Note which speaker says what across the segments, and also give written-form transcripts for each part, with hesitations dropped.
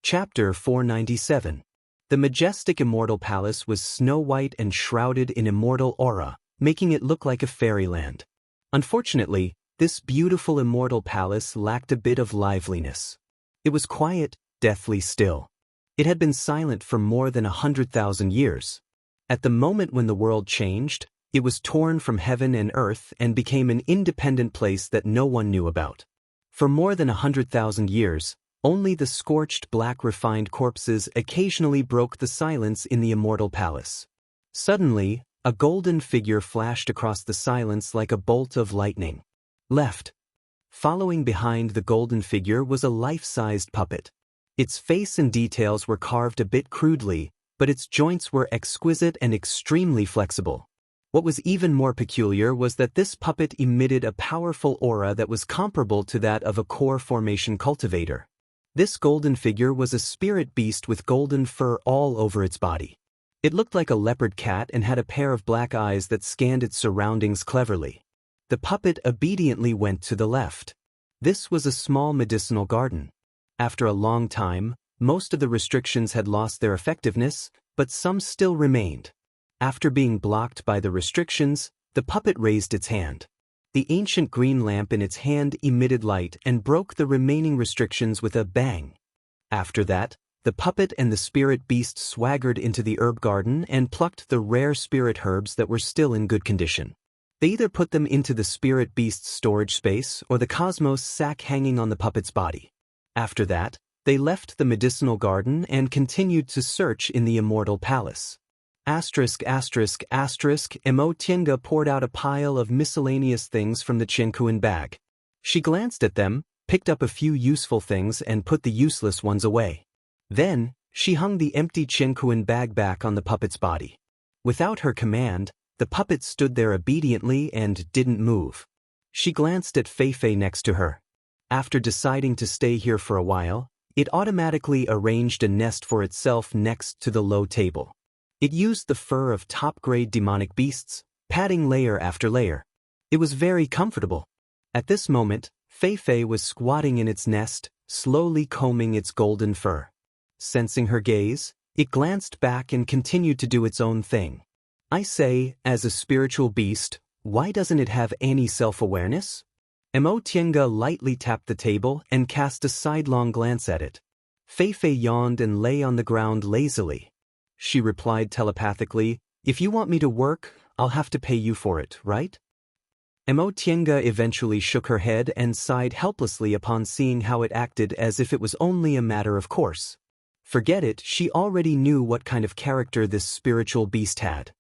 Speaker 1: Chapter 497. The majestic Immortal Palace was snow-white and shrouded in immortal aura, making it look like a fairyland. Unfortunately, this beautiful Immortal Palace lacked a bit of liveliness. It was quiet, deathly still. It had been silent for more than 100,000 years. At the moment when the world changed, it was torn from heaven and earth and became an independent place that no one knew about. For more than 100,000 years, only the scorched black refined corpses occasionally broke the silence in the Immortal Palace. Suddenly, a golden figure flashed across the silence like a bolt of lightning. Left. Following behind the golden figure was a life-sized puppet. Its face and details were carved a bit crudely, but its joints were exquisite and extremely flexible. What was even more peculiar was that this puppet emitted a powerful aura that was comparable to that of a core formation cultivator. This golden figure was a spirit beast with golden fur all over its body. It looked like a leopard cat and had a pair of black eyes that scanned its surroundings cleverly. The puppet obediently went to the left. This was a small medicinal garden. After a long time, most of the restrictions had lost their effectiveness, but some still remained. After being blocked by the restrictions, the puppet raised its hand. The ancient green lamp in its hand emitted light and broke the remaining restrictions with a bang. After that, the puppet and the spirit beast swaggered into the herb garden and plucked the rare spirit herbs that were still in good condition. They either put them into the spirit beast's storage space or the cosmos sack hanging on the puppet's body. After that, they left the medicinal garden and continued to search in the Immortal Palace. Mo Tiange poured out a pile of miscellaneous things from the Qianquan bag. She glanced at them, picked up a few useful things and put the useless ones away. Then, she hung the empty Qianquan bag back on the puppet's body. Without her command, the puppet stood there obediently and didn't move. She glanced at Fei next to her. After deciding to stay here for a while, it automatically arranged a nest for itself next to the low table. It used the fur of top-grade demonic beasts, padding layer after layer. It was very comfortable. At this moment, Fei was squatting in its nest, slowly combing its golden fur. Sensing her gaze, it glanced back and continued to do its own thing. I say, as a spiritual beast, why doesn't it have any self-awareness? Mo Tiange lightly tapped the table and cast a sidelong glance at it. Fei yawned and lay on the ground lazily. She replied telepathically, "If you want me to work, I'll have to pay you for it, right?" Mo Tiange eventually shook her head and sighed helplessly upon seeing how it acted as if it was only a matter of course. Forget it, she already knew what kind of character this spiritual beast had.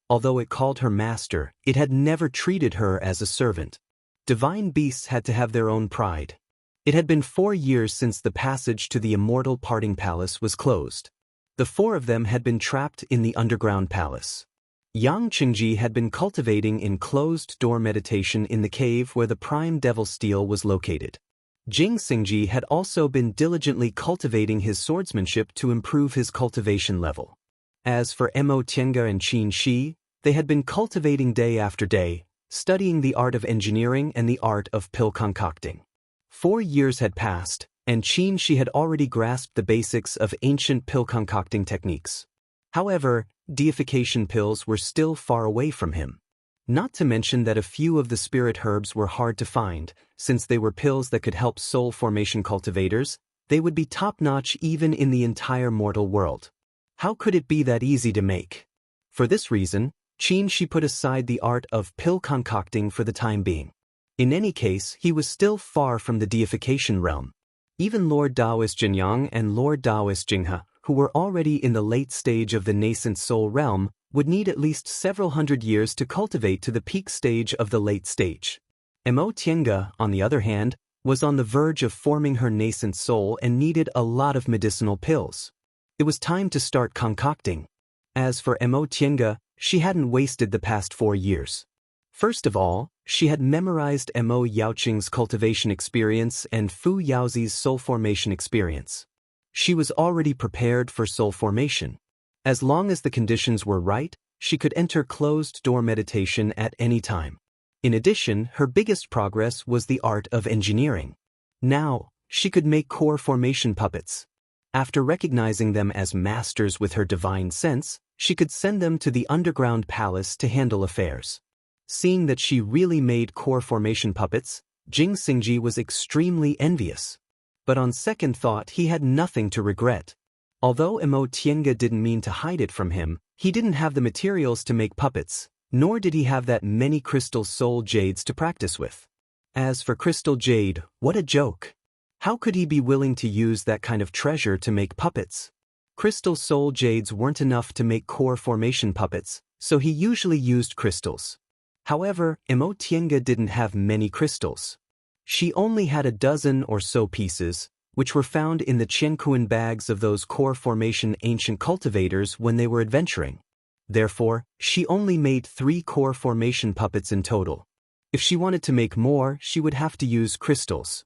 Speaker 1: Although it called her master, it had never treated her as a servant. Divine beasts had to have their own pride. It had been 4 years since the passage to the Immortal Parting Palace was closed. The 4 of them had been trapped in the underground palace. Yang Qingji had been cultivating in closed-door meditation in the cave where the prime devil steel was located. Jing Xingji had also been diligently cultivating his swordsmanship to improve his cultivation level. As for Mo Tiange and Qin Shi, they had been cultivating day after day, studying the art of engineering and the art of pill concocting. 4 years had passed, and Qin Shi had already grasped the basics of ancient pill concocting techniques. However, deification pills were still far away from him. Not to mention that a few of the spirit herbs were hard to find, since they were pills that could help soul formation cultivators. They would be top-notch even in the entire mortal world. How could it be that easy to make? For this reason, Qin Shi put aside the art of pill concocting for the time being. In any case, he was still far from the deification realm. Even Lord Daoist Jinyang and Lord Daoist Jinghe, who were already in the late stage of the nascent soul realm, would need at least several hundred years to cultivate to the peak stage of the late stage. Mo Tiange, on the other hand, was on the verge of forming her nascent soul and needed a lot of medicinal pills. It was time to start concocting. As for Mo Tiange, she hadn't wasted the past 4 years. First of all, she had memorized Mo Yaoqing's cultivation experience and Fu Yaozi's soul formation experience. She was already prepared for soul formation. As long as the conditions were right, she could enter closed-door meditation at any time. In addition, her biggest progress was the art of engineering. Now, she could make core formation puppets. After recognizing them as masters with her divine sense, she could send them to the underground palace to handle affairs. Seeing that she really made core formation puppets, Jing Xingji was extremely envious. But on second thought he had nothing to regret. Although Tiange didn't mean to hide it from him, he didn't have the materials to make puppets, nor did he have that many crystal soul jades to practice with. As for crystal jade, what a joke! How could he be willing to use that kind of treasure to make puppets? Crystal soul jades weren't enough to make core formation puppets, so he usually used crystals. However, Tiange didn't have many crystals. She only had a dozen or so pieces, which were found in the Qianquan bags of those core formation ancient cultivators when they were adventuring. Therefore, she only made 3 core formation puppets in total. If she wanted to make more, she would have to use crystals.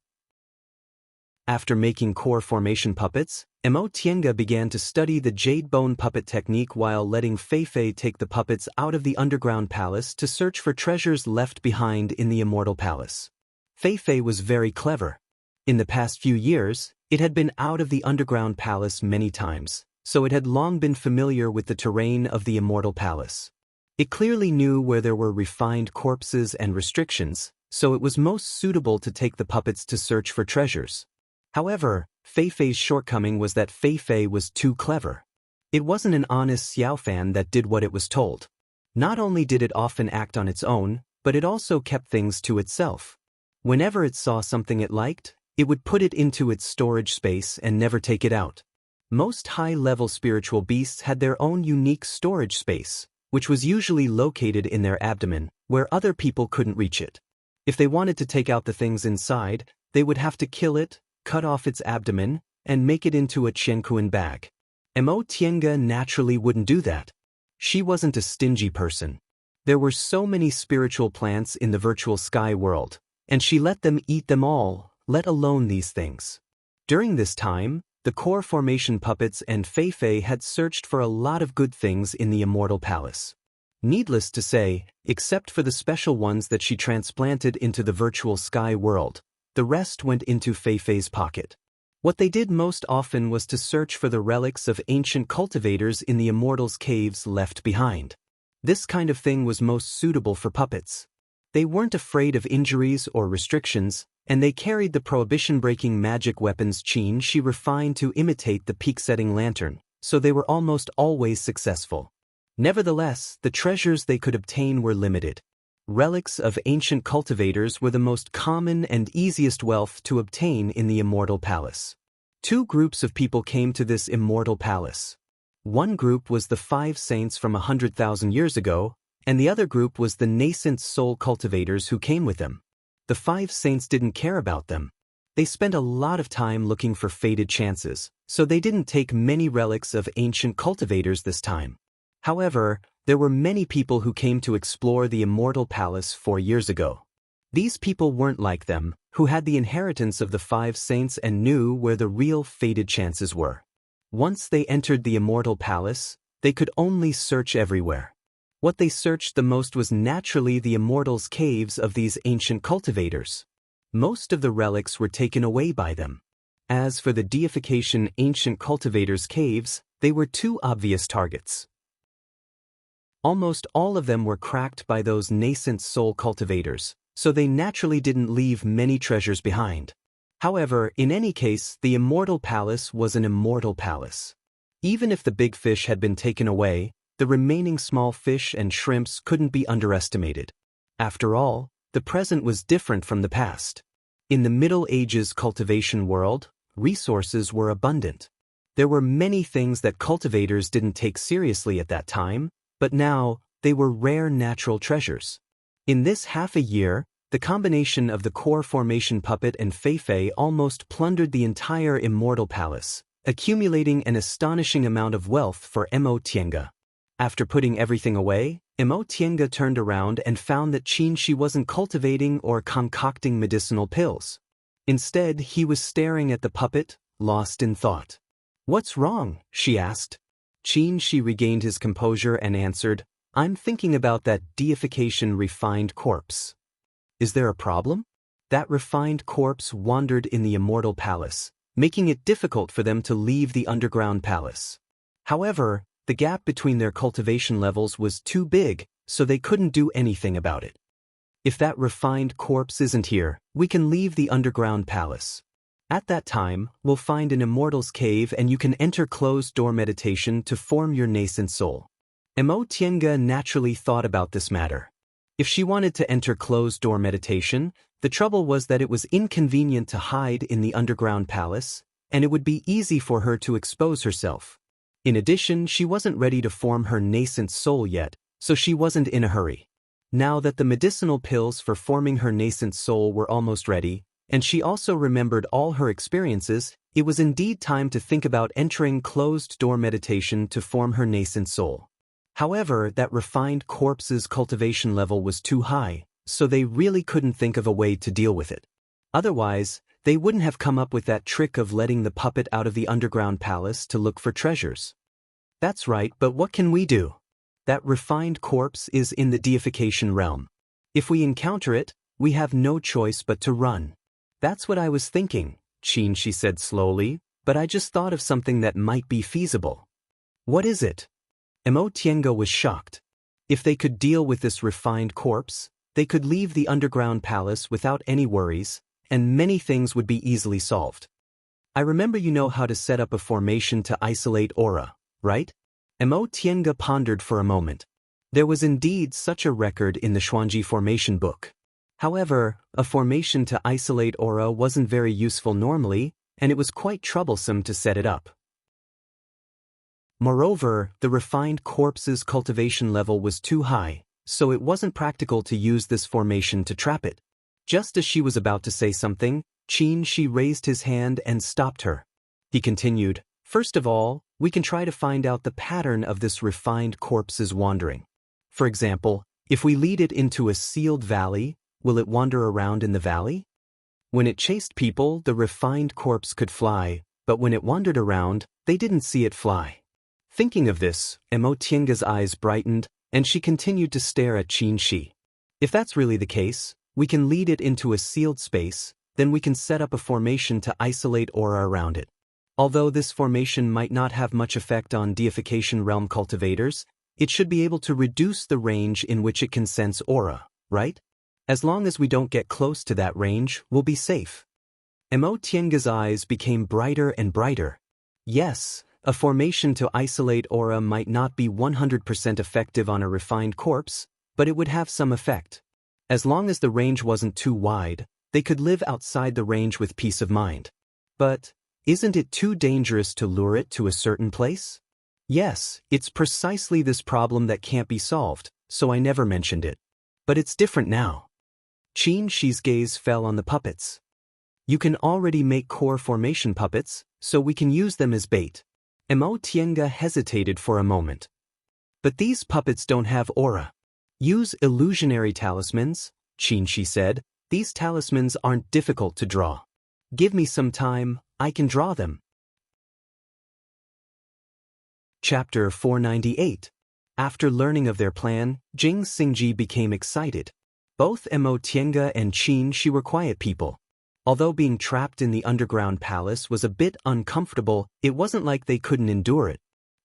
Speaker 1: After making core formation puppets, Tiange began to study the jade bone puppet technique while letting Fei take the puppets out of the underground palace to search for treasures left behind in the Immortal Palace. Fei was very clever. In the past few years, it had been out of the underground palace many times, so it had long been familiar with the terrain of the Immortal Palace. It clearly knew where there were refined corpses and restrictions, so it was most suitable to take the puppets to search for treasures. However, Fei's shortcoming was that Fei was too clever. It wasn't an honest Xiaofan that did what it was told. Not only did it often act on its own, but it also kept things to itself. Whenever it saw something it liked, it would put it into its storage space and never take it out. Most high-level spiritual beasts had their own unique storage space, which was usually located in their abdomen, where other people couldn't reach it. If they wanted to take out the things inside, they would have to kill it, cut off its abdomen, and make it into a Qianquan bag. Tiange naturally wouldn't do that. She wasn't a stingy person. There were so many spiritual plants in the virtual sky world, and she let them eat them all, let alone these things. During this time, the core formation puppets and Fei had searched for a lot of good things in the Immortal Palace. Needless to say, except for the special ones that she transplanted into the virtual sky world, the rest went into Fei's pocket. What they did most often was to search for the relics of ancient cultivators in the Immortal's caves left behind. This kind of thing was most suitable for puppets. They weren't afraid of injuries or restrictions, and they carried the prohibition-breaking magic weapons Qin she refined to imitate the peak-setting lantern, so they were almost always successful. Nevertheless, the treasures they could obtain were limited. Relics of ancient cultivators were the most common and easiest wealth to obtain in the Immortal Palace. 2 groups of people came to this Immortal Palace. One group was the 5 saints from 100,000 years ago, and the other group was the nascent soul cultivators who came with them. The 5 saints didn't care about them. They spent a lot of time looking for fated chances, so they didn't take many relics of ancient cultivators this time. However, there were many people who came to explore the Immortal Palace 4 years ago. These people weren't like them, who had the inheritance of the 5 saints and knew where the real fated chances were. Once they entered the Immortal Palace, they could only search everywhere. What they searched the most was naturally the Immortal's caves of these ancient cultivators. Most of the relics were taken away by them. As for the deification ancient cultivators' caves, they were 2 obvious targets. Almost all of them were cracked by those nascent soul cultivators, so they naturally didn't leave many treasures behind. However, in any case, the Immortal Palace was an immortal palace. Even if the big fish had been taken away, the remaining small fish and shrimps couldn't be underestimated. After all, the present was different from the past. In the Middle Ages cultivation world, resources were abundant. There were many things that cultivators didn't take seriously at that time, but now, they were rare natural treasures. In this half a year, the combination of the core formation puppet and Fei almost plundered the entire Immortal Palace, accumulating an astonishing amount of wealth for Tiange. After putting everything away, Tiange turned around and found that Qin wasn't cultivating or concocting medicinal pills. Instead, he was staring at the puppet, lost in thought. "What's wrong?" she asked. Qin regained his composure and answered, "I'm thinking about that deification refined corpse." "Is there a problem?" That refined corpse wandered in the Immortal Palace, making it difficult for them to leave the underground palace. However, the gap between their cultivation levels was too big, so they couldn't do anything about it. If that refined corpse isn't here, we can leave the underground palace. At that time, we'll find an immortal's cave and you can enter closed-door meditation to form your nascent soul. Xianxia naturally thought about this matter. If she wanted to enter closed-door meditation, the trouble was that it was inconvenient to hide in the underground palace, and it would be easy for her to expose herself. In addition, she wasn't ready to form her nascent soul yet, so she wasn't in a hurry. Now that the medicinal pills for forming her nascent soul were almost ready, and she also remembered all her experiences, it was indeed time to think about entering closed-door meditation to form her nascent soul. However, that refined corpse's cultivation level was too high, so they really couldn't think of a way to deal with it. Otherwise, they wouldn't have come up with that trick of letting the puppet out of the underground palace to look for treasures. That's right, but what can we do? That refined corpse is in the deification realm. If we encounter it, we have no choice but to run. That's what I was thinking, Xianxia said slowly, but I just thought of something that might be feasible. What is it? Xianxia was shocked. If they could deal with this refined corpse, they could leave the underground palace without any worries, and many things would be easily solved. I remember you know how to set up a formation to isolate aura, right? Xianxia pondered for a moment. There was indeed such a record in the Xuanji formation book. However, a formation to isolate aura wasn't very useful normally, and it was quite troublesome to set it up. Moreover, the refined corpse's cultivation level was too high, so it wasn't practical to use this formation to trap it. Just as she was about to say something, Xianxia raised his hand and stopped her. He continued, "First of all, we can try to find out the pattern of this refined corpse's wandering. For example, if we lead it into a sealed valley, will it wander around in the valley? When it chased people, the refined corpse could fly, but when it wandered around, they didn't see it fly." Thinking of this, Xianxia's eyes brightened, and she continued to stare at Xianxia. If that's really the case, we can lead it into a sealed space, then we can set up a formation to isolate aura around it. Although this formation might not have much effect on deification realm cultivators, it should be able to reduce the range in which it can sense aura, right? As long as we don't get close to that range, we'll be safe. Xianxia's eyes became brighter and brighter. Yes, a formation to isolate aura might not be 100% effective on a refined corpse, but it would have some effect. As long as the range wasn't too wide, they could live outside the range with peace of mind. But isn't it too dangerous to lure it to a certain place? Yes, it's precisely this problem that can't be solved, so I never mentioned it. But it's different now. Xianxia's gaze fell on the puppets. You can already make core formation puppets, so we can use them as bait. Xianxia hesitated for a moment. But these puppets don't have aura. Use illusionary talismans, Xianxia said. These talismans aren't difficult to draw. Give me some time, I can draw them. Chapter 498. After learning of their plan, Xianxia became excited. Both Xianxia and Xianxia were quiet people. Although being trapped in the underground palace was a bit uncomfortable, it wasn't like they couldn't endure it.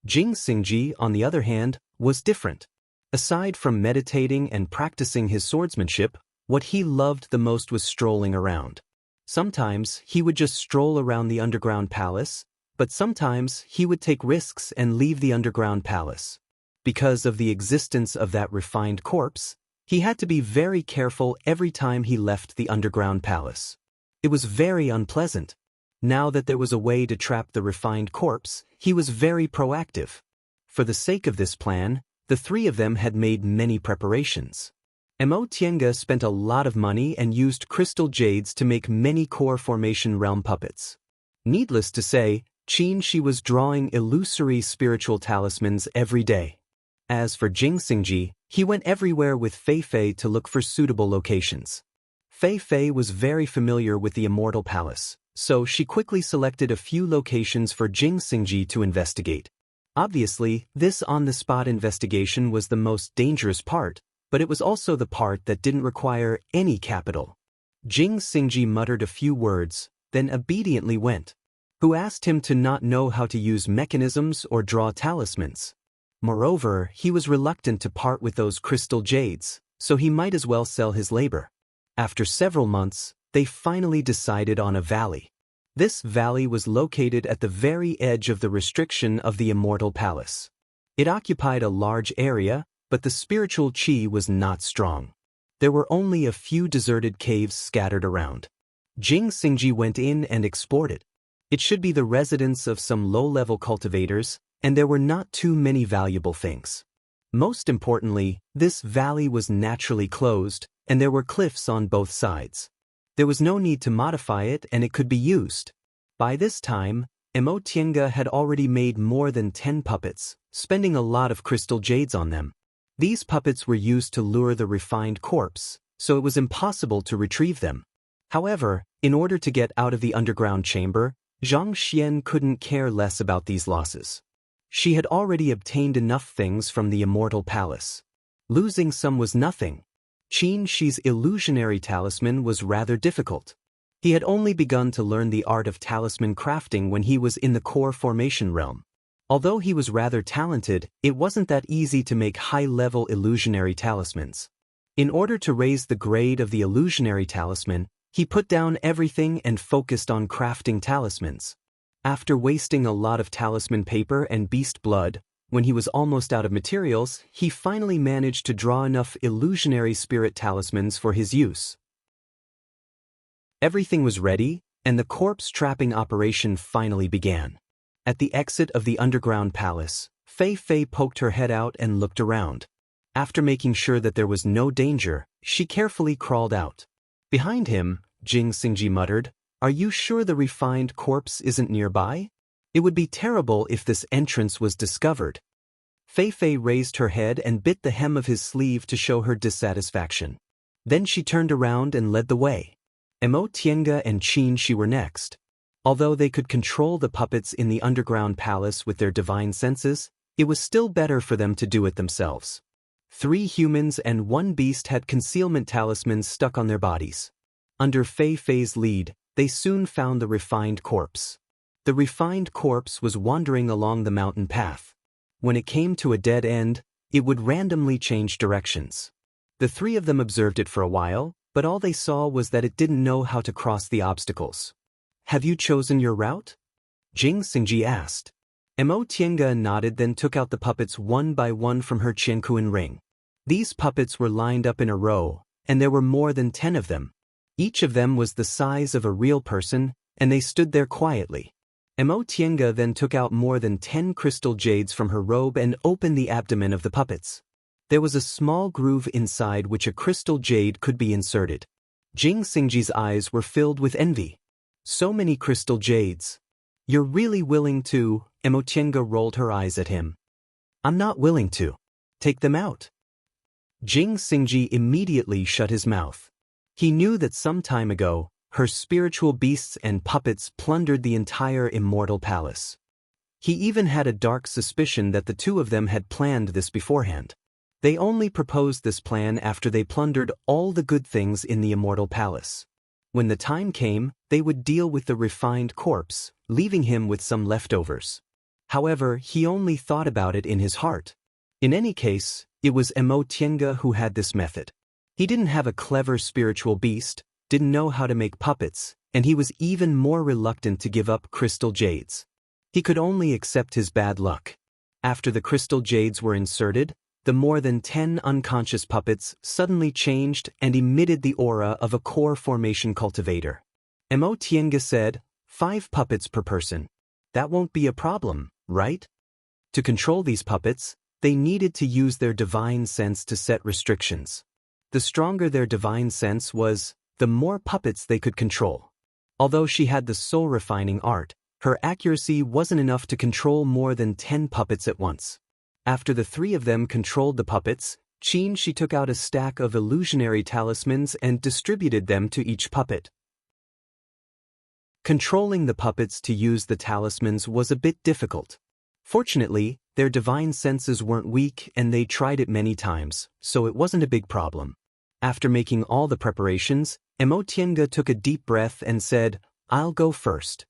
Speaker 1: Xianxia, on the other hand, was different. Aside from meditating and practicing his swordsmanship, what he loved the most was strolling around. Sometimes he would just stroll around the underground palace, but sometimes he would take risks and leave the underground palace. Because of the existence of that refined corpse, he had to be very careful every time he left the underground palace. It was very unpleasant. Now that there was a way to trap the refined corpse, he was very proactive. For the sake of this plan, the three of them had made many preparations. Xianxia spent a lot of money and used crystal jades to make many core formation realm puppets. Needless to say, Xianxia was drawing illusory spiritual talismans every day. As for Xianxia, he went everywhere with Fei to look for suitable locations. Fei was very familiar with the Immortal Palace, so she quickly selected a few locations for Xianxia to investigate. Obviously, this on-the-spot investigation was the most dangerous part, but it was also the part that didn't require any capital. Jing Xingji muttered a few words, then obediently went. Who asked him to not know how to use mechanisms or draw talismans? Moreover, he was reluctant to part with those crystal jades, so he might as well sell his labor. After several months, they finally decided on a valley. This valley was located at the very edge of the restriction of the Immortal Palace. It occupied a large area, but the spiritual qi was not strong. There were only a few deserted caves scattered around. Jing Xingji went in and explored it. It should be the residence of some low-level cultivators, and there were not too many valuable things. Most importantly, this valley was naturally closed, and there were cliffs on both sides. There was no need to modify it and it could be used. By this time, Tiange had already made more than 10 puppets, spending a lot of crystal jades on them. These puppets were used to lure the refined corpse, so it was impossible to retrieve them. However, in order to get out of the underground chamber, Zhang Xian couldn't care less about these losses. She had already obtained enough things from the Immortal Palace. Losing some was nothing. Qin Shi's illusionary talisman was rather difficult. He had only begun to learn the art of talisman crafting when he was in the core formation realm. Although he was rather talented, it wasn't that easy to make high-level illusionary talismans. In order to raise the grade of the illusionary talisman, he put down everything and focused on crafting talismans. After wasting a lot of talisman paper and beast blood, when he was almost out of materials, he finally managed to draw enough illusionary spirit talismans for his use. Everything was ready, and the corpse trapping operation finally began. At the exit of the underground palace, Fei Fei poked her head out and looked around. After making sure that there was no danger, she carefully crawled out. Behind him, Jing Xingji muttered, "Are you sure the refined corpse isn't nearby? It would be terrible if this entrance was discovered." Fei Fei raised her head and bit the hem of his sleeve to show her dissatisfaction. Then she turned around and led the way. Tiange and Qin Shi were next. Although they could control the puppets in the underground palace with their divine senses, it was still better for them to do it themselves. 3 humans and 1 beast had concealment talismans stuck on their bodies. Under Fei Fei's lead, they soon found the refined corpse. The refined corpse was wandering along the mountain path. When it came to a dead end, it would randomly change directions. The 3 of them observed it for a while, but all they saw was that it didn't know how to cross the obstacles. "Have you chosen your route?" Jing Xingji asked. Tiange nodded, then took out the puppets one by one from her Qiankuan ring. These puppets were lined up in a row, and there were more than 10 of them. Each of them was the size of a real person, and they stood there quietly. Tiange then took out more than 10 crystal jades from her robe and opened the abdomen of the puppets. There was a small groove inside which a crystal jade could be inserted. Jing Xingji's eyes were filled with envy. "So many crystal jades. You're really willing to?" Tiange rolled her eyes at him. "I'm not willing to. Take them out." Jing Xingji immediately shut his mouth. He knew that some time ago, her spiritual beasts and puppets plundered the entire Immortal Palace. He even had a dark suspicion that the 2 of them had planned this beforehand. They only proposed this plan after they plundered all the good things in the Immortal Palace. When the time came, they would deal with the refined corpse, leaving him with some leftovers. However, he only thought about it in his heart. In any case, it was Tiange who had this method. He didn't have a clever spiritual beast, didn't know how to make puppets, and he was even more reluctant to give up crystal jades. He could only accept his bad luck. After the crystal jades were inserted, the more than 10 unconscious puppets suddenly changed and emitted the aura of a core formation cultivator. Tiange said, 5 puppets per person. That won't be a problem, right? To control these puppets, they needed to use their divine sense to set restrictions. The stronger their divine sense was, the more puppets they could control. Although she had the soul-refining art, her accuracy wasn't enough to control more than 10 puppets at once. After the 3 of them controlled the puppets, Qin Shi took out a stack of illusionary talismans and distributed them to each puppet. Controlling the puppets to use the talismans was a bit difficult. Fortunately, their divine senses weren't weak and they tried it many times, so it wasn't a big problem. After making all the preparations, Emotienga took a deep breath and said, "I'll go first."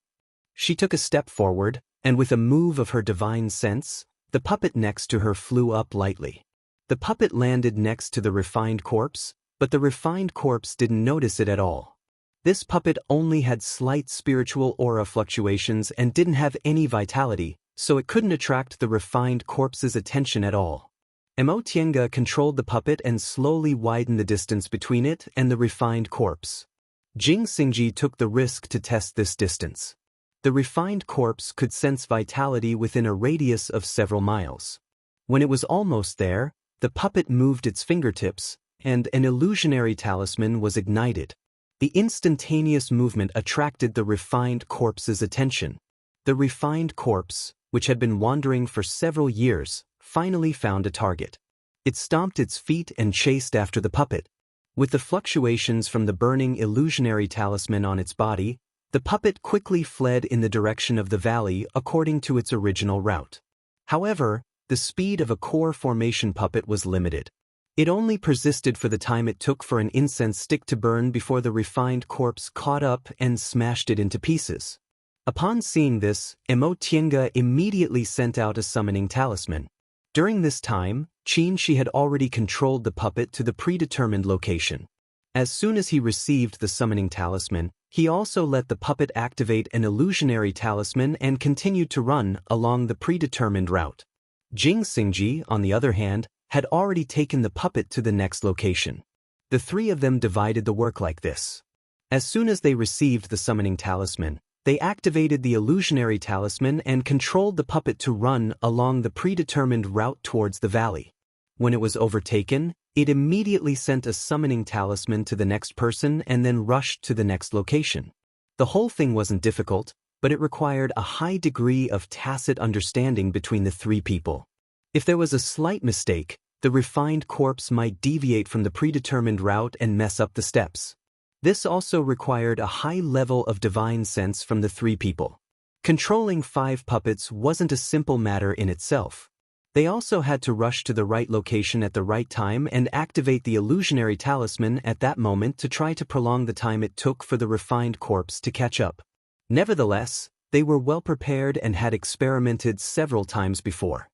Speaker 1: She took a step forward, and with a move of her divine sense, the puppet next to her flew up lightly. The puppet landed next to the refined corpse, but the refined corpse didn't notice it at all. This puppet only had slight spiritual aura fluctuations and didn't have any vitality, so it couldn't attract the refined corpse's attention at all. Emotienga controlled the puppet and slowly widened the distance between it and the refined corpse. Jing Xingji took the risk to test this distance. The refined corpse could sense vitality within a radius of several miles. When it was almost there, the puppet moved its fingertips, and an illusionary talisman was ignited. The instantaneous movement attracted the refined corpse's attention. The refined corpse, which had been wandering for several years, finally found a target. It stomped its feet and chased after the puppet. With the fluctuations from the burning illusionary talisman on its body, the puppet quickly fled in the direction of the valley according to its original route. However, the speed of a core formation puppet was limited. It only persisted for the time it took for an incense stick to burn before the refined corpse caught up and smashed it into pieces. Upon seeing this, Emotienga immediately sent out a summoning talisman. During this time, Xianxia had already controlled the puppet to the predetermined location. As soon as he received the summoning talisman, he also let the puppet activate an illusionary talisman and continued to run along the predetermined route. Jing Xingji, on the other hand, had already taken the puppet to the next location. The three of them divided the work like this. As soon as they received the summoning talisman, they activated the illusionary talisman and controlled the puppet to run along the predetermined route towards the valley. When it was overtaken, it immediately sent a summoning talisman to the next person and then rushed to the next location. The whole thing wasn't difficult, but it required a high degree of tacit understanding between the three people. If there was a slight mistake, the refined corpse might deviate from the predetermined route and mess up the steps. This also required a high level of divine sense from the three people. Controlling 5 puppets wasn't a simple matter in itself. They also had to rush to the right location at the right time and activate the illusionary talisman at that moment to try to prolong the time it took for the refined corpse to catch up. Nevertheless, they were well prepared and had experimented several times before.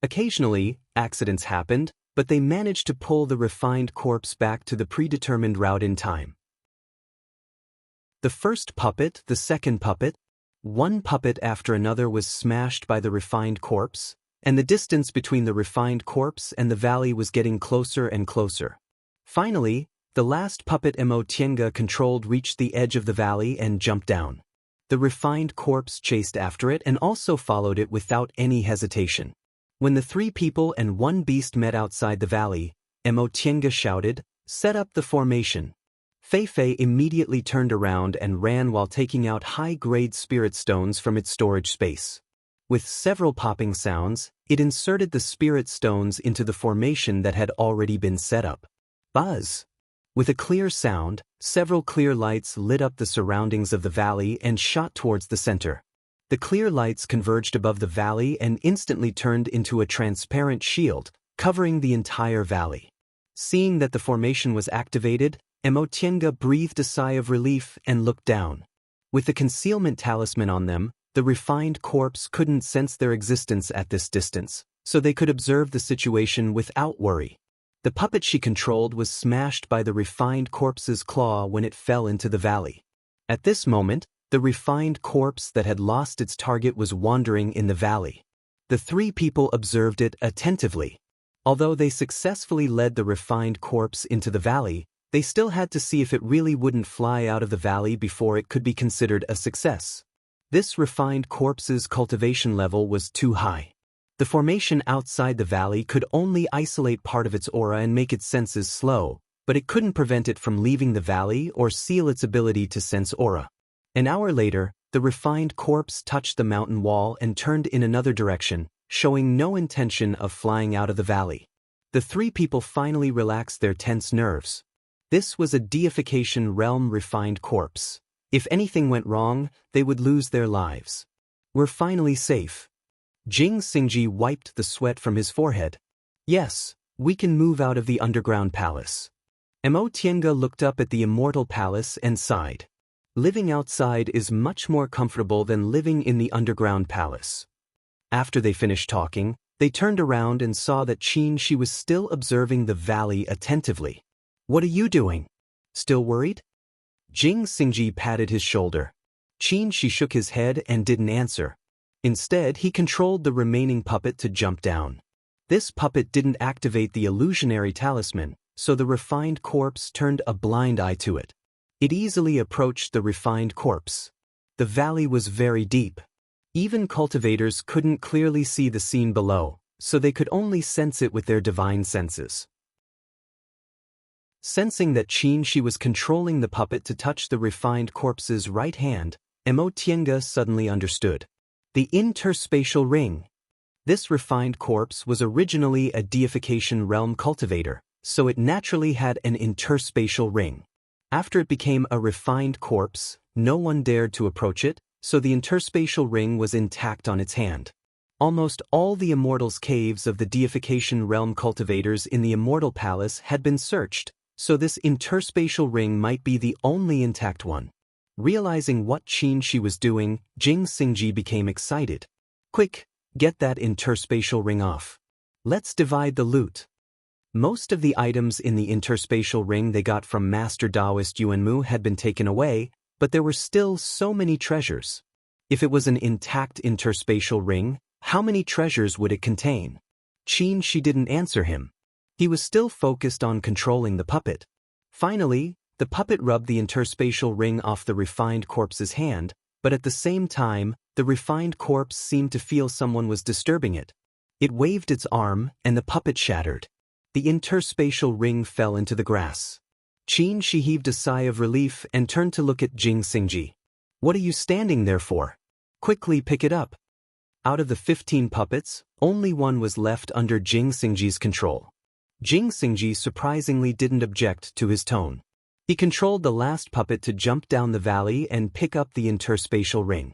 Speaker 1: Occasionally, accidents happened, but they managed to pull the refined corpse back to the predetermined route in time. The first puppet, the second puppet, one puppet after another was smashed by the refined corpse, and the distance between the refined corpse and the valley was getting closer and closer. Finally, the last puppet Emotienga controlled reached the edge of the valley and jumped down. The refined corpse chased after it and also followed it without any hesitation. When the 3 people and 1 beast met outside the valley, Emotienga shouted, "Set up the formation." Fei immediately turned around and ran while taking out high-grade spirit stones from its storage space. With several popping sounds, it inserted the spirit stones into the formation that had already been set up. Buzz! With a clear sound, several clear lights lit up the surroundings of the valley and shot towards the center. The clear lights converged above the valley and instantly turned into a transparent shield, covering the entire valley. Seeing that the formation was activated, Emotienga breathed a sigh of relief and looked down. With the concealment talisman on them, the refined corpse couldn't sense their existence at this distance, so they could observe the situation without worry. The puppet she controlled was smashed by the refined corpse's claw when it fell into the valley. At this moment, the refined corpse that had lost its target was wandering in the valley. The 3 people observed it attentively. Although they successfully led the refined corpse into the valley, they still had to see if it really wouldn't fly out of the valley before it could be considered a success. This refined corpse's cultivation level was too high. The formation outside the valley could only isolate part of its aura and make its senses slow, but it couldn't prevent it from leaving the valley or seal its ability to sense aura. An hour later, the refined corpse touched the mountain wall and turned in another direction, showing no intention of flying out of the valley. The 3 people finally relaxed their tense nerves. This was a deification realm refined corpse. If anything went wrong, they would lose their lives. We're finally safe. Jing Xingji wiped the sweat from his forehead. Yes, we can move out of the underground palace. Mo Tiange looked up at the Immortal Palace and sighed. Living outside is much more comfortable than living in the underground palace. After they finished talking, they turned around and saw that Xianxia was still observing the valley attentively. "What are you doing? Still worried?" Xingji patted his shoulder. Xianxia shook his head and didn't answer. Instead, he controlled the remaining puppet to jump down. This puppet didn't activate the illusionary talisman, so the refined corpse turned a blind eye to it. It easily approached the refined corpse. The valley was very deep. Even cultivators couldn't clearly see the scene below, so they could only sense it with their divine senses. Sensing that Xianxia was controlling the puppet to touch the refined corpse's right hand, Mo Tiange suddenly understood. The interspatial ring. This refined corpse was originally a deification realm cultivator, so it naturally had an interspatial ring. After it became a refined corpse, no one dared to approach it, so the interspatial ring was intact on its hand. Almost all the Immortal's caves of the deification realm cultivators in the Immortal Palace had been searched, so this interspatial ring might be the only intact one. Realizing what Xianxia was doing, Xingji became excited. "Quick, get that interspatial ring off. Let's divide the loot." Most of the items in the interspatial ring they got from Master Daoist Yuanmu had been taken away, but there were still so many treasures. If it was an intact interspatial ring, how many treasures would it contain? Xianxia didn't answer him. He was still focused on controlling the puppet. Finally, the puppet rubbed the interspatial ring off the refined corpse's hand, but at the same time, the refined corpse seemed to feel someone was disturbing it. It waved its arm, and the puppet shattered. The interspatial ring fell into the grass. Xianxia heaved a sigh of relief and turned to look at Xingji. "What are you standing there for? Quickly pick it up." Out of the 15 puppets, only one was left under Xingji's control. Xingji surprisingly didn't object to his tone. He controlled the last puppet to jump down the valley and pick up the interspatial ring.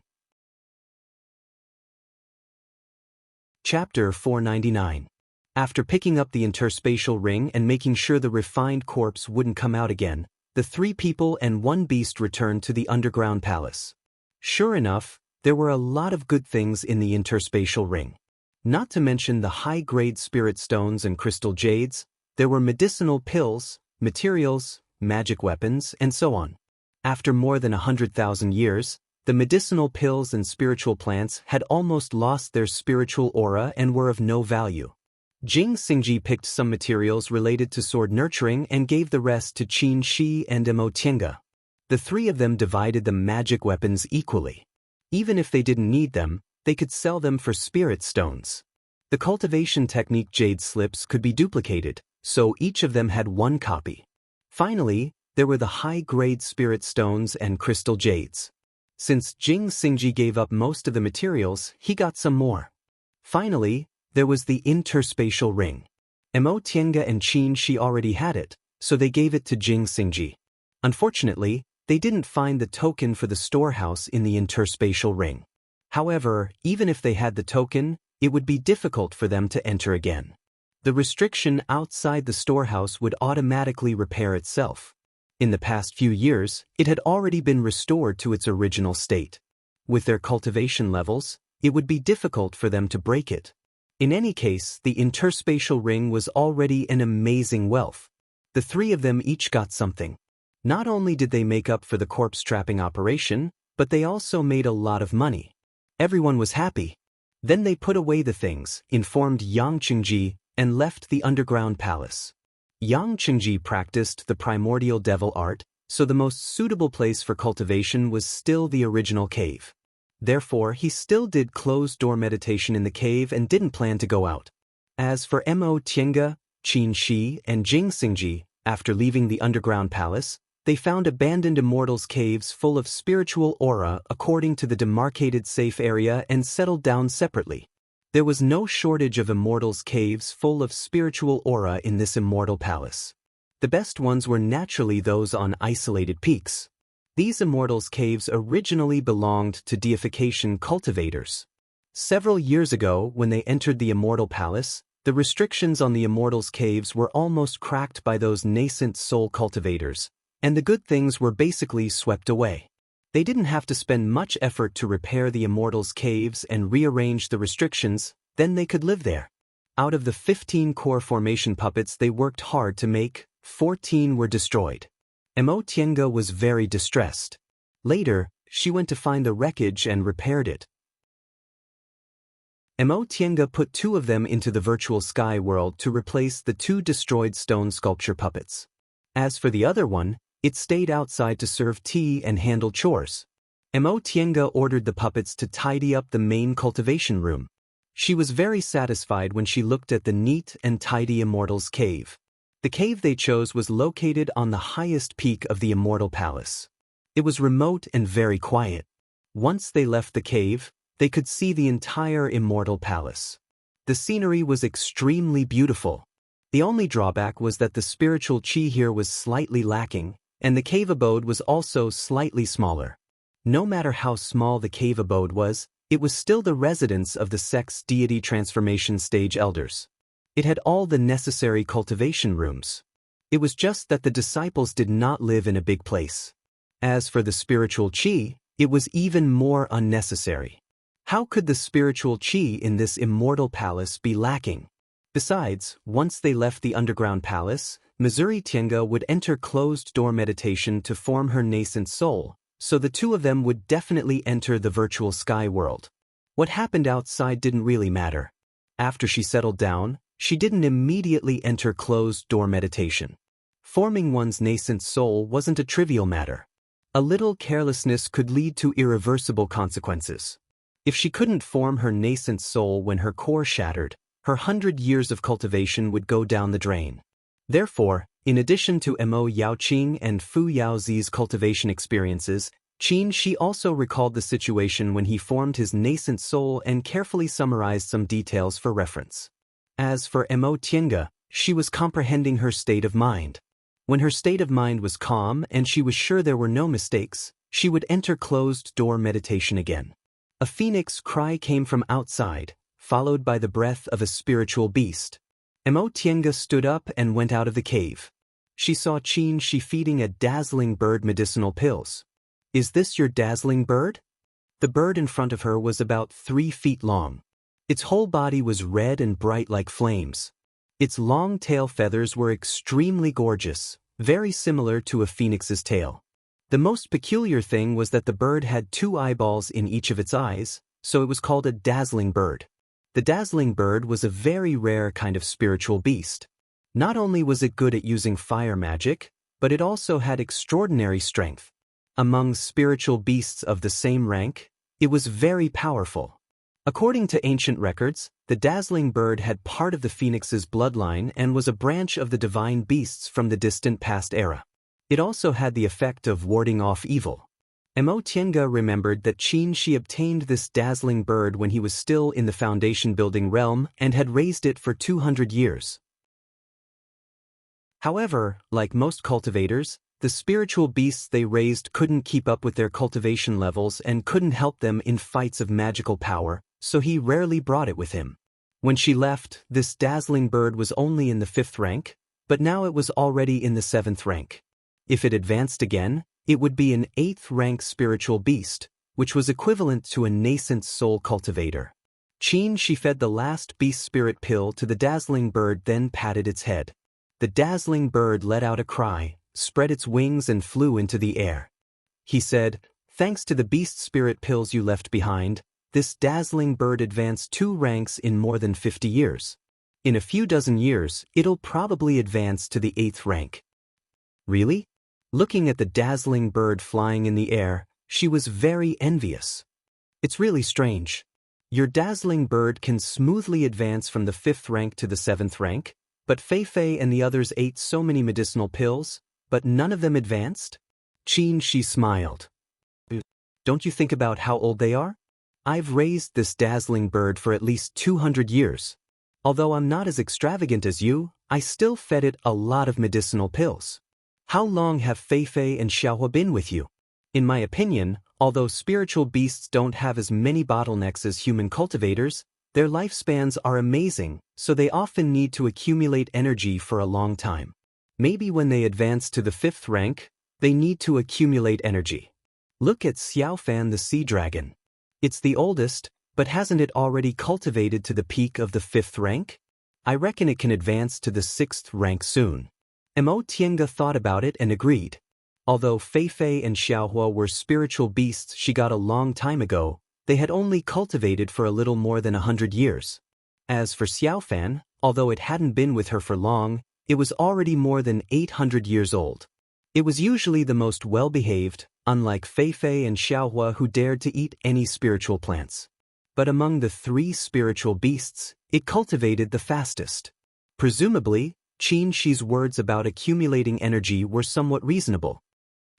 Speaker 1: Chapter 499. After picking up the interspatial ring and making sure the refined corpse wouldn't come out again, the 3 people and 1 beast returned to the underground palace. Sure enough, there were a lot of good things in the interspatial ring. Not to mention the high-grade spirit stones and crystal jades, there were medicinal pills, materials, magic weapons, and so on. After more than 100,000 years, the medicinal pills and spiritual plants had almost lost their spiritual aura and were of no value. Xingji picked some materials related to sword nurturing and gave the rest to Xianxia and Mo Tiange. The 3 of them divided the magic weapons equally. Even if they didn't need them, they could sell them for spirit stones. The cultivation technique jade slips could be duplicated, so each of them had 1 copy. Finally, there were the high-grade spirit stones and crystal jades. Since Xingji gave up most of the materials, he got some more. Finally, there was the interspatial ring. Mo Tiange and Xianxia already had it, so they gave it to Xingji. Unfortunately, they didn't find the token for the storehouse in the interspatial ring. However, even if they had the token, it would be difficult for them to enter again. The restriction outside the storehouse would automatically repair itself. In the past few years, it had already been restored to its original state. With their cultivation levels, it would be difficult for them to break it. In any case, the interspatial ring was already an amazing wealth. The 3 of them each got something. Not only did they make up for the corpse trapping operation, but they also made a lot of money. Everyone was happy. Then they put away the things, informed Xingji, and left the underground palace. Xingji practiced the primordial devil art, so the most suitable place for cultivation was still the original cave. Therefore, he still did closed-door meditation in the cave and didn't plan to go out. As for Mo Tiange, Xianxia, and Xingji, after leaving the underground palace, they found abandoned immortals' caves full of spiritual aura according to the demarcated safe area and settled down separately. There was no shortage of immortals' caves full of spiritual aura in this immortal palace. The best ones were naturally those on isolated peaks. These immortals' caves originally belonged to deification cultivators. Several years ago, when they entered the Immortal Palace, The restrictions on the Immortal's caves were almost cracked by those nascent soul cultivators, and the good things were basically swept away. They didn't have to spend much effort to repair the Immortal's caves and rearrange the restrictions, then they could live there. Out of the 15 core formation puppets they worked hard to make, 14 were destroyed. Tiange was very distressed. Later, she went to find the wreckage and repaired it. Tiange put 2 of them into the virtual sky world to replace the 2 destroyed stone sculpture puppets. As for the other one, it stayed outside to serve tea and handle chores. Tiange ordered the puppets to tidy up the main cultivation room. She was very satisfied when she looked at the neat and tidy Immortal's cave. The cave they chose was located on the highest peak of the Immortal Palace. It was remote and very quiet. Once they left the cave, they could see the entire Immortal Palace. The scenery was extremely beautiful. The only drawback was that the spiritual qi here was slightly lacking, and the cave abode was also slightly smaller. No matter how small the cave abode was, it was still the residence of the sect's deity transformation stage elders. It had all the necessary cultivation rooms. It was just that the disciples did not live in a big place. As for the spiritual qi, it was even more unnecessary. How could the spiritual qi in this immortal palace be lacking? Besides, once they left the underground palace, Tiange would enter closed-door meditation to form her nascent soul, so the 2 of them would definitely enter the virtual sky world. What happened outside didn't really matter. After she settled down, she didn't immediately enter closed-door meditation. Forming one's nascent soul wasn't a trivial matter. A little carelessness could lead to irreversible consequences. If she couldn't form her nascent soul when her core shattered, her 100 years of cultivation would go down the drain. Therefore, in addition to Mo Yaoqing and Fu Yaozi's cultivation experiences, Qin Shi also recalled the situation when he formed his nascent soul and carefully summarized some details for reference. As for Mo Tiange, she was comprehending her state of mind. When her state of mind was calm and she was sure there were no mistakes, she would enter closed-door meditation again. A phoenix cry came from outside, followed by the breath of a spiritual beast. Mo Tiange stood up and went out of the cave. She saw Qin Shi feeding a dazzling bird medicinal pills. "Is this your dazzling bird?" The bird in front of her was about 3 feet long. Its whole body was red and bright like flames. Its long tail feathers were extremely gorgeous, very similar to a phoenix's tail. The most peculiar thing was that the bird had 2 eyeballs in each of its eyes, so it was called a dazzling bird. The dazzling bird was a very rare kind of spiritual beast. Not only was it good at using fire magic, but it also had extraordinary strength. Among spiritual beasts of the same rank, it was very powerful. According to ancient records, the dazzling bird had part of the phoenix's bloodline and was a branch of the divine beasts from the distant past era. It also had the effect of warding off evil. Mo Tiange remembered that Qin Shi obtained this dazzling bird when he was still in the foundation building realm and had raised it for 200 years. However, like most cultivators, the spiritual beasts they raised couldn't keep up with their cultivation levels and couldn't help them in fights of magical power, so he rarely brought it with him. When she left, this dazzling bird was only in the 5th rank, but now it was already in the 7th rank. If it advanced again, it would be an 8th rank spiritual beast, which was equivalent to a nascent soul cultivator. Qin Shi fed the last beast spirit pill to the dazzling bird, then patted its head. The dazzling bird let out a cry, spread its wings and flew into the air. He said, "Thanks to the beast spirit pills you left behind, this dazzling bird advanced 2 ranks in more than 50 years. In a few dozen years, it'll probably advance to the 8th rank." Really? Looking at the dazzling bird flying in the air, she was very envious. It's really strange. Your dazzling bird can smoothly advance from the 5th rank to the 7th rank, but Fei Fei and the others ate so many medicinal pills, but none of them advanced? Qin Shi smiled. "Don't you think about how old they are? I've raised this dazzling bird for at least 200 years. Although I'm not as extravagant as you, I still fed it a lot of medicinal pills. How long have Fei Fei and Xiaohua been with you? In my opinion, although spiritual beasts don't have as many bottlenecks as human cultivators, Their lifespans are amazing, so they often need to accumulate energy for a long time. Maybe when they advance to the 5th rank, they need to accumulate energy. Look at Xiaofan the sea dragon. It's the oldest, but hasn't it already cultivated to the peak of the 5th rank? I reckon it can advance to the 6th rank soon. Mo Tiange thought about it and agreed. Although Feifei and Xiaohua were spiritual beasts she got a long time ago, they had only cultivated for a little more than 100 years. As for Xiaofan, although it hadn't been with her for long, it was already more than 800 years old. It was usually the most well-behaved, unlike Feifei and Xiaohua who dared to eat any spiritual plants. But among the 3 spiritual beasts, it cultivated the fastest. Presumably, Qin Shi's words about accumulating energy were somewhat reasonable.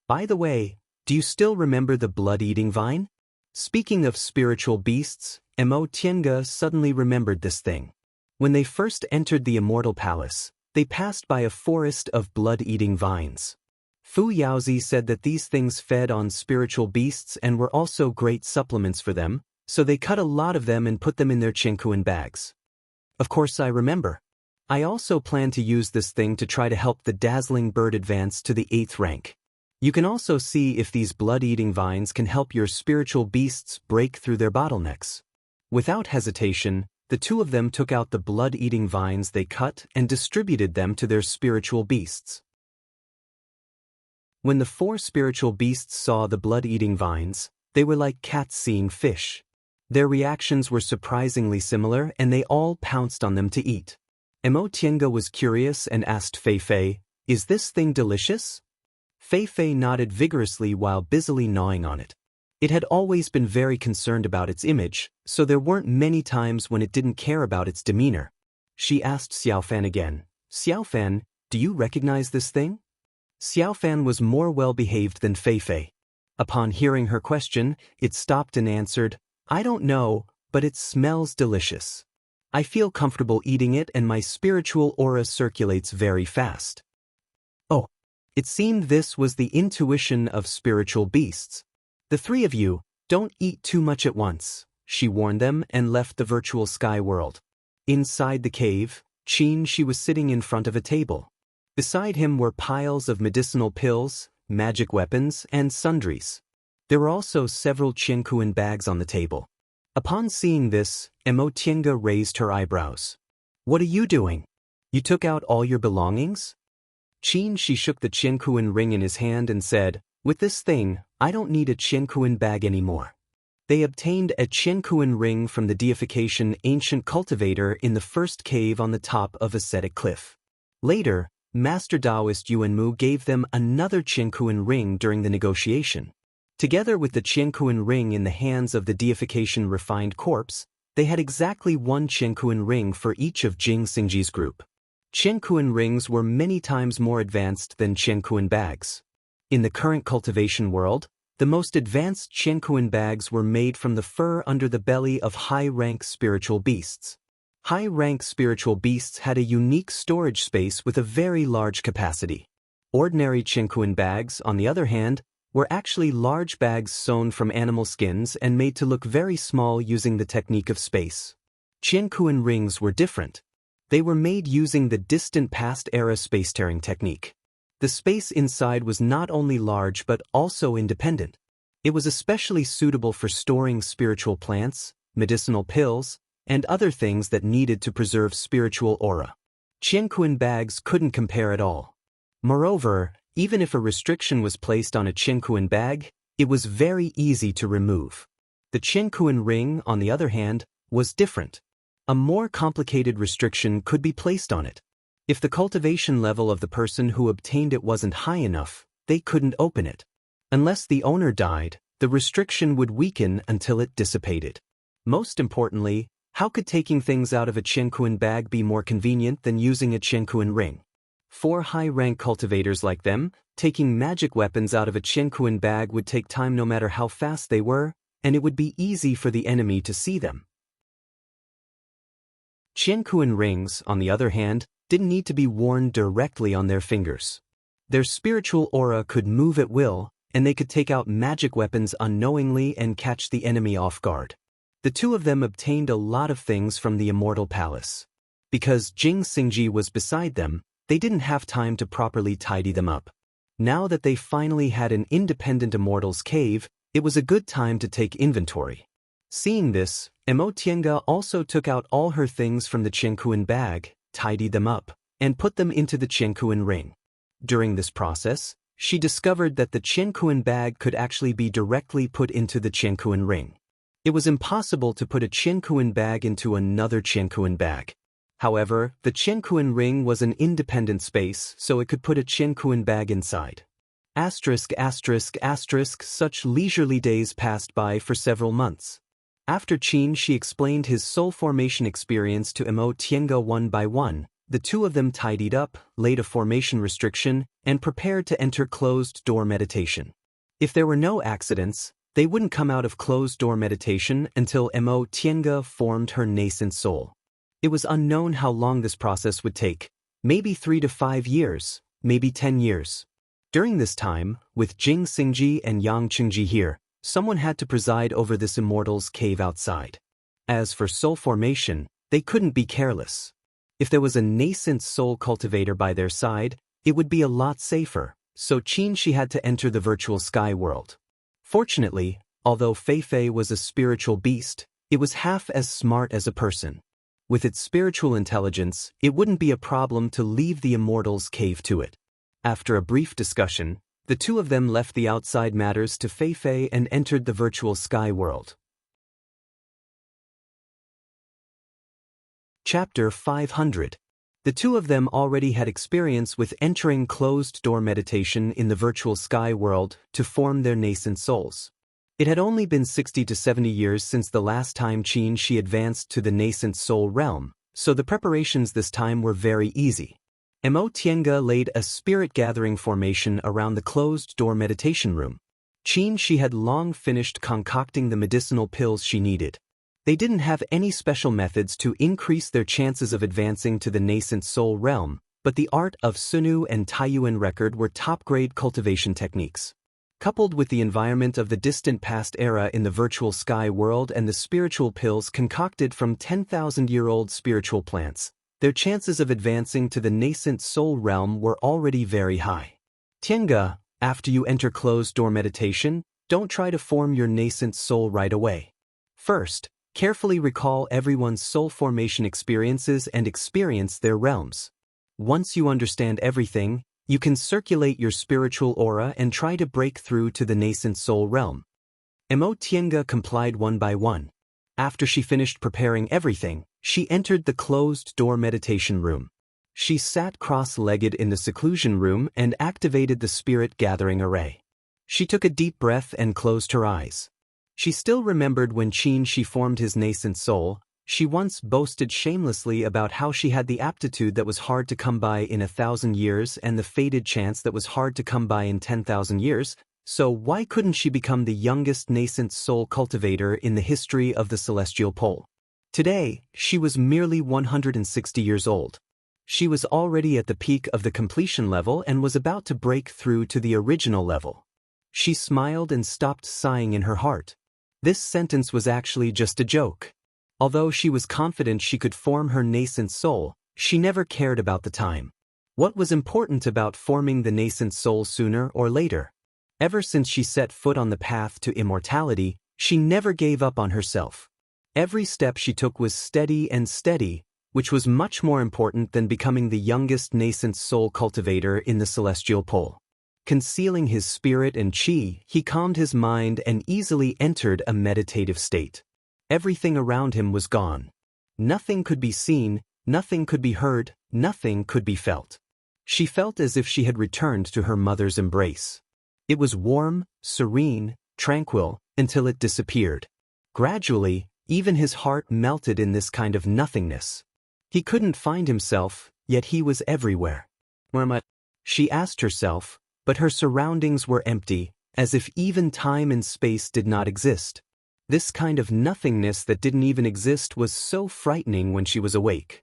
Speaker 1: By the way, do you still remember the blood-eating vine? Speaking of spiritual beasts, Mo Tiange suddenly remembered this thing. When they first entered the Immortal Palace, they passed by a forest of blood-eating vines. Fu Yaozi said that these things fed on spiritual beasts and were also great supplements for them, so they cut a lot of them and put them in their Qinkuan bags. Of course I remember. I also plan to use this thing to try to help the dazzling bird advance to the 8th rank. You can also see if these blood-eating vines can help your spiritual beasts break through their bottlenecks. Without hesitation, the 2 of them took out the blood-eating vines they cut and distributed them to their spiritual beasts. When the 4 spiritual beasts saw the blood-eating vines, they were like cats seeing fish. Their reactions were surprisingly similar and they all pounced on them to eat. Mo Tiange was curious and asked Feifei, "Is this thing delicious?" Feifei nodded vigorously while busily gnawing on it. It had always been very concerned about its image, so there weren't many times when it didn't care about its demeanor. She asked Xiaofan again, "Xiaofan, do you recognize this thing?" Xiaofan was more well-behaved than Feifei. Upon hearing her question, it stopped and answered, "I don't know, but it smells delicious. I feel comfortable eating it and my spiritual aura circulates very fast." Oh, it seemed this was the intuition of spiritual beasts. "The 3 of you, don't eat too much at once," she warned them and left the virtual sky world. Inside the cave, Qin Shi was sitting in front of a table. Beside him were piles of medicinal pills, magic weapons, and sundries. There were also several Qinkuan bags on the table. Upon seeing this, Mo Tiange raised her eyebrows. "What are you doing? You took out all your belongings?" Qin Shi shook the Qinkuan ring in his hand and said, "With this thing, I don't need a Qinkuan bag anymore." They obtained a Qinkuan ring from the deification ancient cultivator in the first cave on the top of ascetic cliff. Later, Master Daoist Yuanmu gave them another Qinkuan ring during the negotiation. Together with the Qinkuan ring in the hands of the deification refined corpse, they had exactly 1 Qinkuan ring for each of Jing Xingji's group. Qinkuan rings were many times more advanced than Qinkuan bags. In the current cultivation world, the most advanced Qinkuan bags were made from the fur under the belly of high-rank spiritual beasts. High-rank spiritual beasts had a unique storage space with a very large capacity. Ordinary Qinkuan bags, on the other hand, were actually large bags sewn from animal skins and made to look very small using the technique of space. Qinkuan rings were different. They were made using the distant past era space-tearing technique. The space inside was not only large but also independent. It was especially suitable for storing spiritual plants, medicinal pills, and other things that needed to preserve spiritual aura. Qinkuan bags couldn't compare at all. Moreover, even if a restriction was placed on a Qinkuan bag, it was very easy to remove. The Qinkuan ring, on the other hand, was different. A more complicated restriction could be placed on it. If the cultivation level of the person who obtained it wasn't high enough, they couldn't open it. Unless the owner died, the restriction would weaken until it dissipated. Most importantly, how could taking things out of a Qinkuan bag be more convenient than using a Qinkuan ring? For high-rank cultivators like them, taking magic weapons out of a Qinkuan bag would take time no matter how fast they were, and it would be easy for the enemy to see them. Qinkuan rings, on the other hand, didn't need to be worn directly on their fingers. Their spiritual aura could move at will, and they could take out magic weapons unknowingly and catch the enemy off guard. The two of them obtained a lot of things from the Immortal Palace. Because Jing Xingji was beside them, they didn't have time to properly tidy them up. Now that they finally had an independent Immortal's cave, it was a good time to take inventory. Seeing this, Tiange also took out all her things from the Qiankuan bag, tidied them up, and put them into the Qiankuan ring. During this process, she discovered that the Qiankuan bag could actually be directly put into the Qiankuan ring. It was impossible to put a Qiankuan bag into another Qiankuan bag. However, the Qiankuan ring was an independent space, so it could put a Qiankuan bag inside. Such leisurely days passed by for several months. After Qin Shi explained his soul formation experience to Tiange one by one, the two of them tidied up, laid a formation restriction, and prepared to enter closed-door meditation. If there were no accidents, they wouldn't come out of closed-door meditation until Tiange formed her nascent soul. It was unknown how long this process would take, maybe 3 to 5 years, maybe 10 years. During this time, with Jing Xingji and Yang Qingji here, someone had to preside over this Immortal's cave outside. As for soul formation, they couldn't be careless. If there was a nascent soul cultivator by their side, it would be a lot safer, so Qin Shi had to enter the virtual sky world. Fortunately, although Fei Fei was a spiritual beast, it was half as smart as a person. With its spiritual intelligence, it wouldn't be a problem to leave the Immortal's cave to it. After a brief discussion, the two of them left the outside matters to Fei Fei and entered the virtual sky world. Chapter 500. The two of them already had experience with entering closed-door meditation in the virtual sky world to form their nascent souls. It had only been 60 to 70 years since the last time Qin Shi advanced to the nascent soul realm, so the preparations this time were very easy. Tiange laid a spirit-gathering formation around the closed-door meditation room. Qin Shi had long finished concocting the medicinal pills she needed. They didn't have any special methods to increase their chances of advancing to the nascent soul realm, but the art of Sunu and Taiyuan record were top-grade cultivation techniques. Coupled with the environment of the distant past era in the virtual sky world and the spiritual pills concocted from 10,000-year-old spiritual plants, their chances of advancing to the nascent soul realm were already very high. Tiange, after you enter closed-door meditation, don't try to form your nascent soul right away. First, carefully recall everyone's soul formation experiences and experience their realms. Once you understand everything, you can circulate your spiritual aura and try to break through to the nascent soul realm. Tiange complied one by one. After she finished preparing everything, she entered the closed-door meditation room. She sat cross-legged in the seclusion room and activated the spirit-gathering array. She took a deep breath and closed her eyes. She still remembered when Qin Shi formed his nascent soul. She once boasted shamelessly about how she had the aptitude that was hard to come by in 1,000 years and the fated chance that was hard to come by in 10,000 years, so why couldn't she become the youngest nascent soul cultivator in the history of the celestial pole? Today, she was merely 160 years old. She was already at the peak of the completion level and was about to break through to the original level. She smiled and stopped sighing in her heart. This sentence was actually just a joke. Although she was confident she could form her nascent soul, she never cared about the time. What was important about forming the nascent soul sooner or later? Ever since she set foot on the path to immortality, she never gave up on herself. Every step she took was steady and steady, which was much more important than becoming the youngest nascent soul cultivator in the celestial pole. Concealing his spirit and qi, he calmed his mind and easily entered a meditative state. Everything around him was gone. Nothing could be seen, nothing could be heard, nothing could be felt. She felt as if she had returned to her mother's embrace. It was warm, serene, tranquil, until it disappeared. Gradually, even his heart melted in this kind of nothingness. He couldn't find himself, yet he was everywhere. Where am I? She asked herself, but her surroundings were empty, as if even time and space did not exist. This kind of nothingness that didn't even exist was so frightening when she was awake.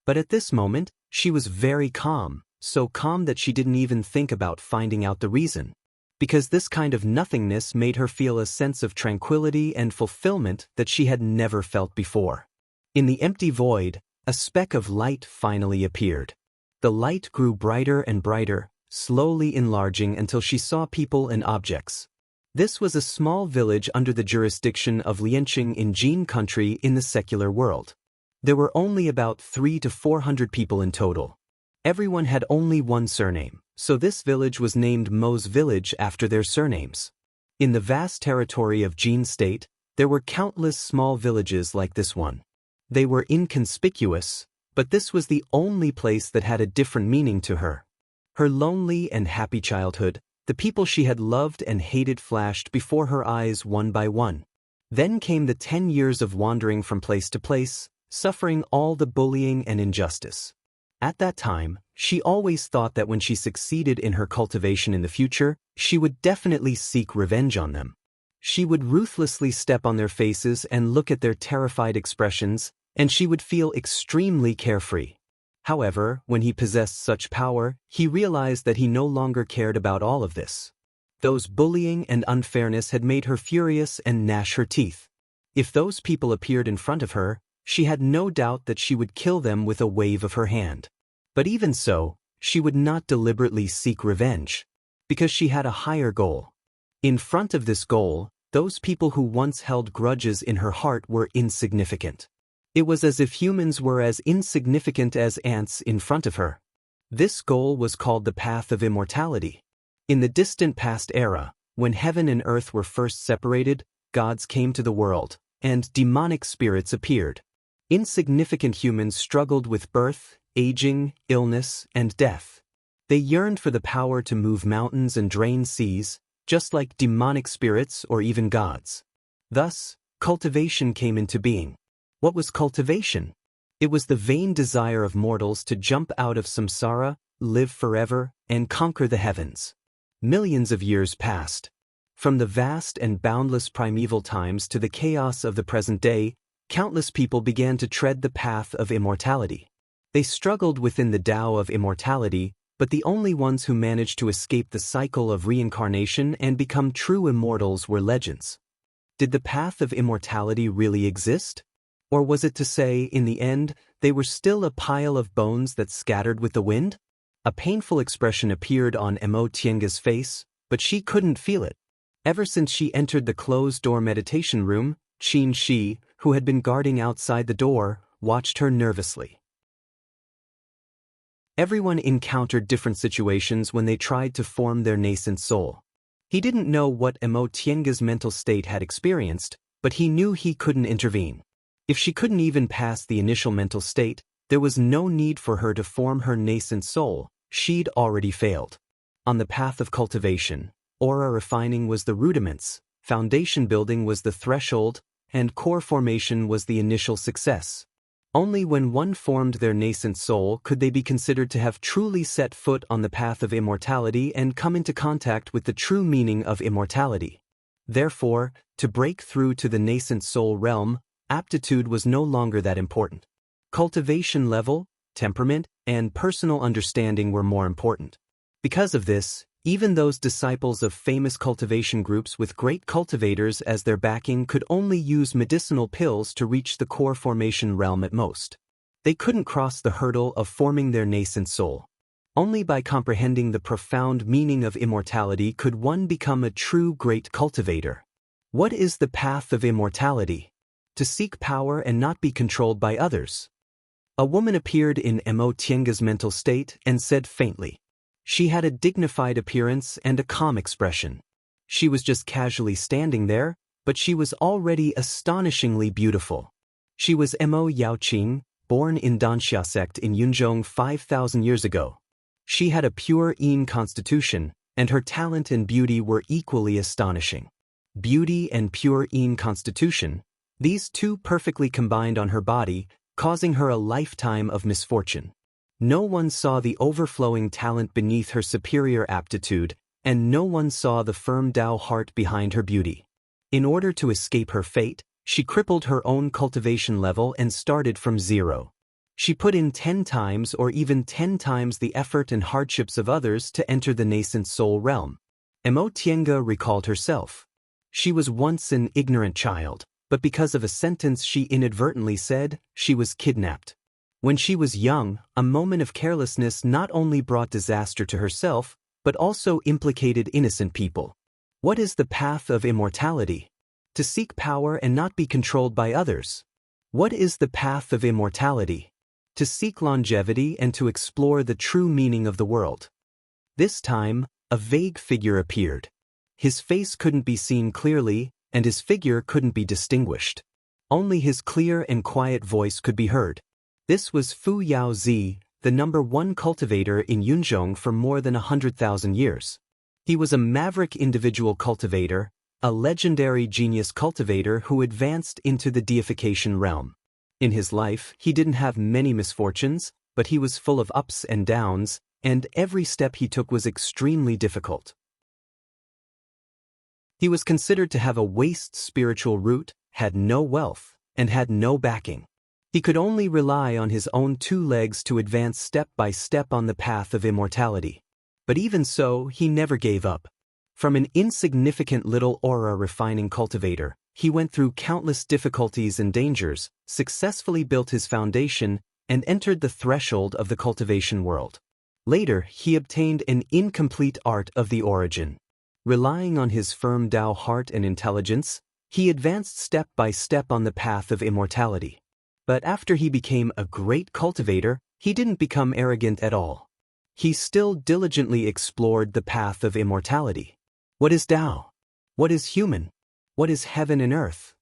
Speaker 1: But at this moment, she was very calm, so calm that she didn't even think about finding out the reason. because this kind of nothingness made her feel a sense of tranquility and fulfillment that she had never felt before. In the empty void, a speck of light finally appeared. The light grew brighter and brighter, slowly enlarging until she saw people and objects. This was a small village under the jurisdiction of Lianqing in Jin country in the secular world. There were only about 300 to 400 people in total. Everyone had only one surname, so this village was named Mo's village after their surnames. In the vast territory of Jin State, there were countless small villages like this one. They were inconspicuous, but this was the only place that had a different meaning to her. Her lonely and happy childhood, the people she had loved and hated flashed before her eyes one by one. Then came the 10 years of wandering from place to place, suffering all the bullying and injustice. At that time, she always thought that when she succeeded in her cultivation in the future, she would definitely seek revenge on them. She would ruthlessly step on their faces and look at their terrified expressions, and she would feel extremely carefree. However, when he possessed such power, he realized that he no longer cared about all of this. Those bullying and unfairness had made her furious and gnash her teeth. If those people appeared in front of her, she had no doubt that she would kill them with a wave of her hand. But even so, she would not deliberately seek revenge, because she had a higher goal. In front of this goal, those people who once held grudges in her heart were insignificant. It was as if humans were as insignificant as ants in front of her. This goal was called the path of immortality. In the distant past era, when heaven and earth were first separated, gods came to the world, and demonic spirits appeared. Insignificant humans struggled with birth, aging, illness, and death. They yearned for the power to move mountains and drain seas, just like demonic spirits or even gods. Thus, cultivation came into being. What was cultivation? It was the vain desire of mortals to jump out of samsara, live forever, and conquer the heavens. Millions of years passed. From the vast and boundless primeval times to the chaos of the present day, countless people began to tread the path of immortality. They struggled within the Tao of immortality, but the only ones who managed to escape the cycle of reincarnation and become true immortals were legends. Did the path of immortality really exist? Or was it to say, in the end, they were still a pile of bones that scattered with the wind? A painful expression appeared on Mo Tianga's face, but she couldn't feel it. Ever since she entered the closed-door meditation room, Qin Shi, who had been guarding outside the door, watched her nervously. Everyone encountered different situations when they tried to form their nascent soul. He didn't know what Mo Tianga's mental state had experienced, but he knew he couldn't intervene. If she couldn't even pass the initial mental state, there was no need for her to form her nascent soul. She'd already failed. On the path of cultivation, aura refining was the rudiments, foundation building was the threshold, and core formation was the initial success. Only when one formed their nascent soul could they be considered to have truly set foot on the path of immortality and come into contact with the true meaning of immortality. Therefore, to break through to the nascent soul realm, aptitude was no longer that important. Cultivation level, temperament, and personal understanding were more important. Because of this, even those disciples of famous cultivation groups with great cultivators as their backing could only use medicinal pills to reach the core formation realm at most. They couldn't cross the hurdle of forming their nascent soul. Only by comprehending the profound meaning of immortality could one become a true great cultivator. What is the path of immortality? To seek power and not be controlled by others. A woman appeared in Mo Tianga's mental state and said faintly. She had a dignified appearance and a calm expression. She was just casually standing there, but she was already astonishingly beautiful. She was Mo Yaoqing, born in Danxia sect in Yunzhong 5,000 years ago. She had a pure Yin constitution, and her talent and beauty were equally astonishing. Beauty and pure Yin constitution, these two perfectly combined on her body, causing her a lifetime of misfortune. No one saw the overflowing talent beneath her superior aptitude, and no one saw the firm Tao heart behind her beauty. In order to escape her fate, she crippled her own cultivation level and started from zero. She put in 10 times or even 10 times the effort and hardships of others to enter the nascent soul realm. Tiange recalled herself. She was once an ignorant child, but because of a sentence she inadvertently said, she was kidnapped. When she was young, a moment of carelessness not only brought disaster to herself, but also implicated innocent people. What is the path of immortality? To seek power and not be controlled by others. What is the path of immortality? To seek longevity and to explore the true meaning of the world. This time, a vague figure appeared. His face couldn't be seen clearly, and his figure couldn't be distinguished. Only his clear and quiet voice could be heard. This was Fu Yaozi, the #1 cultivator in Yunzhong for more than 100,000 years. He was a maverick individual cultivator, a legendary genius cultivator who advanced into the deification realm. In his life, he didn't have many misfortunes, but he was full of ups and downs, and every step he took was extremely difficult. He was considered to have a waste spiritual root, had no wealth, and had no backing. He could only rely on his own 2 legs to advance step by step on the path of immortality. But even so, he never gave up. From an insignificant little aura refining cultivator, he went through countless difficulties and dangers, successfully built his foundation, and entered the threshold of the cultivation world. Later, he obtained an incomplete art of the origin. Relying on his firm Dao heart and intelligence, he advanced step by step on the path of immortality. But after he became a great cultivator, he didn't become arrogant at all. He still diligently explored the path of immortality. What is Dao? What is human? What is heaven and earth?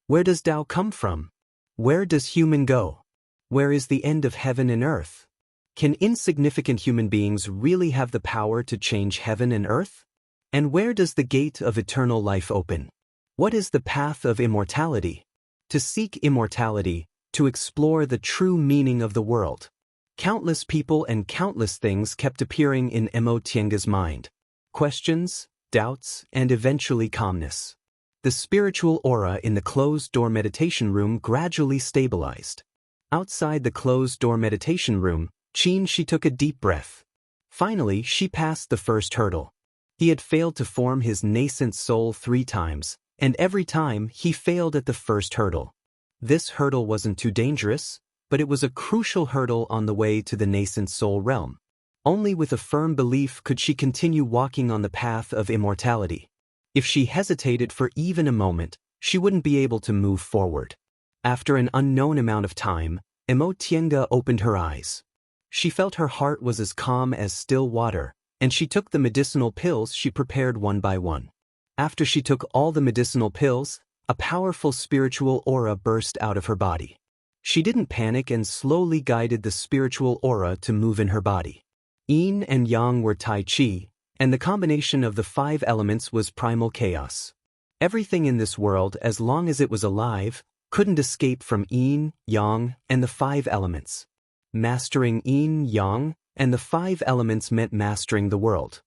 Speaker 1: Where does Dao come from? Where does human go? Where is the end of heaven and earth? Can insignificant human beings really have the power to change heaven and earth? And where does the gate of eternal life open? What is the path of immortality? To seek immortality, to explore the true meaning of the world. Countless people and countless things kept appearing in Tiange's mind. Questions, doubts, and eventually calmness. The spiritual aura in the closed-door meditation room gradually stabilized. Outside the closed-door meditation room, she took a deep breath. Finally, she passed the first hurdle. He had failed to form his nascent soul 3 times, and every time he failed at the first hurdle. This hurdle wasn't too dangerous, but it was a crucial hurdle on the way to the nascent soul realm. Only with a firm belief could she continue walking on the path of immortality. If she hesitated for even a moment, she wouldn't be able to move forward. After an unknown amount of time, Tiange opened her eyes. She felt her heart was as calm as still water, and she took the medicinal pills she prepared one by one. After she took all the medicinal pills, a powerful spiritual aura burst out of her body. She didn't panic and slowly guided the spiritual aura to move in her body. Yin and Yang were Tai Chi, and the combination of the 5 elements was primal chaos. Everything in this world, as long as it was alive, couldn't escape from Yin, Yang, and the 5 elements. Mastering Yin, Yang, and the 5 elements meant mastering the world.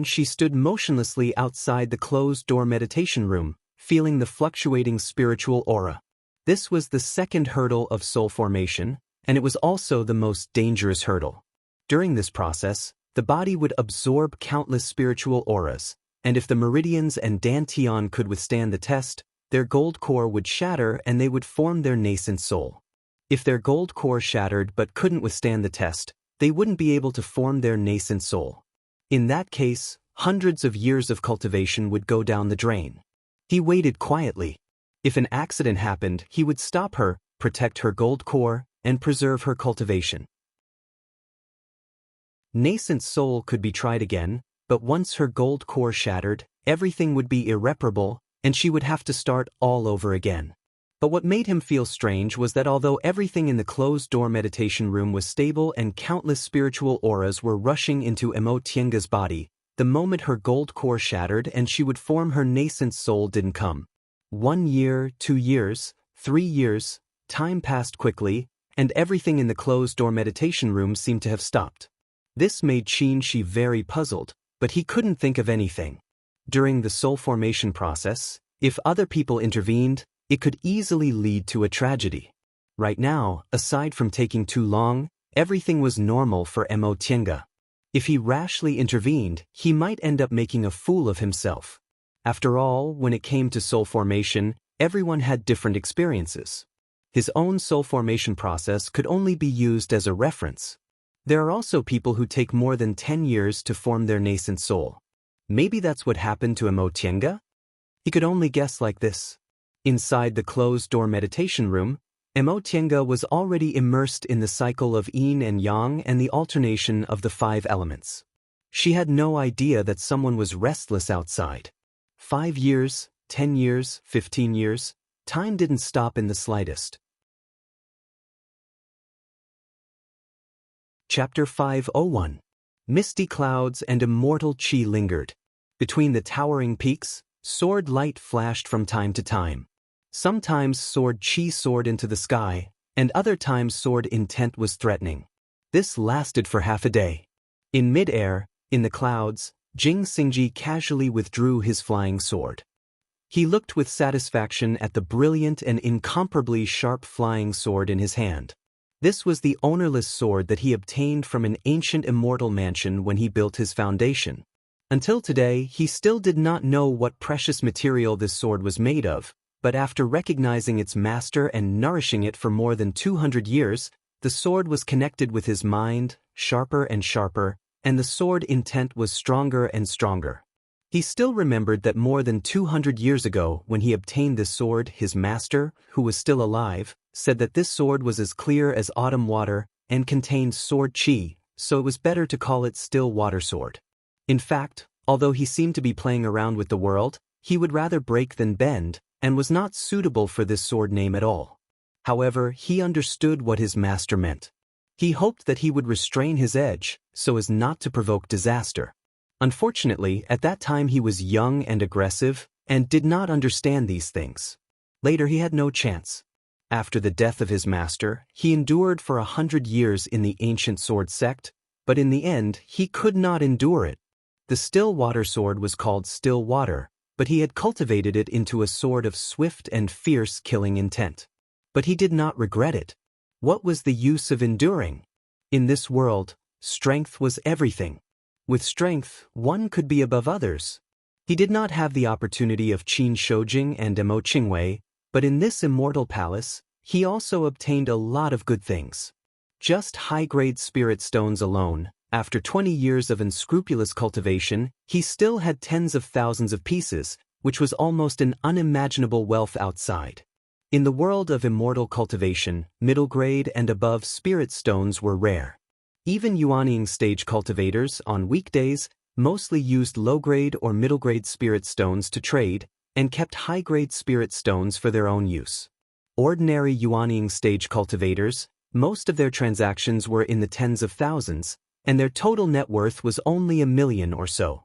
Speaker 1: She stood motionlessly outside the closed-door meditation room, feeling the fluctuating spiritual aura. This was the second hurdle of soul formation, and it was also the most dangerous hurdle. During this process, the body would absorb countless spiritual auras, and if the meridians and dantian could withstand the test, their gold core would shatter and they would form their nascent soul. If their gold core shattered but couldn't withstand the test, they wouldn't be able to form their nascent soul. In that case, hundreds of years of cultivation would go down the drain. He waited quietly. If an accident happened, he would stop her, protect her gold core, and preserve her cultivation. Nascent soul could be tried again, but once her gold core shattered, everything would be irreparable, and she would have to start all over again. But what made him feel strange was that although everything in the closed-door meditation room was stable and countless spiritual auras were rushing into Tiange's body, the moment her gold core shattered and she would form her nascent soul didn't come. 1 year, 2 years, 3 years, time passed quickly, and everything in the closed-door meditation room seemed to have stopped. This made Shi very puzzled, but he couldn't think of anything. During the soul formation process, if other people intervened, it could easily lead to a tragedy. Right now, aside from taking too long, everything was normal for Tiange. If he rashly intervened, he might end up making a fool of himself. After all, when it came to soul formation, everyone had different experiences. His own soul formation process could only be used as a reference. There are also people who take more than 10 years to form their nascent soul. Maybe that's what happened to Xianxia? He could only guess like this. Inside the closed-door meditation room, Xianxia was already immersed in the cycle of yin and yang and the alternation of the 5 elements. She had no idea that someone was restless outside. 5 years, 10 years, 15 years, time didn't stop in the slightest. Chapter 501. Misty clouds and immortal qi lingered. Between the towering peaks, sword light flashed from time to time. Sometimes sword qi soared into the sky, and other times sword intent was threatening. This lasted for half a day. In mid-air, in the clouds, Jing Xingji casually withdrew his flying sword. He looked with satisfaction at the brilliant and incomparably sharp flying sword in his hand. This was the ownerless sword that he obtained from an ancient immortal mansion when he built his foundation. Until today, he still did not know what precious material this sword was made of, but after recognizing its master and nourishing it for more than 200 years, the sword was connected with his mind, sharper and sharper, and the sword intent was stronger and stronger. He still remembered that more than 200 years ago, when he obtained this sword, his master, who was still alive, said that this sword was as clear as autumn water and contained sword qi, so it was better to call it still water sword. In fact, although he seemed to be playing around with the world, he would rather break than bend, and was not suitable for this sword name at all. However, he understood what his master meant. He hoped that he would restrain his edge, so as not to provoke disaster. Unfortunately, at that time he was young and aggressive, and did not understand these things. Later he had no chance. After the death of his master, he endured for 100 years in the ancient sword sect, but in the end he could not endure it. The still water sword was called still water, but he had cultivated it into a sword of swift and fierce killing intent. But he did not regret it. What was the use of enduring? In this world, strength was everything. With strength, one could be above others. He did not have the opportunity of Qin Shoujing and Emo Qingwei, but in this immortal palace, he also obtained a lot of good things. Just high-grade spirit stones alone, after 20 years of unscrupulous cultivation, he still had tens of thousands of pieces, which was almost an unimaginable wealth outside. In the world of immortal cultivation, middle-grade and above spirit stones were rare. Even Yuanying stage cultivators, on weekdays, mostly used low-grade or middle-grade spirit stones to trade, and kept high-grade spirit stones for their own use. Ordinary Yuanying stage cultivators, most of their transactions were in the tens of thousands, and their total net worth was only 1 million or so.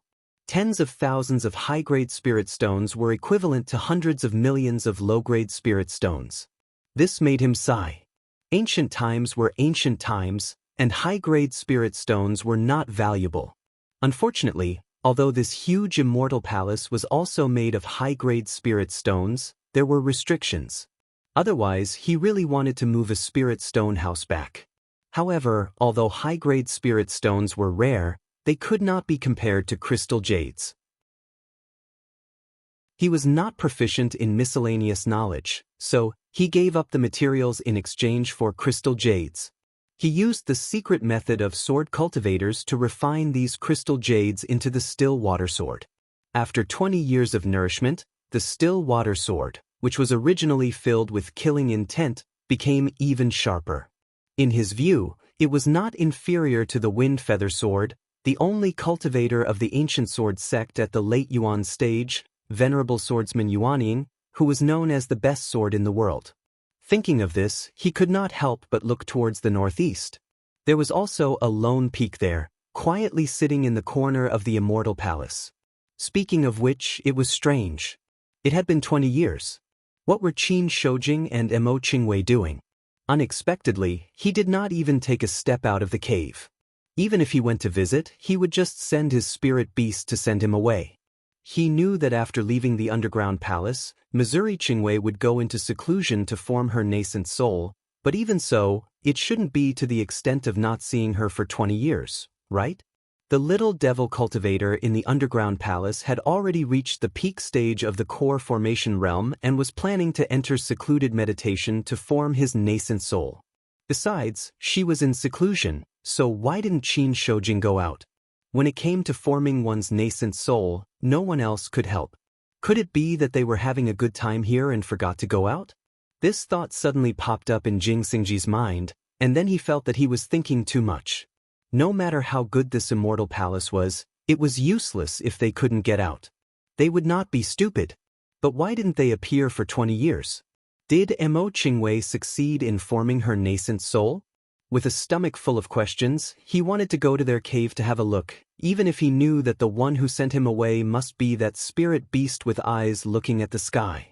Speaker 1: Tens of thousands of high-grade spirit stones were equivalent to hundreds of millions of low-grade spirit stones. This made him sigh. Ancient times were ancient times, and high-grade spirit stones were not valuable. Unfortunately, although this huge immortal palace was also made of high-grade spirit stones, there were restrictions. Otherwise, he really wanted to move a spirit stone house back. However, although high-grade spirit stones were rare, they could not be compared to crystal jades. He was not proficient in miscellaneous knowledge, so he gave up the materials in exchange for crystal jades. He used the secret method of sword cultivators to refine these crystal jades into the still water sword. After 20 years of nourishment, the still water sword, which was originally filled with killing intent, became even sharper. In his view, it was not inferior to the wind feather sword, the only cultivator of the ancient sword sect at the late Yuan stage, venerable swordsman Yuanying, who was known as the best sword in the world. Thinking of this, he could not help but look towards the northeast. There was also a lone peak there, quietly sitting in the corner of the immortal palace. Speaking of which, it was strange. It had been 20 years. What were Qin Shoujing and Emo Qingwei doing? Unexpectedly, he did not even take a step out of the cave. Even if he went to visit, he would just send his spirit beast to send him away. He knew that after leaving the underground palace, Missouri Qingwei would go into seclusion to form her nascent soul, but even so, it shouldn't be to the extent of not seeing her for 20 years, right? The little devil cultivator in the underground palace had already reached the peak stage of the core formation realm and was planning to enter secluded meditation to form his nascent soul. Besides, she was in seclusion, so why didn't Qin Shoujing go out? When it came to forming one's nascent soul, no one else could help. Could it be that they were having a good time here and forgot to go out? This thought suddenly popped up in Jing Xingji's mind, and then he felt that he was thinking too much. No matter how good this immortal palace was, it was useless if they couldn't get out. They would not be stupid. But why didn't they appear for 20 years? Did Mo Qingwei succeed in forming her nascent soul? With a stomach full of questions, he wanted to go to their cave to have a look, even if he knew that the one who sent him away must be that spirit beast with eyes looking at the sky.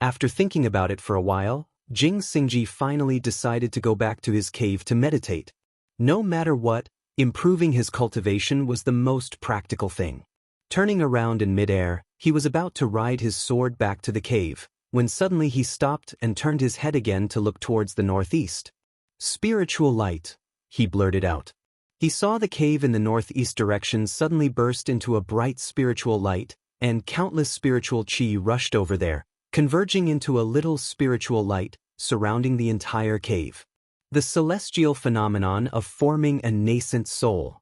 Speaker 1: After thinking about it for a while, Jing Xingji finally decided to go back to his cave to meditate. No matter what, improving his cultivation was the most practical thing. Turning around in midair, he was about to ride his sword back to the cave, when suddenly he stopped and turned his head again to look towards the northeast. "Spiritual light," he blurted out. He saw the cave in the northeast direction suddenly burst into a bright spiritual light, and countless spiritual qi rushed over there, converging into a little spiritual light, surrounding the entire cave. The celestial phenomenon of forming a nascent soul.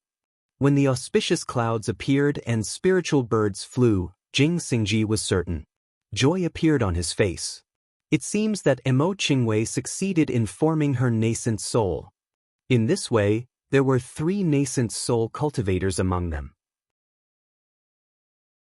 Speaker 1: When the auspicious clouds appeared and spiritual birds flew, Jing Xingji was certain. Joy appeared on his face. It seems that Mo Qingwei succeeded in forming her nascent soul. In this way, there were 3 nascent soul cultivators among them.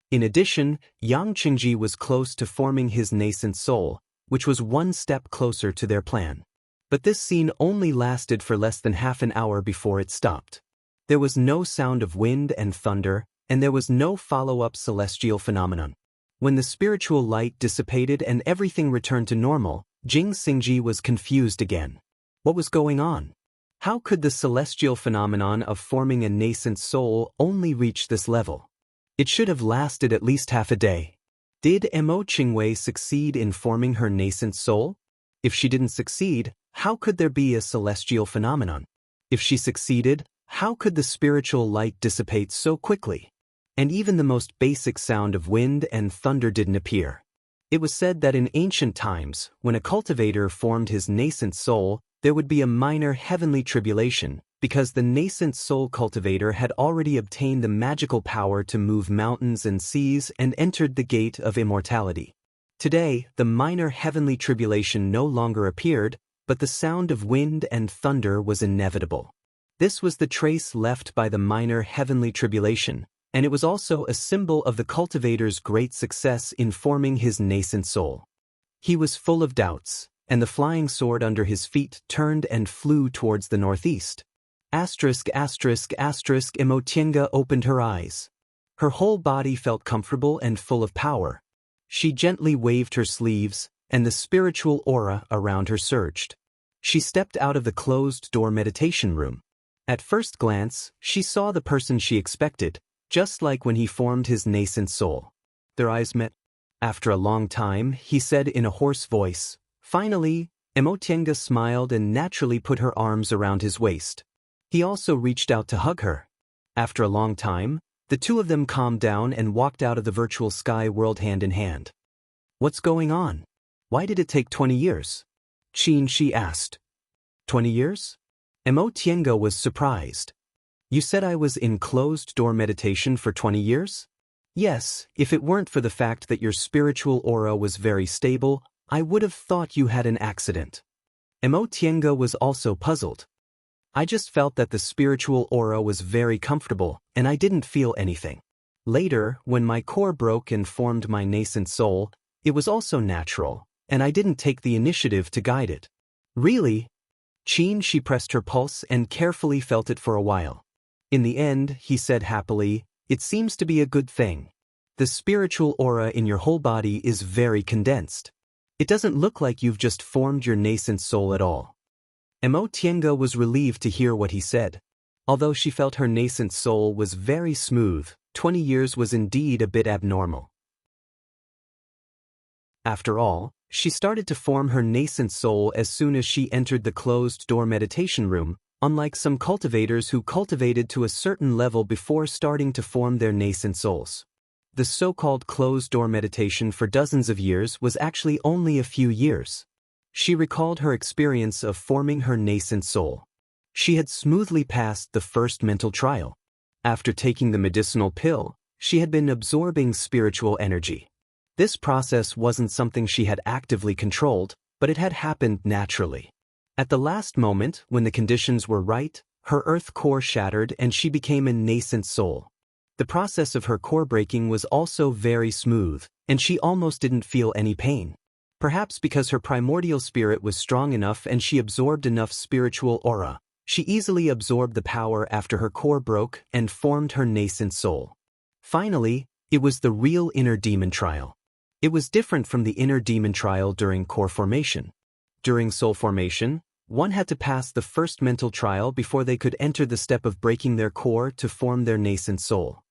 Speaker 1: In addition, Yang Qingji was close to forming his nascent soul, which was one step closer to their plan. But this scene only lasted for less than half an hour before it stopped. There was no sound of wind and thunder, and there was no follow-up celestial phenomenon. When the spiritual light dissipated and everything returned to normal, Jing Xingji was confused again. What was going on? How could the celestial phenomenon of forming a nascent soul only reach this level? It should have lasted at least half a day. Did Mo Qingwei succeed in forming her nascent soul? If she didn't succeed, how could there be a celestial phenomenon? If she succeeded, how could the spiritual light dissipate so quickly? And even the most basic sound of wind and thunder didn't appear. It was said that in ancient times, when a cultivator formed his nascent soul, there would be a minor heavenly tribulation, because the nascent soul cultivator had already obtained the magical power to move mountains and seas and entered the gate of immortality. Today, the minor heavenly tribulation no longer appeared, but the sound of wind and thunder was inevitable. This was the trace left by the minor heavenly tribulation, and it was also a symbol of the cultivator's great success in forming his nascent soul. He was full of doubts, and the flying sword under his feet turned and flew towards the northeast. Mo Tiange opened her eyes. Her whole body felt comfortable and full of power. She gently waved her sleeves, and the spiritual aura around her surged. She stepped out of the closed-door meditation room. At first glance, she saw the person she expected, just like when he formed his nascent soul. Their eyes met. After a long time, he said in a hoarse voice, "Finally." Mo Tiange smiled and naturally put her arms around his waist. He also reached out to hug her. After a long time, the two of them calmed down and walked out of the virtual sky world hand in hand. "What's going on? Why did it take 20 years? Qin Shi asked. 20 years? Mo Tiange was surprised. "You said I was in closed-door meditation for 20 years? Yes, if it weren't for the fact that your spiritual aura was very stable, I would have thought you had an accident." Mo Tiange was also puzzled. "I just felt that the spiritual aura was very comfortable, and I didn't feel anything. Later, when my core broke and formed my nascent soul, it was also natural, and I didn't take the initiative to guide it." "Really?" Qin Shi pressed her pulse and carefully felt it for a while. In the end, he said happily, "It seems to be a good thing. The spiritual aura in your whole body is very condensed. It doesn't look like you've just formed your nascent soul at all." Mo Tiange was relieved to hear what he said. Although she felt her nascent soul was very smooth, 20 years was indeed a bit abnormal. After all, she started to form her nascent soul as soon as she entered the closed-door meditation room, unlike some cultivators who cultivated to a certain level before starting to form their nascent souls. The so-called closed-door meditation for dozens of years was actually only a few years. She recalled her experience of forming her nascent soul. She had smoothly passed the first mental trial. After taking the medicinal pill, she had been absorbing spiritual energy. This process wasn't something she had actively controlled, but it had happened naturally. At the last moment, when the conditions were right, her earth core shattered and she became a nascent soul. The process of her core breaking was also very smooth, and she almost didn't feel any pain. Perhaps because her primordial spirit was strong enough and she absorbed enough spiritual aura, she easily absorbed the power after her core broke and formed her nascent soul. Finally, it was the real inner demon trial. It was different from the inner demon trial during core formation. During soul formation, one had to pass the first mental trial before they could enter the step of breaking their core to form their nascent soul.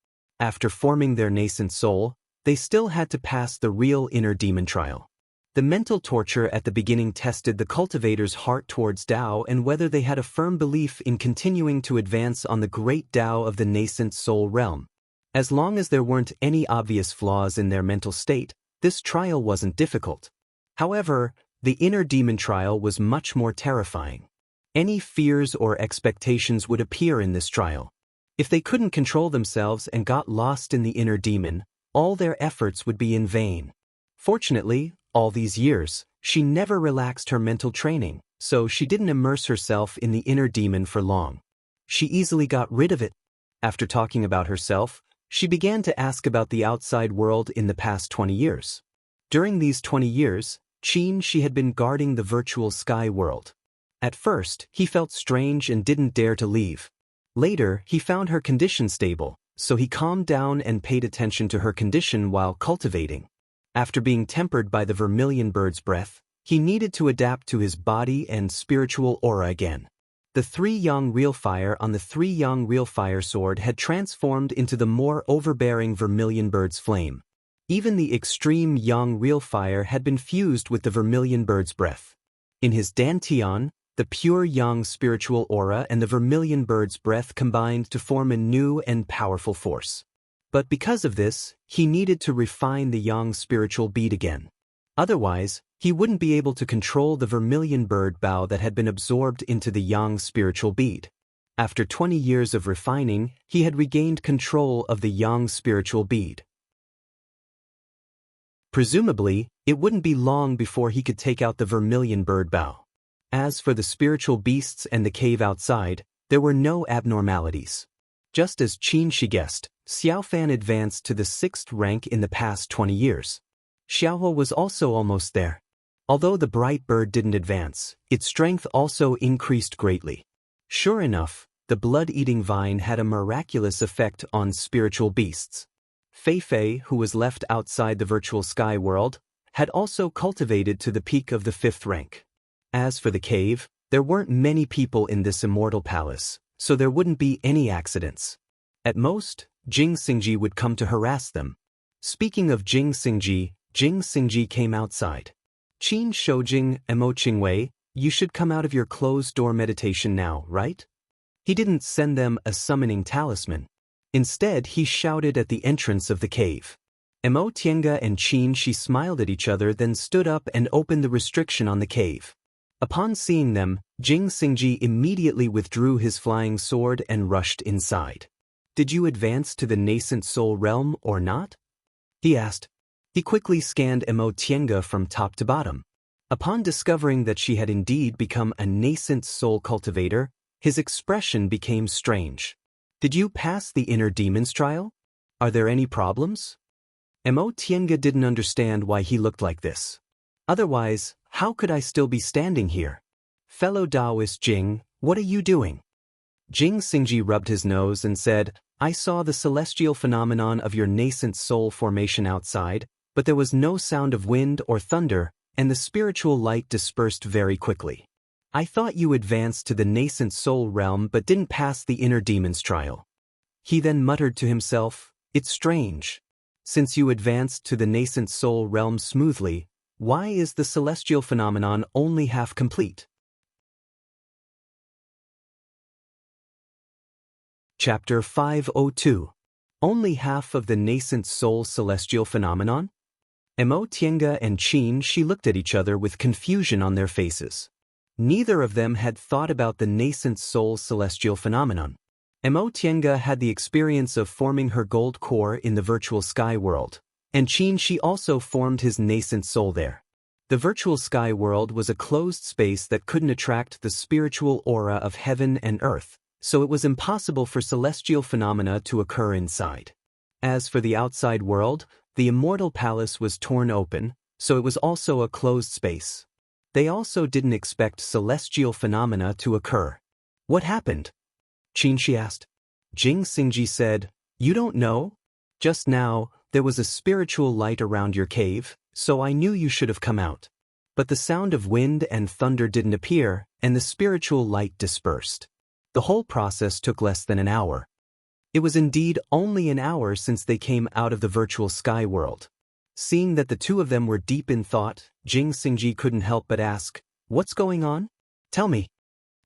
Speaker 1: After forming their nascent soul, they still had to pass the real inner demon trial. The mental torture at the beginning tested the cultivator's heart towards Dao and whether they had a firm belief in continuing to advance on the great Dao of the nascent soul realm. As long as there weren't any obvious flaws in their mental state, this trial wasn't difficult. However, the inner demon trial was much more terrifying. Any fears or expectations would appear in this trial. If they couldn't control themselves and got lost in the inner demon, all their efforts would be in vain. Fortunately, all these years, she never relaxed her mental training, so she didn't immerse herself in the inner demon for long. She easily got rid of it. After talking about herself, she began to ask about the outside world in the past 20 years. During these 20 years, she had been guarding the virtual sky world. At first, he felt strange and didn't dare to leave. Later, he found her condition stable, so he calmed down and paid attention to her condition while cultivating. After being tempered by the vermilion bird's breath, he needed to adapt to his body and spiritual aura again. The 3 Yang real fire on the 3 Yang real fire sword had transformed into the more overbearing vermilion bird's flame. Even the extreme Yang real fire had been fused with the vermilion bird's breath. In his dantian, the pure Yang spiritual aura and the vermilion bird's breath combined to form a new and powerful force. But because of this, he needed to refine the Yang spiritual bead again. Otherwise, he wouldn't be able to control the vermilion bird bow that had been absorbed into the Yang spiritual bead. After 20 years of refining, he had regained control of the Yang spiritual bead. Presumably, it wouldn't be long before he could take out the vermilion bird bow. As for the spiritual beasts and the cave outside, there were no abnormalities. Just as Xianxia guessed, Xiaofan advanced to the 6th rank in the past 20 years. Xiaohuo was also almost there. Although the bright bird didn't advance, its strength also increased greatly. Sure enough, the blood-eating vine had a miraculous effect on spiritual beasts. Fei, who was left outside the virtual sky world, had also cultivated to the peak of the 5th rank. As for the cave, there weren't many people in this immortal palace, so there wouldn't be any accidents. At most, Jing Xingji would come to harass them. Speaking of Jing Xingji came outside. Qin Shoujing Mo Qingwei, you should come out of your closed-door meditation now, right? He didn't send them a summoning talisman. Instead, he shouted at the entrance of the cave. Mo Tiange and Qin Shi smiled at each other, then stood up and opened the restriction on the cave. Upon seeing them, Jing Xingji immediately withdrew his flying sword and rushed inside. Did you advance to the nascent soul realm or not? He asked. He quickly scanned Mo Tiange from top to bottom. Upon discovering that she had indeed become a nascent soul cultivator, his expression became strange. Did you pass the inner demon's trial? Are there any problems? Mo Tiange didn't understand why he looked like this. Otherwise, how could I still be standing here? Fellow Daoist Jing, what are you doing? Jing Xingji rubbed his nose and said, I saw the celestial phenomenon of your nascent soul formation outside, but there was no sound of wind or thunder, and the spiritual light dispersed very quickly. I thought you advanced to the nascent soul realm but didn't pass the inner demon's trial. He then muttered to himself, it's strange. Since you advanced to the nascent soul realm smoothly, why is the celestial phenomenon only half complete? Chapter 502. Only half of the nascent soul celestial phenomenon? Mo Tiange and Qin Shi looked at each other with confusion on their faces. Neither of them had thought about the nascent soul celestial phenomenon. Mo Tiange had the experience of forming her gold core in the virtual sky world, and Qin Shi also formed his nascent soul there. The virtual sky world was a closed space that couldn't attract the spiritual aura of heaven and earth, so it was impossible for celestial phenomena to occur inside. As for the outside world, the Immortal Palace was torn open, so it was also a closed space. They also didn't expect celestial phenomena to occur. What happened? Qin Shi asked. Jing Xingji said, "You don't know? Just now, there was a spiritual light around your cave, so I knew you should have come out. But the sound of wind and thunder didn't appear, and the spiritual light dispersed. The whole process took less than an hour." It was indeed only an hour since they came out of the virtual sky world. Seeing that the two of them were deep in thought, Jing Xingji couldn't help but ask, "What's going on? Tell me."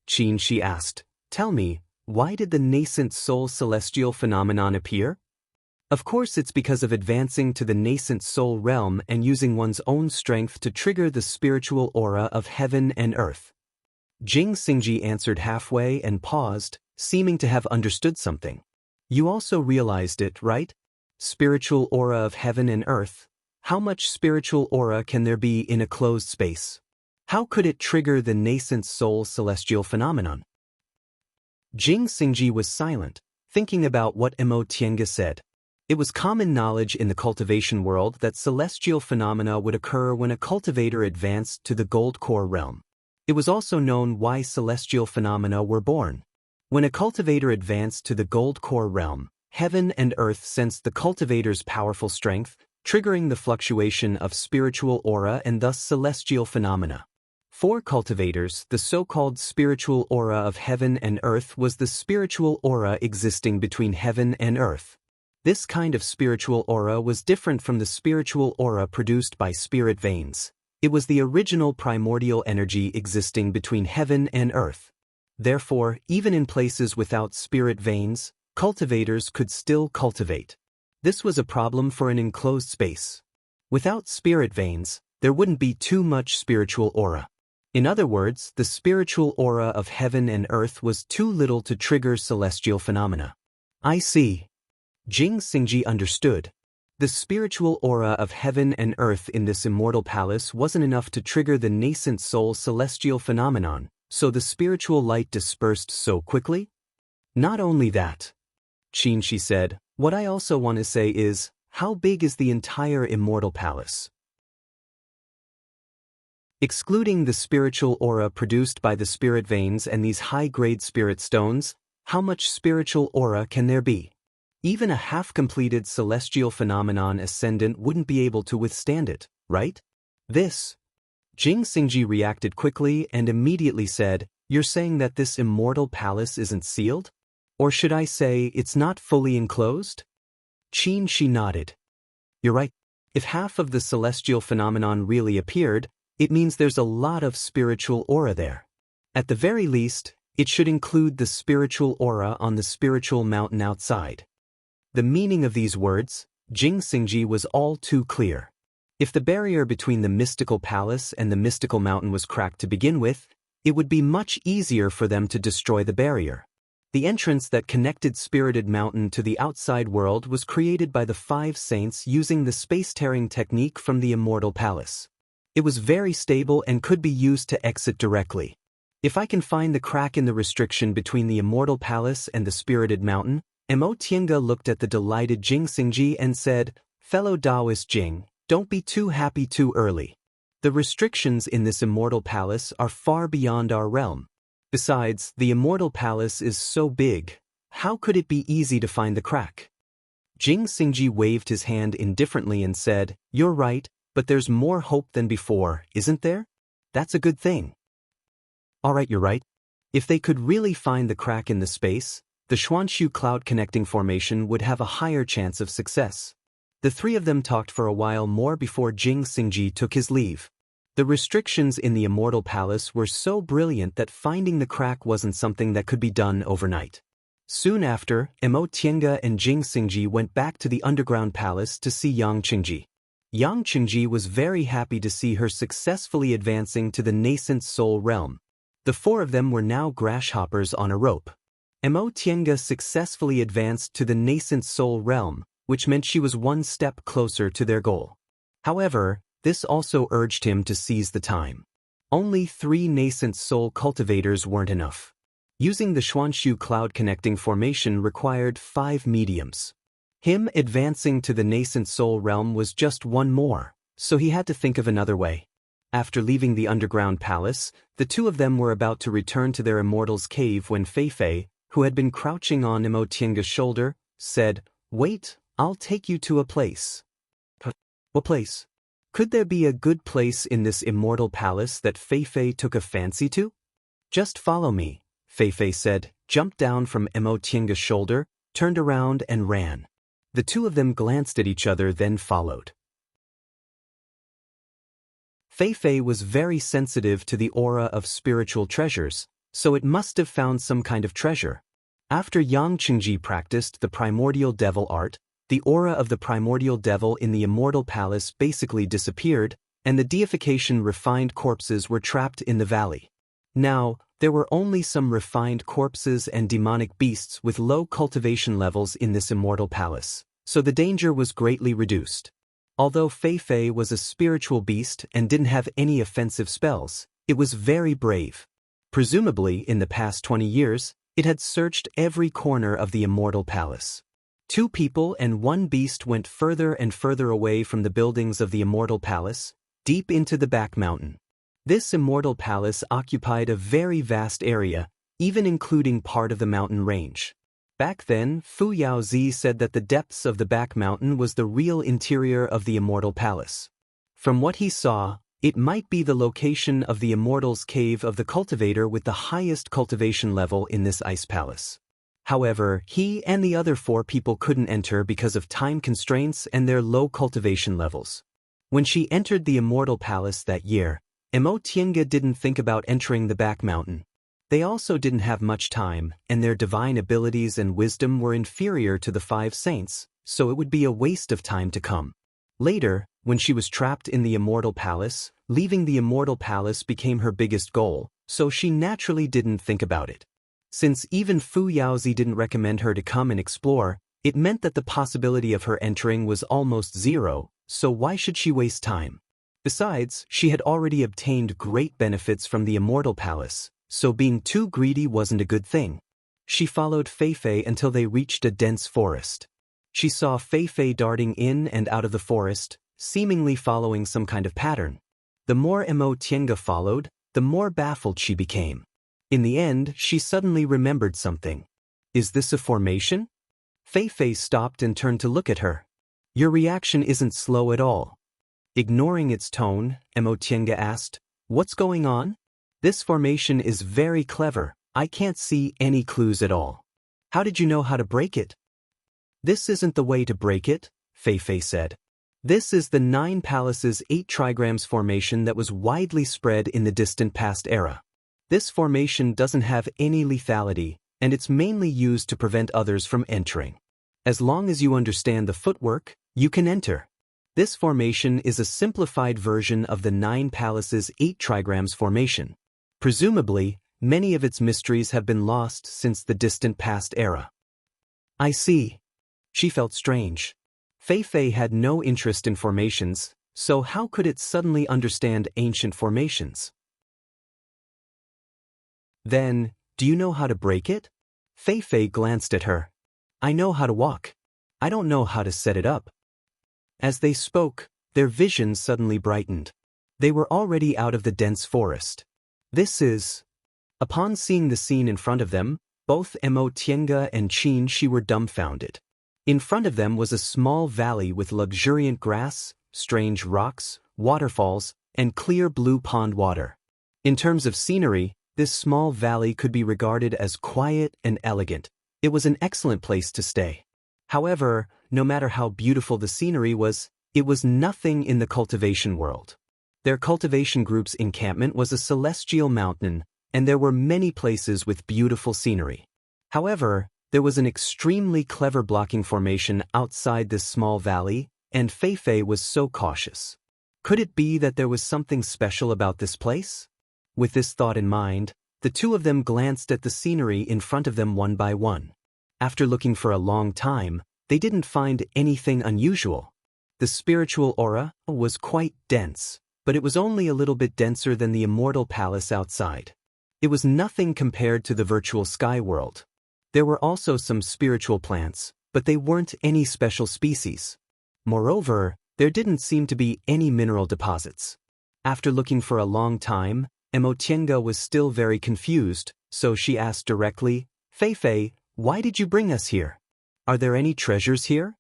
Speaker 1: Qin Shi asked, "Tell me, why did the nascent soul celestial phenomenon appear?" Of course it's because of advancing to the nascent soul realm and using one's own strength to trigger the spiritual aura of heaven and earth. Jing Xingji answered halfway and paused, seeming to have understood something. You also realized it, right? Spiritual aura of heaven and earth. How much spiritual aura can there be in a closed space? How could it trigger the nascent soul celestial phenomenon? Jing Xingji was silent, thinking about what Mo Tiange said. It was common knowledge in the cultivation world that celestial phenomena would occur when a cultivator advanced to the gold core realm. It was also known why celestial phenomena were born. When a cultivator advanced to the gold core realm, heaven and earth sensed the cultivator's powerful strength, triggering the fluctuation of spiritual aura and thus celestial phenomena. For cultivators, the so-called spiritual aura of heaven and earth was the spiritual aura existing between heaven and earth. This kind of spiritual aura was different from the spiritual aura produced by spirit veins. It was the original primordial energy existing between heaven and earth. Therefore, even in places without spirit veins, cultivators could still cultivate. This was a problem for an enclosed space. Without spirit veins, there wouldn't be too much spiritual aura. In other words, the spiritual aura of heaven and earth was too little to trigger celestial phenomena. I see. Jing Xingji understood. The spiritual aura of heaven and earth in this immortal palace wasn't enough to trigger the nascent soul celestial phenomenon, so the spiritual light dispersed so quickly? Not only that, Qin Shi said, what I also want to say is, how big is the entire immortal palace? Excluding the spiritual aura produced by the spirit veins and these high-grade spirit stones, how much spiritual aura can there be? Even a half-completed celestial phenomenon ascendant wouldn't be able to withstand it, right? Jing Xingji reacted quickly and immediately said, "You're saying that this immortal palace isn't sealed? Or should I say it's not fully enclosed?" Qin Shi nodded. "You're right. If half of the celestial phenomenon really appeared, it means there's a lot of spiritual aura there. At the very least, it should include the spiritual aura on the spiritual mountain outside." The meaning of these words, Jing Xingji was all too clear. If the barrier between the mystical palace and the mystical mountain was cracked to begin with, it would be much easier for them to destroy the barrier. The entrance that connected Spirited Mountain to the outside world was created by the 5 saints using the space-tearing technique from the Immortal Palace. It was very stable and could be used to exit directly. If I can find the crack in the restriction between the Immortal Palace and the Spirited Mountain, Mo Tiange looked at the delighted Jing Xingji and said, "Fellow Daoist Jing, don't be too happy too early. The restrictions in this Immortal Palace are far beyond our realm. Besides, the Immortal Palace is so big, how could it be easy to find the crack?" Jing Xingji waved his hand indifferently and said, "You're right, but there's more hope than before, isn't there? That's a good thing." "All right, you're right. If they could really find the crack in the space, the Xuanxu cloud connecting formation would have a higher chance of success." The three of them talked for a while more before Jing Xingji took his leave. The restrictions in the Immortal Palace were so brilliant that finding the crack wasn't something that could be done overnight. Soon after, Mo Tiange and Jing Xingji went back to the underground palace to see Yang Qingji. Yang Qingji was very happy to see her successfully advancing to the nascent soul realm. The four of them were now grasshoppers on a rope. Mo Tiange successfully advanced to the nascent soul realm, which meant she was one step closer to their goal. However, this also urged him to seize the time. Only 3 nascent soul cultivators weren't enough. Using the Xuanshu cloud connecting formation required 5 mediums. Him advancing to the nascent soul realm was just one more, so he had to think of another way. After leaving the underground palace, the two of them were about to return to their immortal's cave when Fei, who had been crouching on Mo Tiange's shoulder, said, "Wait, I'll take you to a place." What place? Could there be a good place in this immortal palace that Fei took a fancy to? "Just follow me," Fei said, jumped down from Mo Tiange's shoulder, turned around and ran. The two of them glanced at each other, then followed. Fei was very sensitive to the aura of spiritual treasures, so it must have found some kind of treasure. After Yang Qingji practiced the primordial devil art, the aura of the primordial devil in the immortal palace basically disappeared, and the deification refined corpses were trapped in the valley. Now, there were only some refined corpses and demonic beasts with low cultivation levels in this immortal palace, so the danger was greatly reduced. Although Fei was a spiritual beast and didn't have any offensive spells, it was very brave. Presumably, in the past 20 years, it had searched every corner of the immortal palace. 2 people and 1 beast went further and further away from the buildings of the immortal palace, deep into the back mountain. This immortal palace occupied a very vast area, even including part of the mountain range. Back then, Fu Yaozi said that the depths of the back mountain was the real interior of the immortal palace. From what he saw, it might be the location of the immortal's cave of the cultivator with the highest cultivation level in this ice palace. However, he and the other 4 people couldn't enter because of time constraints and their low cultivation levels. When she entered the immortal palace that year, Mo Tiange didn't think about entering the back mountain. They also didn't have much time, and their divine abilities and wisdom were inferior to the 5 saints, so it would be a waste of time to come. Later, when she was trapped in the immortal palace, leaving the immortal palace became her biggest goal, so she naturally didn't think about it. Since even Fu Yaozi didn't recommend her to come and explore, it meant that the possibility of her entering was almost zero, so why should she waste time? Besides, she had already obtained great benefits from the immortal palace, so being too greedy wasn't a good thing. She followed Fei until they reached a dense forest. She saw Fei darting in and out of the forest, seemingly following some kind of pattern. The more Mo Tiange followed, the more baffled she became. In the end, she suddenly remembered something. "Is this a formation?" Fei stopped and turned to look at her. "Your reaction isn't slow at all." Ignoring its tone, Mo Tiange asked, "What's going on?" "This formation is very clever. I can't see any clues at all." "How did you know how to break it?" "This isn't the way to break it," Fei said. "This is the 9 Palaces 8 trigrams formation that was widely spread in the distant past era. This formation doesn't have any lethality, and it's mainly used to prevent others from entering. As long as you understand the footwork, you can enter. This formation is a simplified version of the 9 Palaces 8 trigrams formation. Presumably, many of its mysteries have been lost since the distant past era." "I see." She felt strange. Fei had no interest in formations, so how could it suddenly understand ancient formations? "Then, do you know how to break it?" Fei glanced at her. "I know how to walk. I don't know how to set it up." As they spoke, their vision suddenly brightened. They were already out of the dense forest. "This is..." Upon seeing the scene in front of them, both Mo Tiange and Qin were dumbfounded. In front of them was a small valley with luxuriant grass, strange rocks, waterfalls, and clear blue pond water. In terms of scenery, this small valley could be regarded as quiet and elegant. It was an excellent place to stay. However, no matter how beautiful the scenery was, it was nothing in the cultivation world. Their cultivation group's encampment was a celestial mountain, and there were many places with beautiful scenery. However, There was an extremely clever blocking formation outside this small valley, and Fei was so cautious. Could it be that there was something special about this place? With this thought in mind, the two of them glanced at the scenery in front of them one by one. After looking for a long time, they didn't find anything unusual. The spiritual aura was quite dense, but it was only a little bit denser than the Immortal Palace outside. It was nothing compared to the virtual sky world. There were also some spiritual plants, but they weren't any special species. Moreover, there didn't seem to be any mineral deposits. After looking for a long time, Xianxia was still very confused, so she asked directly, Fei, why did you bring us here? Are there any treasures here?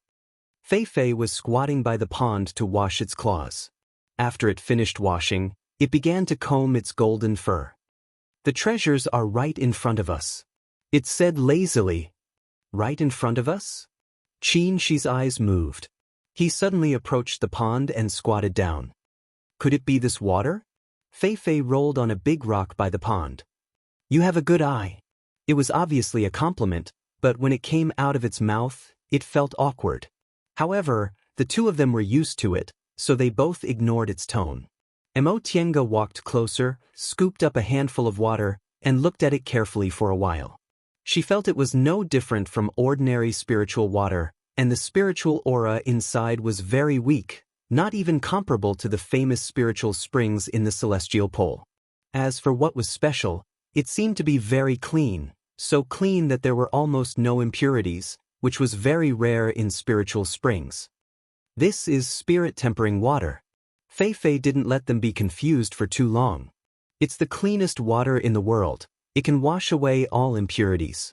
Speaker 1: Fei was squatting by the pond to wash its claws. After it finished washing, it began to comb its golden fur. The treasures are right in front of us. It said lazily. Right in front of us? Xianxia's eyes moved. He suddenly approached the pond and squatted down. Could it be this water? Fei rolled on a big rock by the pond. You have a good eye. It was obviously a compliment, but when it came out of its mouth, it felt awkward. However, the two of them were used to it, so they both ignored its tone. Xianxia walked closer, scooped up a handful of water, and looked at it carefully for a while. She felt it was no different from ordinary spiritual water, and the spiritual aura inside was very weak, not even comparable to the famous spiritual springs in the celestial pole. As for what was special, it seemed to be very clean, so clean that there were almost no impurities, which was very rare in spiritual springs. This is spirit-tempering water. Fei didn't let them be confused for too long. It's the cleanest water in the world. It can wash away all impurities.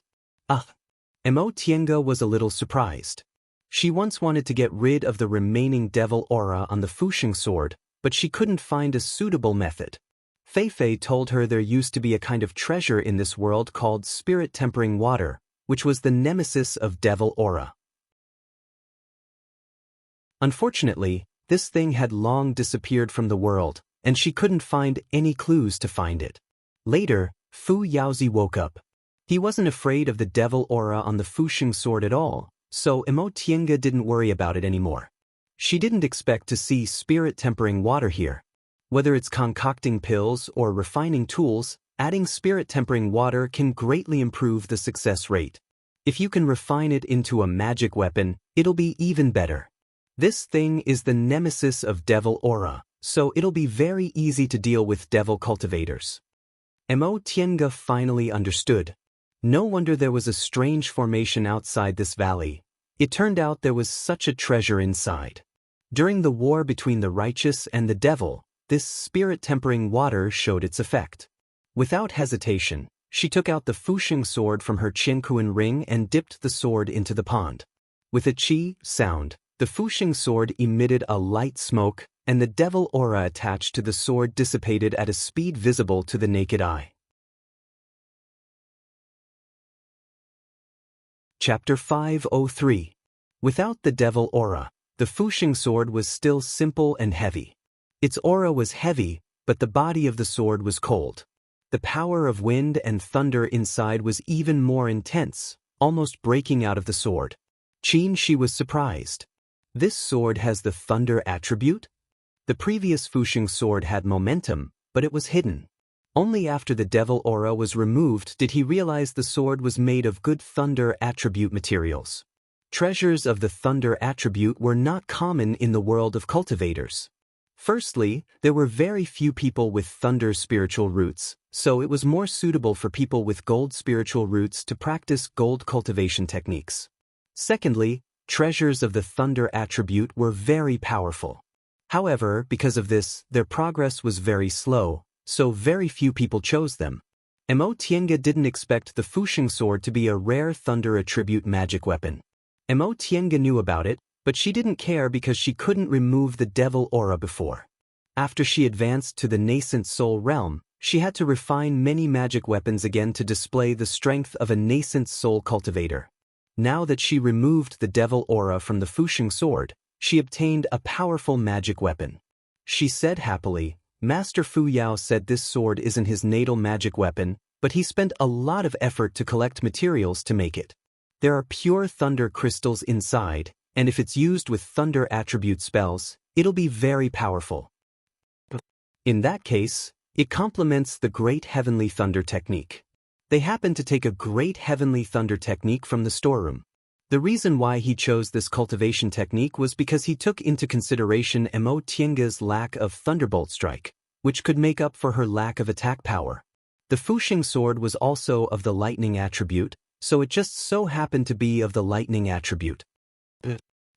Speaker 1: Xianxia was a little surprised. She once wanted to get rid of the remaining devil aura on the Fusheng sword, but she couldn't find a suitable method. Fei told her there used to be a kind of treasure in this world called spirit-tempering water, which was the nemesis of devil aura. Unfortunately, this thing had long disappeared from the world, and she couldn't find any clues to find it. Later, Fu Yaozi woke up. He wasn't afraid of the devil aura on the Fusheng sword at all, so Xianxia didn't worry about it anymore. She didn't expect to see spirit-tempering water here. Whether it's concocting pills or refining tools, adding spirit-tempering water can greatly improve the success rate. If you can refine it into a magic weapon, it'll be even better. This thing is the nemesis of devil aura, so it'll be very easy to deal with devil cultivators. Xianxia finally understood. No wonder there was a strange formation outside this valley. It turned out there was such a treasure inside. During the war between the righteous and the devil, this spirit-tempering water showed its effect. Without hesitation, she took out the Fusheng sword from her Qianquan ring and dipped the sword into the pond. With a chi sound, the Fusheng sword emitted a light smoke, and the devil aura attached to the sword dissipated at a speed visible to the naked eye. Chapter 503. Without the devil aura, the Fusheng sword was still simple and heavy. Its aura was heavy, but the body of the sword was cold. The power of wind and thunder inside was even more intense, almost breaking out of the sword. Xianxia was surprised. This sword has the thunder attribute? The previous Fusheng sword had momentum, but it was hidden. Only after the devil aura was removed did he realize the sword was made of good thunder attribute materials. Treasures of the thunder attribute were not common in the world of cultivators. Firstly, there were very few people with thunder spiritual roots, so it was more suitable for people with gold spiritual roots to practice gold cultivation techniques. Secondly, treasures of the thunder attribute were very powerful. However, because of this, their progress was very slow, so very few people chose them. Xianxia didn't expect the Fusheng sword to be a rare thunder attribute magic weapon. Xianxia knew about it, but she didn't care because she couldn't remove the devil aura before. After she advanced to the nascent soul realm, she had to refine many magic weapons again to display the strength of a nascent soul cultivator. Now that she removed the devil aura from the Fusheng sword, she obtained a powerful magic weapon. She said happily, Master Fu Yao said this sword isn't his natal magic weapon, but he spent a lot of effort to collect materials to make it. There are pure thunder crystals inside, and if it's used with thunder attribute spells, it'll be very powerful. In that case, it complements the Great Heavenly Thunder technique. They happen to take a Great Heavenly Thunder technique from the storeroom. The reason why he chose this cultivation technique was because he took into consideration Mo Tiange's lack of Thunderbolt Strike, which could make up for her lack of attack power. The Fuxing sword was also of the lightning attribute, so it just so happened to be of the lightning attribute.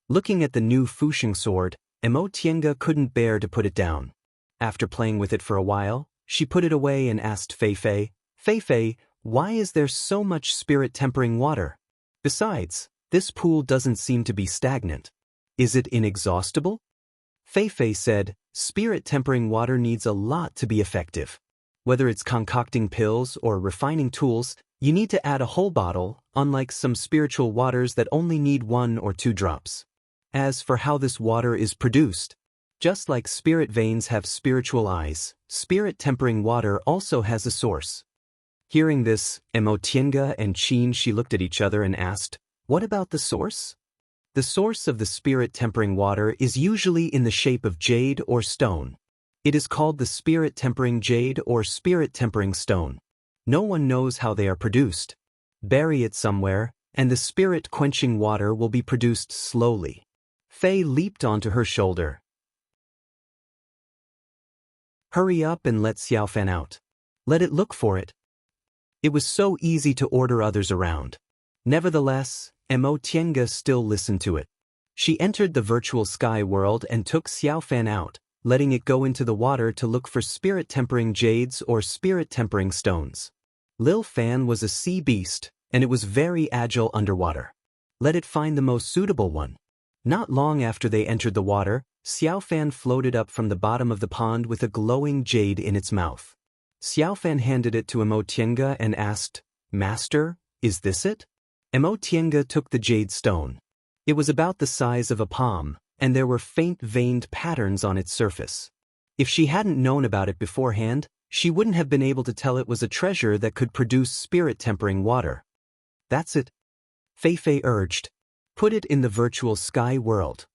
Speaker 1: Looking at the new Fuxing sword, Mo Tiange couldn't bear to put it down. After playing with it for a while, she put it away and asked Fei Fei, why is there so much spirit-tempering water? Besides, this pool doesn't seem to be stagnant. Is it inexhaustible? Fei said, spirit-tempering water needs a lot to be effective. Whether it's concocting pills or refining tools, you need to add a whole bottle, unlike some spiritual waters that only need 1 or 2 drops. As for how this water is produced, just like spirit veins have spiritual eyes, spirit-tempering water also has a source. Hearing this, Mo Tiange and Qin Shi looked at each other and asked, what about the source? The source of the spirit-tempering water is usually in the shape of jade or stone. It is called the spirit-tempering jade or spirit-tempering stone. No one knows how they are produced. Bury it somewhere, and the spirit-quenching water will be produced slowly. Fei leaped onto her shoulder. Hurry up and let Xiaofan out. Let it look for it. It was so easy to order others around. Nevertheless, Mo Tiange still listened to it. She entered the virtual sky world and took Xiaofan out, letting it go into the water to look for spirit-tempering jades or spirit-tempering stones. Lil Fan was a sea beast, and it was very agile underwater. Let it find the most suitable one. Not long after they entered the water, Xiaofan floated up from the bottom of the pond with a glowing jade in its mouth. Xiaofan handed it to Mo Tiange and asked, Master, is this it? Mo Tiange took the jade stone. It was about the size of a palm, and there were faint veined patterns on its surface. If she hadn't known about it beforehand, she wouldn't have been able to tell it was a treasure that could produce spirit-tempering water. That's it, Fei urged. Put it in the virtual sky world.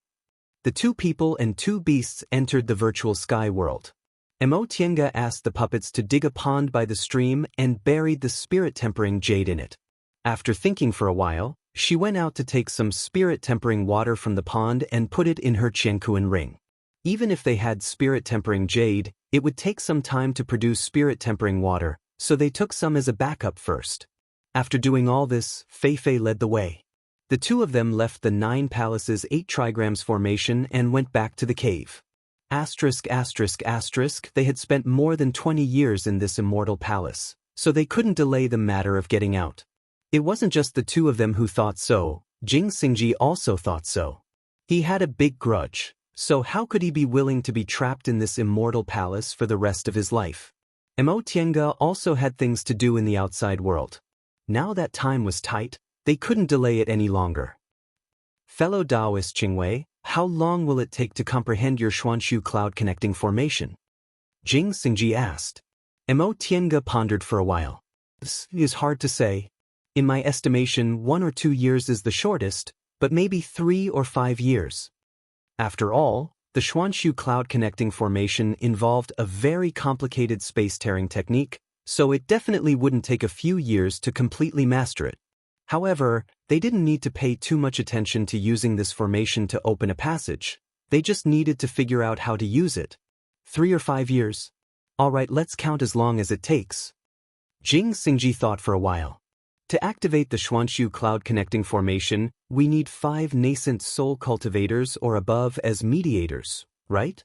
Speaker 1: The 2 people and 2 beasts entered the virtual sky world. Mo Tiange asked the puppets to dig a pond by the stream and buried the spirit-tempering jade in it. After thinking for a while, she went out to take some spirit-tempering water from the pond and put it in her Qiankuan ring. Even if they had spirit-tempering jade, it would take some time to produce spirit-tempering water, so they took some as a backup first. After doing all this, Fei led the way. The 2 of them left the 9 Palaces 8 trigrams formation and went back to the cave. *****, they had spent more than 20 years in this immortal palace, so they couldn't delay the matter of getting out. It wasn't just the 2 of them who thought so, Jing Xingji also thought so. He had a big grudge, so how could he be willing to be trapped in this immortal palace for the rest of his life? Mo Tiange also had things to do in the outside world. Now that time was tight, they couldn't delay it any longer. Fellow Daoist Qingwei, how long will it take to comprehend your Xuanshu cloud connecting formation? Jing Xingji asked. Mo Tiange pondered for a while. This is hard to say. In my estimation, 1 or 2 years is the shortest, but maybe 3 or 5 years. After all, the Xuanshu cloud connecting formation involved a very complicated space-tearing technique, so it definitely wouldn't take a few years to completely master it. However, they didn't need to pay too much attention to using this formation to open a passage. They just needed to figure out how to use it. 3 or 5 years. All right, let's count as long as it takes. Jing Xingji thought for a while. To activate the Xuanshu cloud connecting formation, we need 5 nascent soul cultivators or above as mediators, right?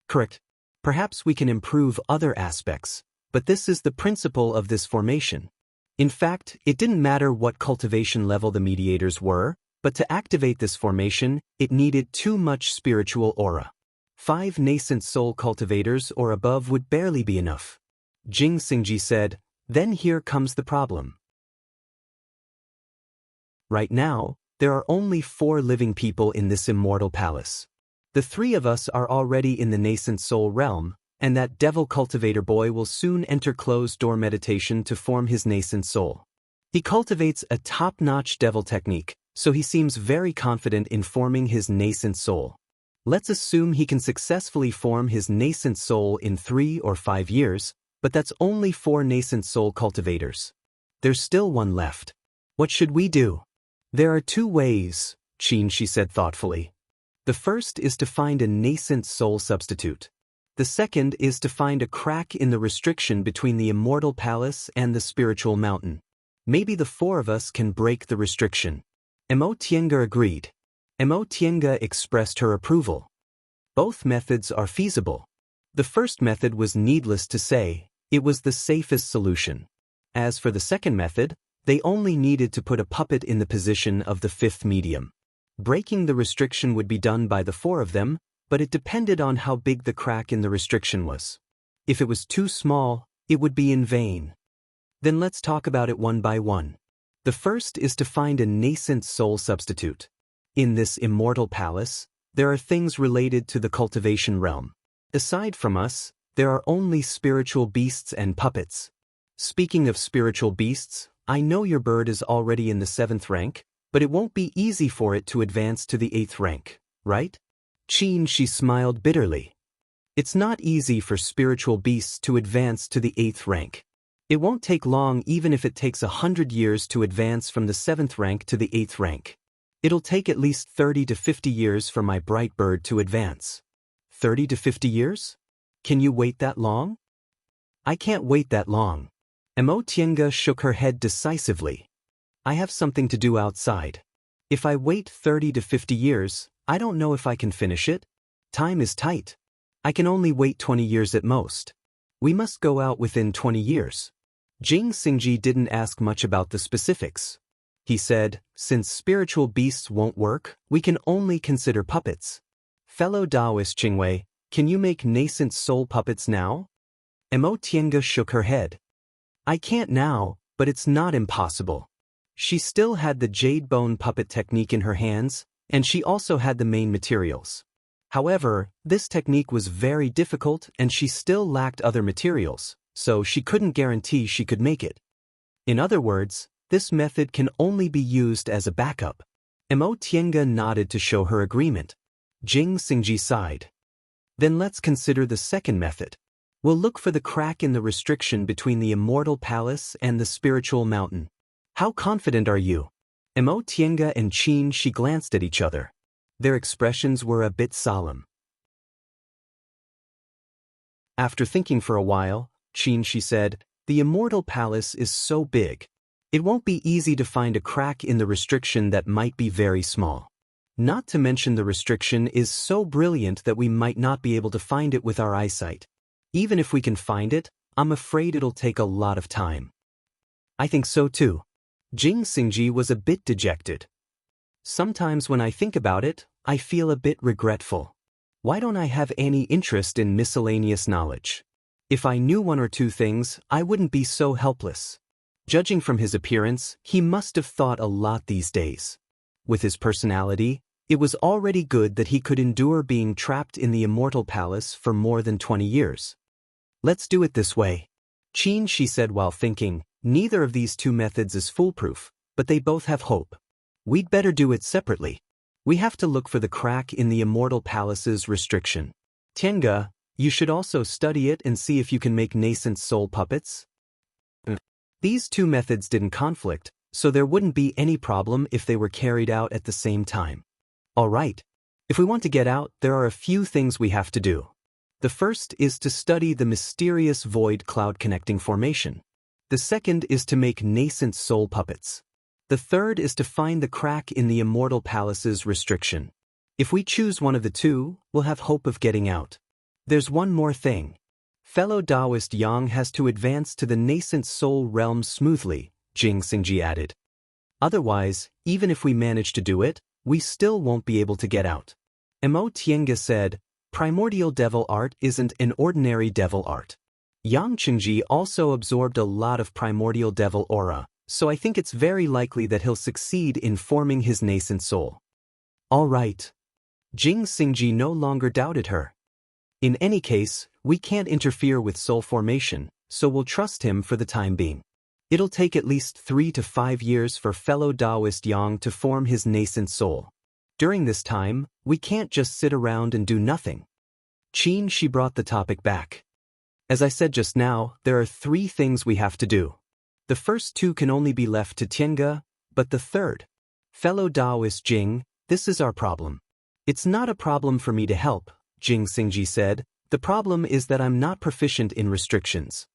Speaker 1: Correct. Perhaps we can improve other aspects, but this is the principle of this formation. In fact, it didn't matter what cultivation level the mediators were, but to activate this formation, it needed too much spiritual aura. 5 nascent soul cultivators or above would barely be enough. Jing Xingji said, then here comes the problem. Right now, there are only 4 living people in this immortal palace. The 3 of us are already in the nascent soul realm, and that devil cultivator boy will soon enter closed door meditation to form his nascent soul. He cultivates a top-notch devil technique, so he seems very confident in forming his nascent soul. Let's assume he can successfully form his nascent soul in 3 or 5 years, but that's only 4 nascent soul cultivators. There's still one left. What should we do? There are 2 ways, Xianxia said thoughtfully. The first is to find a nascent soul substitute. The second is to find a crack in the restriction between the Immortal Palace and the Spiritual Mountain. Maybe the 4 of us can break the restriction. Mo Tiange agreed. Mo Tiange expressed her approval. Both methods are feasible. The first method was needless to say, it was the safest solution. As for the second method, they only needed to put a puppet in the position of the 5th medium. Breaking the restriction would be done by the 4 of them, but it depended on how big the crack in the restriction was. If it was too small, it would be in vain. Then let's talk about it one by one. The first is to find a nascent soul substitute. In this Immortal Palace, there are things related to the cultivation realm. Aside from us, there are only spiritual beasts and puppets. Speaking of spiritual beasts, I know your bird is already in the 7th rank, but it won't be easy for it to advance to the 8th rank, right? Xianxia smiled bitterly. It's not easy for spiritual beasts to advance to the 8th rank. It won't take long even if it takes 100 years to advance from the 7th rank to the 8th rank. It'll take at least 30 to 50 years for my bright bird to advance. 30 to 50 years? Can you wait that long? I can't wait that long. Mo Tiange shook her head decisively. I have something to do outside. If I wait 30 to 50 years, I don't know if I can finish it. Time is tight. I can only wait 20 years at most. We must go out within 20 years. Xingji didn't ask much about the specifics. He said, since spiritual beasts won't work, we can only consider puppets. Fellow Daoist Qingwei, can you make nascent soul puppets now? Mo Tiange shook her head. I can't now, but it's not impossible. She still had the jade bone puppet technique in her hands, and she also had the main materials. However, this technique was very difficult and she still lacked other materials, so she couldn't guarantee she could make it. In other words, this method can only be used as a backup. Mo Tiange nodded to show her agreement. Xingji sighed. Then let's consider the second method. We'll look for the crack in the restriction between the Immortal Palace and the Spiritual Mountain. How confident are you? Mo Tiange and Xianxia glanced at each other. Their expressions were a bit solemn. After thinking for a while, Xianxia said, the Immortal Palace is so big. It won't be easy to find a crack in the restriction that might be very small. Not to mention the restriction is so brilliant that we might not be able to find it with our eyesight. Even if we can find it, I'm afraid it'll take a lot of time. I think so too. Xingji was a bit dejected. Sometimes when I think about it, I feel a bit regretful. Why don't I have any interest in miscellaneous knowledge? If I knew 1 or 2 things, I wouldn't be so helpless. Judging from his appearance, he must have thought a lot these days. With his personality, it was already good that he could endure being trapped in the Immortal Palace for more than 20 years. Let's do it this way. Xianxia said while thinking, neither of these 2 methods is foolproof, but they both have hope. We'd better do it separately. We have to look for the crack in the Immortal Palace's restriction. Tiange, you should also study it and see if you can make nascent soul puppets. These 2 methods didn't conflict, so there wouldn't be any problem if they were carried out at the same time. All right. If we want to get out, there are a few things we have to do. The first is to study the mysterious void cloud connecting formation. The second is to make nascent soul puppets. The third is to find the crack in the Immortal Palace's restriction. If we choose one of the 2, we'll have hope of getting out. There's one more thing. Fellow Daoist Yang has to advance to the nascent soul realm smoothly, Xingji added. Otherwise, even if we manage to do it, we still won't be able to get out. Mo Tiange said, primordial devil art isn't an ordinary devil art. Yang Qingji also absorbed a lot of primordial devil aura, so I think it's very likely that he'll succeed in forming his nascent soul. All right. Xingji no longer doubted her. In any case, we can't interfere with soul formation, so we'll trust him for the time being. It'll take at least 3 to 5 years for fellow Daoist Yang to form his nascent soul. During this time, we can't just sit around and do nothing. She brought the topic back. As I said just now, there are 3 things we have to do. The first 2 can only be left to Tiange, but the third. Fellow Daoist Jing, this is our problem. It's not a problem for me to help, Jing Xingji said. The problem is that I'm not proficient in restrictions.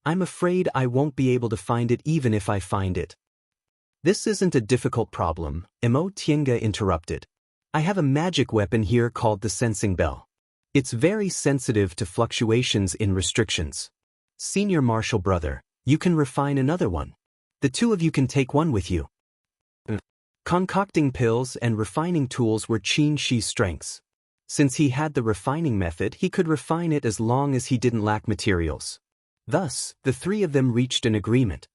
Speaker 1: I'm afraid I won't be able to find it even if I find it. This isn't a difficult problem, Tiange interrupted. I have a magic weapon here called the sensing bell. It's very sensitive to fluctuations in restrictions. Senior Marshal brother, you can refine another one. The 2 of you can take one with you. Concocting pills and refining tools were Qin Shi's strengths. Since he had the refining method, he could refine it as long as he didn't lack materials. Thus, the 3 of them reached an agreement.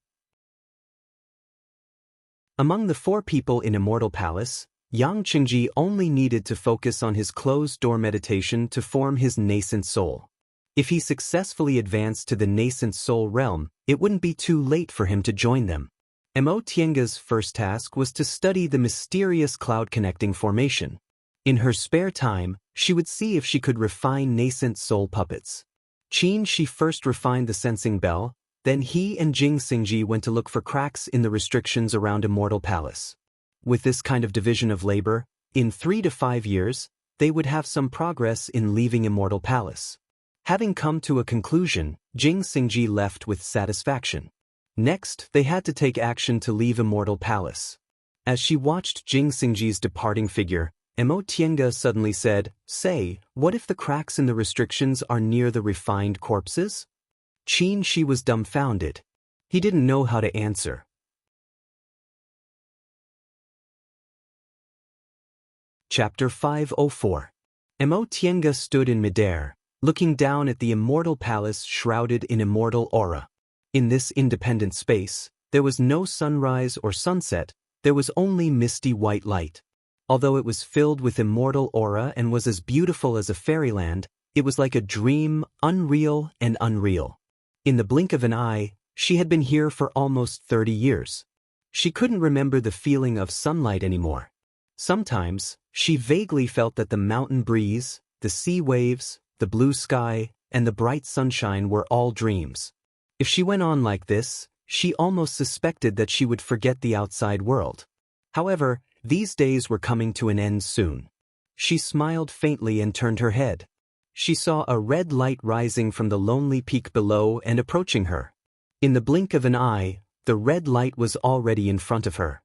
Speaker 1: Among the 4 people in Immortal Palace, Yang Qingji only needed to focus on his closed-door meditation to form his nascent soul. If he successfully advanced to the nascent soul realm, it wouldn't be too late for him to join them. Tiange's first task was to study the mysterious cloud-connecting formation. In her spare time, she would see if she could refine nascent soul puppets. Qin Shi first refined the sensing bell, then he and Jing Xingji went to look for cracks in the restrictions around Immortal Palace. With this kind of division of labor, in 3 to 5 years, they would have some progress in leaving Immortal Palace. Having come to a conclusion, Jing Xingji left with satisfaction. Next, they had to take action to leave Immortal Palace. As she watched Jing Xingji's departing figure, Tiange suddenly said, "Say, what if the cracks in the restrictions are near the refined corpses?" Qin Shi was dumbfounded. He didn't know how to answer. Chapter 504. Tiange stood in midair, looking down at the Immortal Palace shrouded in immortal aura. In this independent space, there was no sunrise or sunset, there was only misty white light. Although it was filled with immortal aura and was as beautiful as a fairyland, it was like a dream, unreal and unreal. In the blink of an eye, she had been here for almost 30 years. She couldn't remember the feeling of sunlight anymore. Sometimes, she vaguely felt that the mountain breeze, the sea waves, the blue sky, and the bright sunshine were all dreams. If she went on like this, she almost suspected that she would forget the outside world. However, these days were coming to an end soon. She smiled faintly and turned her head. She saw a red light rising from the lonely peak below and approaching her. In the blink of an eye, the red light was already in front of her.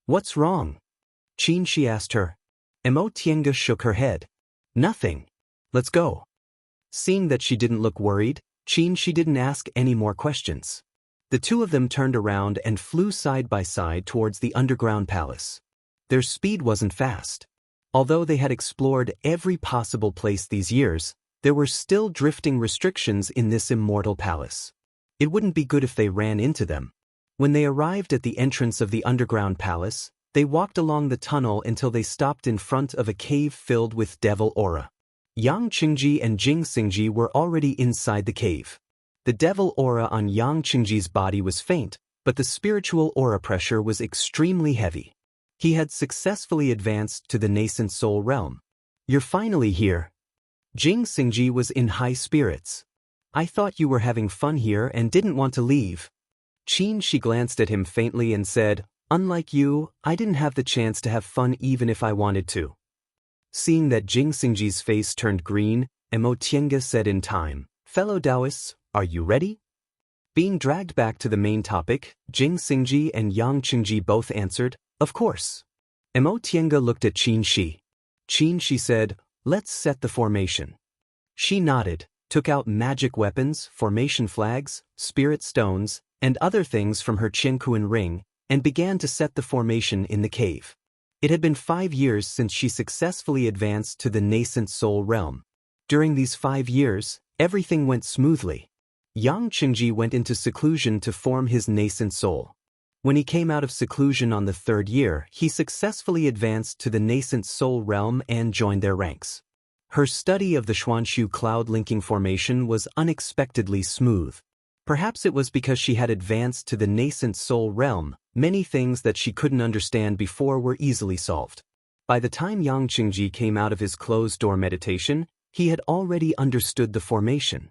Speaker 1: "What's wrong?" Qin Shi asked her. Tiange shook her head. "Nothing. Let's go." Seeing that she didn't look worried, Qin Shi didn't ask any more questions. The 2 of them turned around and flew side by side towards the underground palace. Their speed wasn't fast. Although they had explored every possible place these years, there were still drifting restrictions in this immortal palace. It wouldn't be good if they ran into them. When they arrived at the entrance of the underground palace, they walked along the tunnel until they stopped in front of a cave filled with devil aura. Yang Qingji and Jing Xingji were already inside the cave. The devil aura on Yang Qingji's body was faint, but the spiritual aura pressure was extremely heavy. He had successfully advanced to the nascent soul realm. "You're finally here." Jing Xingji was in high spirits. "I thought you were having fun here and didn't want to leave." Qin Shi glanced at him faintly and said, "Unlike you, I didn't have the chance to have fun even if I wanted to." Seeing that Jing Xingji's face turned green, Tiange said in time, "Fellow Daoists, are you ready?" Being dragged back to the main topic, Jing Xingji and Yang Qingji both answered, "Of course." Tiange looked at Qin Shi. Qin Shi said, "Let's set the formation." She nodded, took out magic weapons, formation flags, spirit stones, and other things from her Qiankuan ring, and began to set the formation in the cave. It had been 5 years since she successfully advanced to the nascent soul realm. During these 5 years, everything went smoothly. Yang Qingji went into seclusion to form his nascent soul. When he came out of seclusion on the 3rd year, he successfully advanced to the nascent soul realm and joined their ranks. Her study of the Xuanshu cloud linking formation was unexpectedly smooth. Perhaps it was because she had advanced to the nascent soul realm, many things that she couldn't understand before were easily solved. By the time Yang Qingji came out of his closed-door meditation, he had already understood the formation.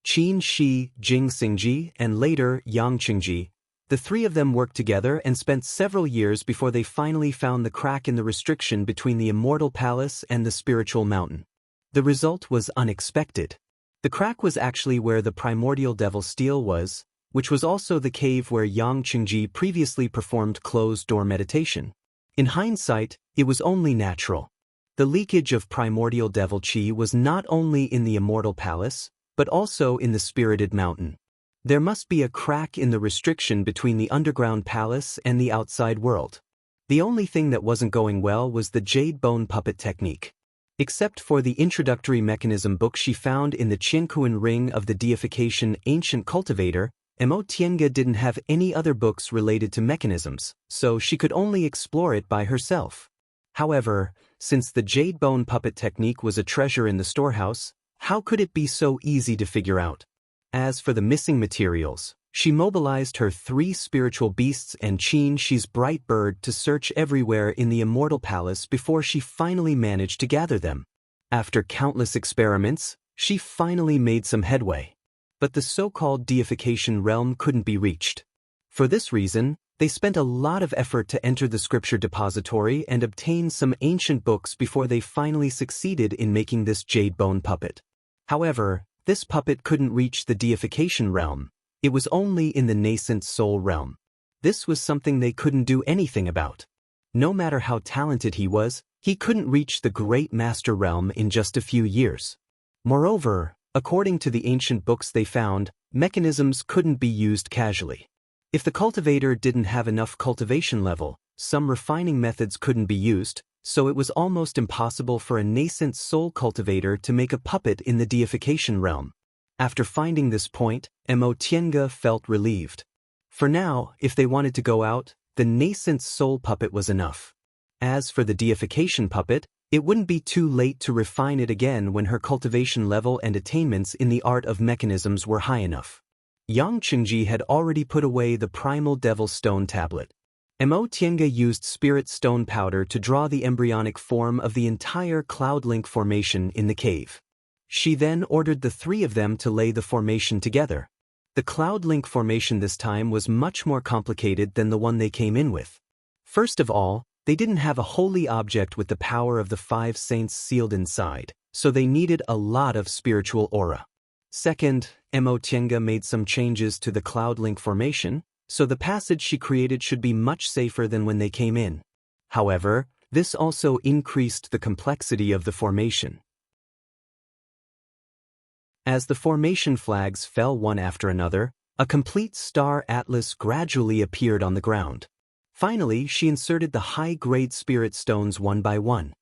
Speaker 1: Qin Shi, Jing Xingji, and later Yang Qingji, the three of them worked together and spent several years before they finally found the crack in the restriction between the Immortal Palace and the Spiritual Mountain. The result was unexpected. The crack was actually where the primordial devil steel was, which was also the cave where Yang Qingji previously performed closed-door meditation. In hindsight, it was only natural. The leakage of primordial devil qi was not only in the Immortal Palace, but also in the Spirited Mountain. There must be a crack in the restriction between the underground palace and the outside world. The only thing that wasn't going well was the jade bone puppet technique. Except for the introductory mechanism book she found in the Qiankuan ring of the deification ancient cultivator, Mo Tiange didn't have any other books related to mechanisms, so she could only explore it by herself. However, since the jade bone puppet technique was a treasure in the storehouse, how could it be so easy to figure out? As for the missing materials, she mobilized her 3 spiritual beasts and Qin Shi's bright bird to search everywhere in the Immortal Palace before she finally managed to gather them. After countless experiments, she finally made some headway. But the so-called deification realm couldn't be reached. For this reason, they spent a lot of effort to enter the scripture depository and obtain some ancient books before they finally succeeded in making this jade bone puppet. However, this puppet couldn't reach the deification realm. It was only in the nascent soul realm. This was something they couldn't do anything about. No matter how talented he couldn't reach the great master realm in just a few years. Moreover, according to the ancient books they found, mechanisms couldn't be used casually. If the cultivator didn't have enough cultivation level, some refining methods couldn't be used, so it was almost impossible for a nascent soul cultivator to make a puppet in the deification realm. After finding this point, Mo Tiange felt relieved. For now, if they wanted to go out, the nascent soul puppet was enough. As for the deification puppet, it wouldn't be too late to refine it again when her cultivation level and attainments in the art of mechanisms were high enough. Yang Qingji had already put away the primal devil stone tablet. Mo Tiange used spirit stone powder to draw the embryonic form of the entire cloud link formation in the cave. She then ordered the 3 of them to lay the formation together. The cloud link formation this time was much more complicated than the one they came in with. First of all, they didn't have a holy object with the power of the 5 saints sealed inside, so they needed a lot of spiritual aura. Second, Mo Tiange made some changes to the cloud link formation, so the passage she created should be much safer than when they came in. However, this also increased the complexity of the formation. As the formation flags fell one after another, a complete star atlas gradually appeared on the ground. Finally, she inserted the high-grade spirit stones one by one.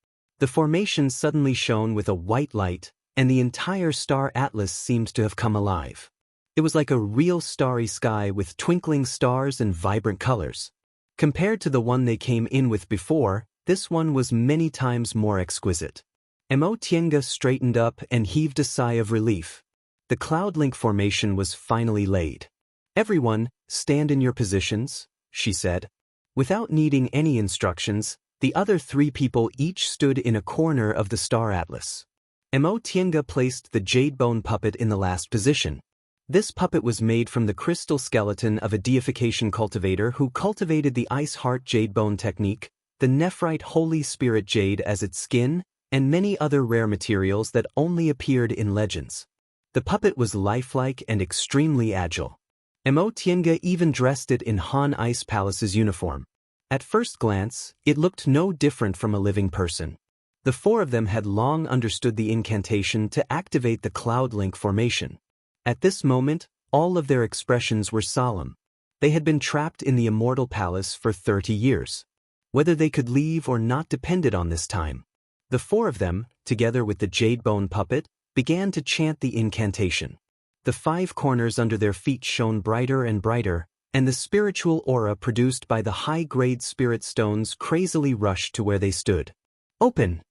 Speaker 1: The formation suddenly shone with a white light, and the entire star atlas seemed to have come alive. It was like a real starry sky with twinkling stars and vibrant colors. Compared to the one they came in with before, this one was many times more exquisite. Mo Tiange straightened up and heaved a sigh of relief. The cloud link formation was finally laid. "Everyone, stand in your positions," she said. Without needing any instructions, the other 3 people each stood in a corner of the star atlas. Mo Tiange placed the jade bone puppet in the last position. This puppet was made from the crystal skeleton of a deification cultivator who cultivated the ice heart jade bone technique, the nephrite holy spirit jade as its skin, and many other rare materials that only appeared in legends. The puppet was lifelike and extremely agile. Mo Tiange even dressed it in Han Ice Palace's uniform. At first glance, it looked no different from a living person. The 4 of them had long understood the incantation to activate the cloud link formation. At this moment, all of their expressions were solemn. They had been trapped in the Immortal Palace for 30 years. Whether they could leave or not depended on this time. The 4 of them, together with the jade bone puppet, began to chant the incantation. The 5 corners under their feet shone brighter and brighter, and the spiritual aura produced by the high-grade spirit stones crazily rushed to where they stood. "Open!"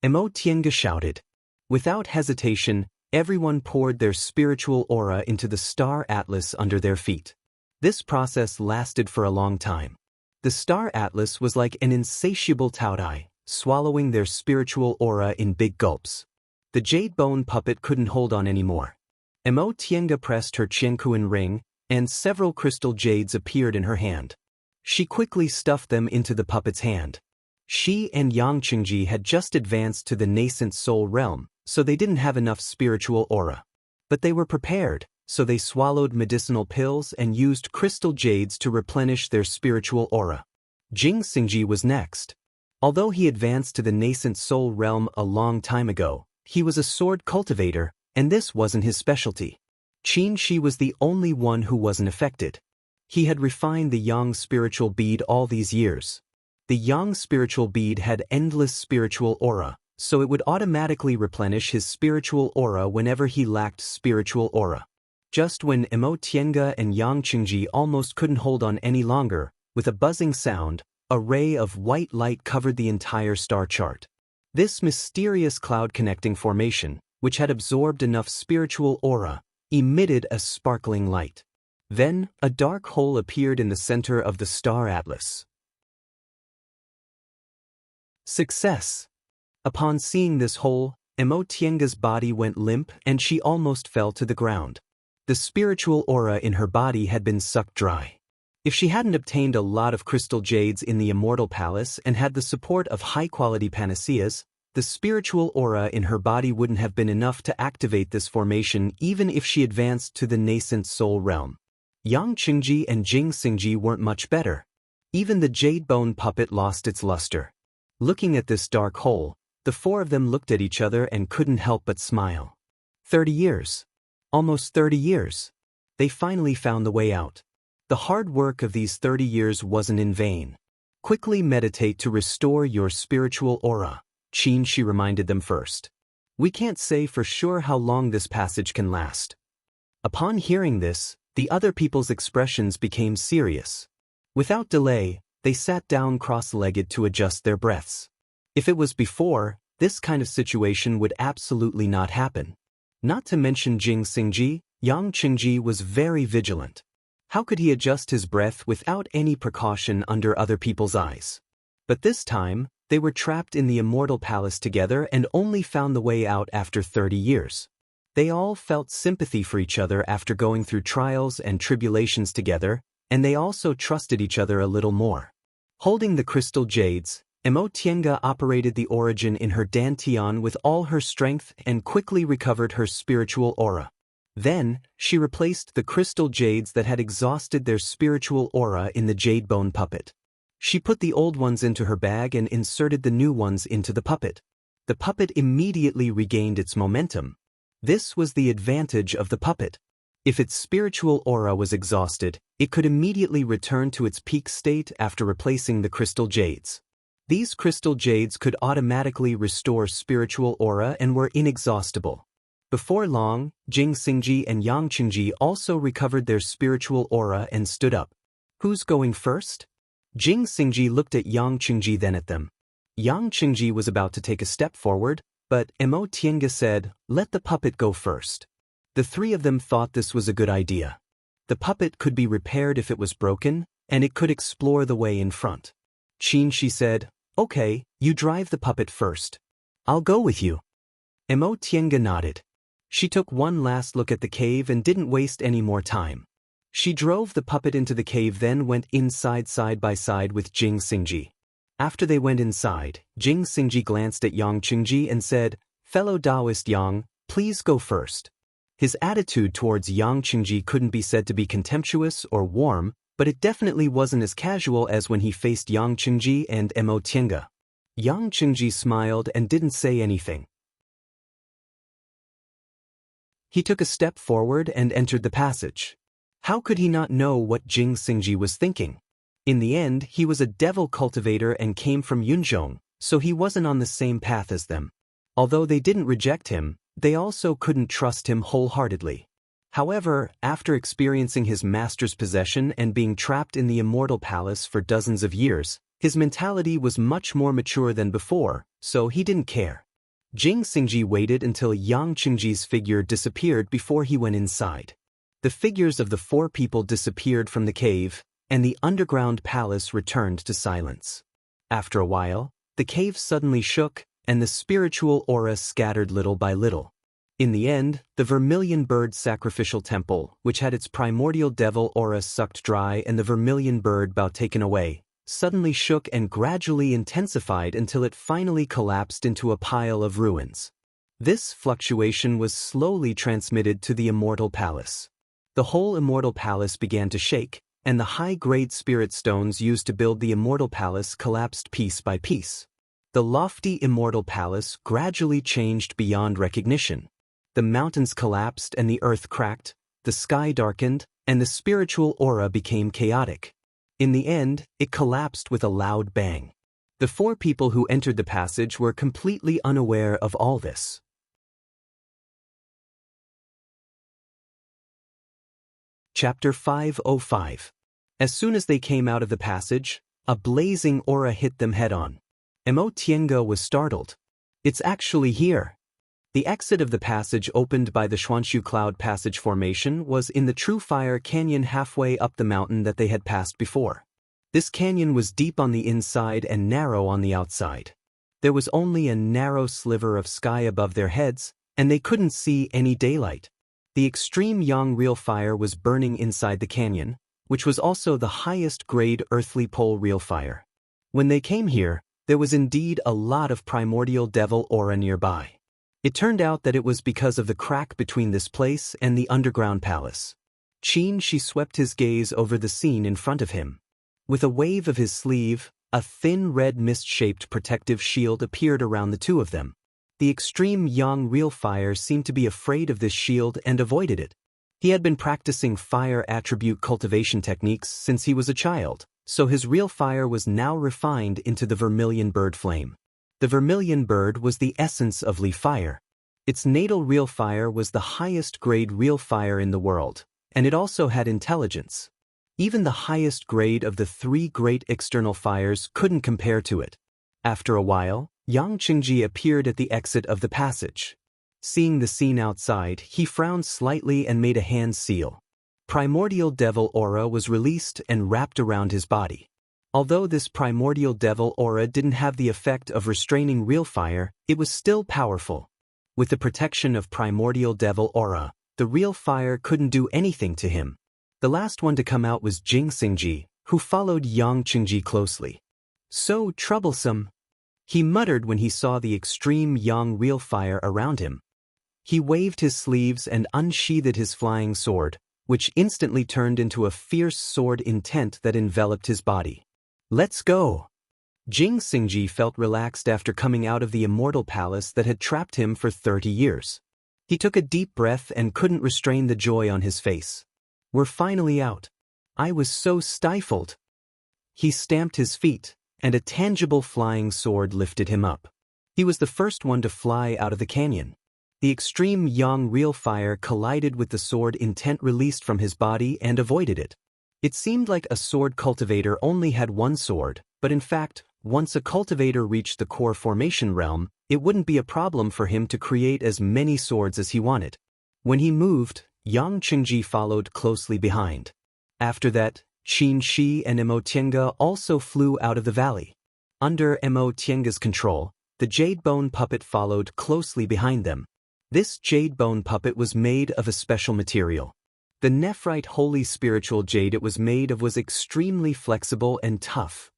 Speaker 1: Mo Tiange shouted. Without hesitation, everyone poured their spiritual aura into the star atlas under their feet. This process lasted for a long time. The star atlas was like an insatiable taodai, swallowing their spiritual aura in big gulps. The jade bone puppet couldn't hold on anymore. Tiange pressed her Qianquan ring, and several crystal jades appeared in her hand. She quickly stuffed them into the puppet's hand. She and Yangqingji had just advanced to the nascent soul realm, so they didn't have enough spiritual aura. But they were prepared, so they swallowed medicinal pills and used crystal jades to replenish their spiritual aura. Xingji was next. Although he advanced to the nascent soul realm a long time ago, he was a sword cultivator, and this wasn't his specialty. Qinshi was the only one who wasn't affected. He had refined the Yang spiritual bead all these years. The Yang spiritual bead had endless spiritual aura, so it would automatically replenish his spiritual aura whenever he lacked spiritual aura. Just when Tiange and Yangqingji almost couldn't hold on any longer, with a buzzing sound, a ray of white light covered the entire star chart. This mysterious cloud-connecting formation, which had absorbed enough spiritual aura, emitted a sparkling light. Then, a dark hole appeared in the center of the star atlas. Success! Upon seeing this hole, Tiange's body went limp and she almost fell to the ground. The spiritual aura in her body had been sucked dry. If she hadn't obtained a lot of crystal jades in the Immortal Palace and had the support of high-quality panaceas, the spiritual aura in her body wouldn't have been enough to activate this formation even if she advanced to the nascent soul realm. Yangqingji and Xingji weren't much better. Even the jade bone puppet lost its luster. Looking at this dark hole, the four of them looked at each other and couldn't help but smile. 30 years. Almost 30 years. They finally found the way out. The hard work of these 30 years wasn't in vain. Quickly meditate to restore your spiritual aura, Qinshi reminded them first. We can't say for sure how long this passage can last. Upon hearing this, the other people's expressions became serious. Without delay, they sat down cross-legged to adjust their breaths. If it was before, this kind of situation would absolutely not happen. Not to mention Xingji, Yangqingji was very vigilant. How could he adjust his breath without any precaution under other people's eyes? But this time, they were trapped in the Immortal Palace together and only found the way out after 30 years. They all felt sympathy for each other after going through trials and tribulations together, and they also trusted each other a little more. Holding the crystal jades, Tiange operated the origin in her dantian with all her strength and quickly recovered her spiritual aura. Then, she replaced the crystal jades that had exhausted their spiritual aura in the jade bone puppet. She put the old ones into her bag and inserted the new ones into the puppet. The puppet immediately regained its momentum. This was the advantage of the puppet. If its spiritual aura was exhausted, it could immediately return to its peak state after replacing the crystal jades. These crystal jades could automatically restore spiritual aura and were inexhaustible. Before long, Xingji and Yangqingji also recovered their spiritual aura and stood up. Who's going first? Xingji looked at Yangqingji, then at them. Yangqingji was about to take a step forward, but Tiange said, "Let the puppet go first." The three of them thought this was a good idea. The puppet could be repaired if it was broken, and it could explore the way in front. Qinshi said, "Okay, you drive the puppet first. I'll go with you." Tiange nodded. She took one last look at the cave and didn't waste any more time. She drove the puppet into the cave, then went inside side by side with Xingji. After they went inside, Xingji glanced at Yangqingji and said, "Fellow Daoist Yang, please go first." His attitude towards Yangqingji couldn't be said to be contemptuous or warm, but it definitely wasn't as casual as when he faced Yangqingji and Tiange. Yangqingji smiled and didn't say anything. He took a step forward and entered the passage. How could he not know what Xingji was thinking? In the end, he was a devil cultivator and came from Yunzhong, so he wasn't on the same path as them. Although they didn't reject him, they also couldn't trust him wholeheartedly. However, after experiencing his master's possession and being trapped in the Immortal Palace for dozens of years, his mentality was much more mature than before, so he didn't care. Jing Xingji waited until Yang Qingji's figure disappeared before he went inside. The figures of the four people disappeared from the cave, and the underground palace returned to silence. After a while, the cave suddenly shook, and the spiritual aura scattered little by little. In the end, the vermilion bird sacrificial temple, which had its primordial devil aura sucked dry and the vermilion bird bow taken away, suddenly shook and gradually intensified until it finally collapsed into a pile of ruins. This fluctuation was slowly transmitted to the Immortal Palace. The whole Immortal Palace began to shake, and the high-grade spirit stones used to build the Immortal Palace collapsed piece by piece. The lofty Immortal Palace gradually changed beyond recognition. The mountains collapsed and the earth cracked, the sky darkened, and the spiritual aura became chaotic. In the end, it collapsed with a loud bang. The four people who entered the passage were completely unaware of all this. Chapter 505. As soon as they came out of the passage, a blazing aura hit them head-on. Xianxia was startled. It's actually here. The exit of the passage opened by the Xuanshu Cloud Passage formation was in the True Fire Canyon halfway up the mountain that they had passed before. This canyon was deep on the inside and narrow on the outside. There was only a narrow sliver of sky above their heads, and they couldn't see any daylight. The extreme yang real fire was burning inside the canyon, which was also the highest grade earthly pole real fire. When they came here, there was indeed a lot of primordial devil aura nearby. It turned out that it was because of the crack between this place and the underground palace. She swept his gaze over the scene in front of him. With a wave of his sleeve, a thin red mist-shaped protective shield appeared around the two of them. The extreme yang real fire seemed to be afraid of this shield and avoided it. He had been practicing fire attribute cultivation techniques since he was a child, so his real fire was now refined into the vermilion bird flame. The vermilion bird was the essence of Li fire. Its natal real fire was the highest grade real fire in the world, and it also had intelligence. Even the highest grade of the three great external fires couldn't compare to it. After a while, Yang Qingji appeared at the exit of the passage. Seeing the scene outside, he frowned slightly and made a hand seal. Primordial devil aura was released and wrapped around his body. Although this primordial devil aura didn't have the effect of restraining real fire, it was still powerful. With the protection of primordial devil aura, the real fire couldn't do anything to him. The last one to come out was Jing Xingji, who followed Yang Qingji closely. So troublesome, he muttered when he saw the extreme yang real fire around him. He waved his sleeves and unsheathed his flying sword, which instantly turned into a fierce sword intent that enveloped his body. Let's go! Jing Xingji felt relaxed after coming out of the Immortal Palace that had trapped him for 30 years. He took a deep breath and couldn't restrain the joy on his face. We're finally out. I was so stifled. He stamped his feet, and a tangible flying sword lifted him up. He was the first one to fly out of the canyon. The extreme yang real fire collided with the sword intent released from his body and avoided it. It seemed like a sword cultivator only had one sword, but in fact, once a cultivator reached the core formation realm, it wouldn't be a problem for him to create as many swords as he wanted. When he moved, Yang Qingji followed closely behind. After that, Qin Shi and Xianxia also flew out of the valley. Under Xianxia's control, the jade bone puppet followed closely behind them. This jade bone puppet was made of a special material. The nephrite holy spiritual jade it was made of was extremely flexible and tough.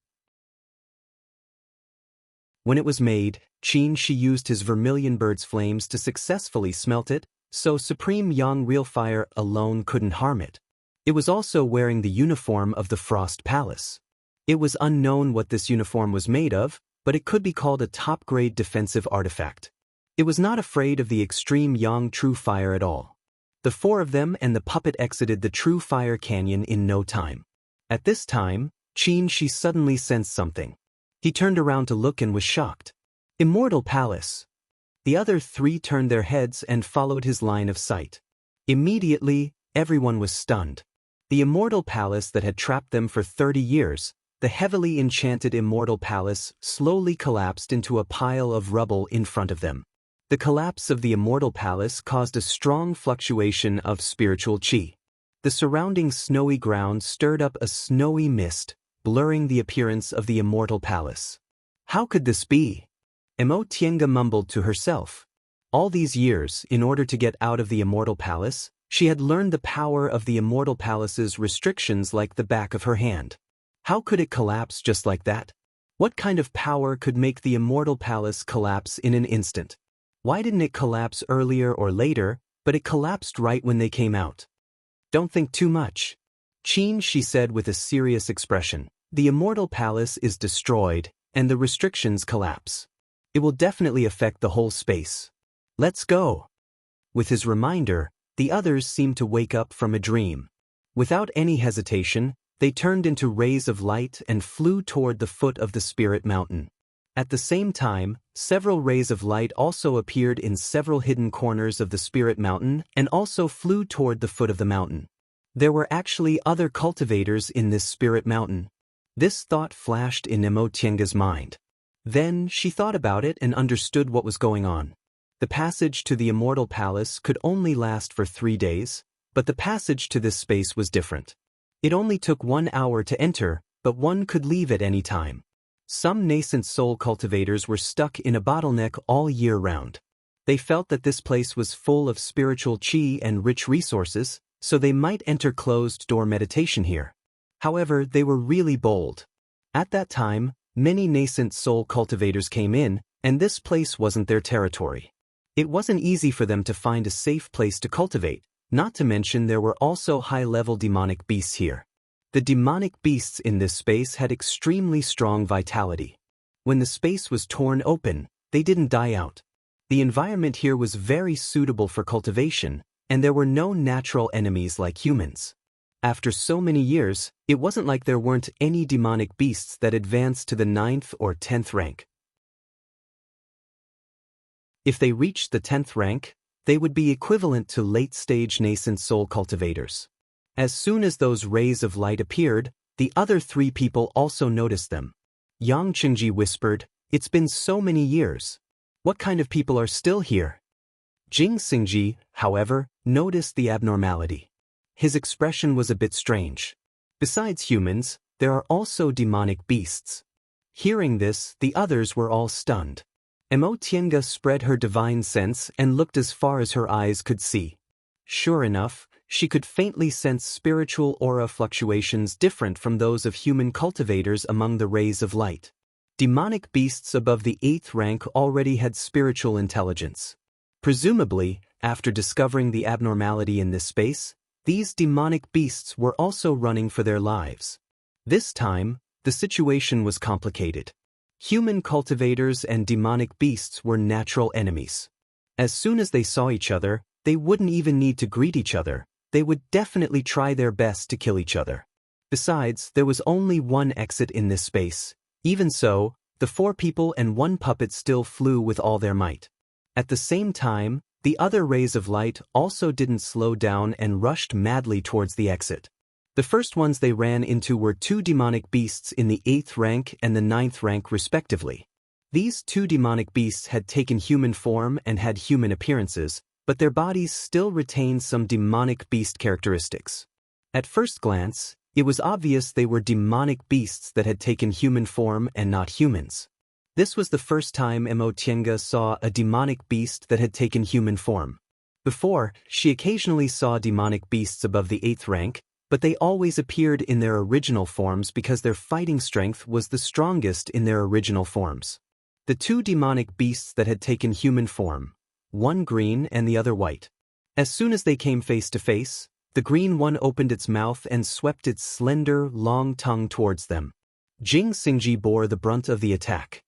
Speaker 1: When it was made, Qin Shi used his vermilion bird's flames to successfully smelt it, so Supreme Yang Real Fire alone couldn't harm it. It was also wearing the uniform of the Frost Palace. It was unknown what this uniform was made of, but it could be called a top-grade defensive artifact. It was not afraid of the extreme Yang True Fire at all. The four of them and the puppet exited the True Fire Canyon in no time. At this time, Qin Shi suddenly sensed something. He turned around to look and was shocked. Immortal Palace. The other three turned their heads and followed his line of sight. Immediately, everyone was stunned. The Immortal Palace that had trapped them for 30 years, the heavily enchanted Immortal Palace, slowly collapsed into a pile of rubble in front of them. The collapse of the Immortal Palace caused a strong fluctuation of spiritual qi. The surrounding snowy ground stirred up a snowy mist, blurring the appearance of the Immortal Palace. How could this be? Tiange mumbled to herself. All these years, in order to get out of the Immortal Palace, she had learned the power of the Immortal Palace's restrictions like the back of her hand. How could it collapse just like that? What kind of power could make the Immortal Palace collapse in an instant? Why didn't it collapse earlier or later, but it collapsed right when they came out? Don't think too much. Qin, she said with a serious expression. The Immortal Palace is destroyed, and the restrictions collapse. It will definitely affect the whole space. Let's go. With his reminder, the others seemed to wake up from a dream. Without any hesitation, they turned into rays of light and flew toward the foot of the Spirit Mountain. At the same time, several rays of light also appeared in several hidden corners of the Spirit Mountain and also flew toward the foot of the mountain. There were actually other cultivators in this Spirit Mountain. This thought flashed in Tiange's mind. Then she thought about it and understood what was going on. The passage to the Immortal Palace could only last for 3 days, but the passage to this space was different. It only took 1 hour to enter, but one could leave at any time. Some nascent soul cultivators were stuck in a bottleneck all year round. They felt that this place was full of spiritual qi and rich resources, so they might enter closed-door meditation here. However, they were really bold. At that time, many nascent soul cultivators came in, and this place wasn't their territory. It wasn't easy for them to find a safe place to cultivate, not to mention there were also high-level demonic beasts here. The demonic beasts in this space had extremely strong vitality. When the space was torn open, they didn't die out. The environment here was very suitable for cultivation, and there were no natural enemies like humans. After so many years, it wasn't like there weren't any demonic beasts that advanced to the 9th or 10th rank. If they reached the 10th rank, they would be equivalent to late-stage nascent soul cultivators. As soon as those rays of light appeared, the other 3 people also noticed them. Yang Qingji whispered, "It's been so many years. What kind of people are still here?" Jing Xingji, however, noticed the abnormality. His expression was a bit strange. Besides humans, there are also demonic beasts. Hearing this, the others were all stunned. Tiange spread her divine sense and looked as far as her eyes could see. Sure enough, she could faintly sense spiritual aura fluctuations different from those of human cultivators among the rays of light. Demonic beasts above the 8th rank already had spiritual intelligence. Presumably, after discovering the abnormality in this space, these demonic beasts were also running for their lives. This time, the situation was complicated. Human cultivators and demonic beasts were natural enemies. As soon as they saw each other, they wouldn't even need to greet each other. They would definitely try their best to kill each other. Besides, there was only one exit in this space. Even so, the 4 people and 1 puppet still flew with all their might. At the same time, the other rays of light also didn't slow down and rushed madly towards the exit. The first ones they ran into were 2 demonic beasts in the 8th rank and the 9th rank respectively. These 2 demonic beasts had taken human form and had human appearances, but their bodies still retained some demonic beast characteristics. At first glance, it was obvious they were demonic beasts that had taken human form and not humans. This was the first time Tiange saw a demonic beast that had taken human form. Before, she occasionally saw demonic beasts above the 8th rank, but they always appeared in their original forms because their fighting strength was the strongest in their original forms. The 2 demonic beasts that had taken human form, one green and the other white. As soon as they came face to face, the green one opened its mouth and swept its slender, long tongue towards them. Jing Xingji bore the brunt of the attack.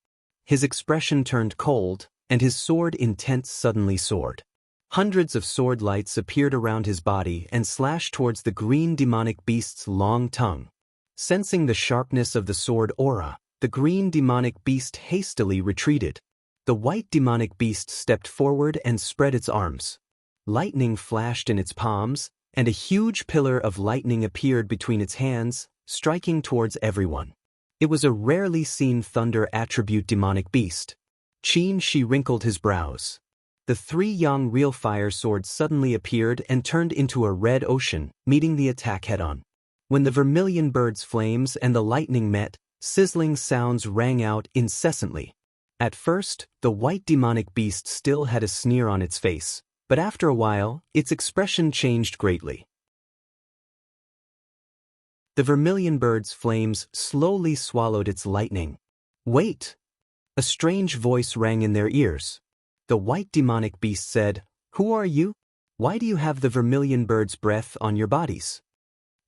Speaker 1: His expression turned cold, and his sword intent suddenly soared. Hundreds of sword lights appeared around his body and slashed towards the green demonic beast's long tongue. Sensing the sharpness of the sword aura, the green demonic beast hastily retreated. The white demonic beast stepped forward and spread its arms. Lightning flashed in its palms, and a huge pillar of lightning appeared between its hands, striking towards everyone. It was a rarely seen thunder attribute demonic beast. Qin Shi wrinkled his brows. The three young real fire swords suddenly appeared and turned into a red ocean, meeting the attack head-on. When the vermilion bird's flames and the lightning met, sizzling sounds rang out incessantly. At first, the white demonic beast still had a sneer on its face, but after a while, its expression changed greatly. The vermilion bird's flames slowly swallowed its lightning. "Wait!" A strange voice rang in their ears. The white demonic beast said, "Who are you? Why do you have the vermilion bird's breath on your bodies?"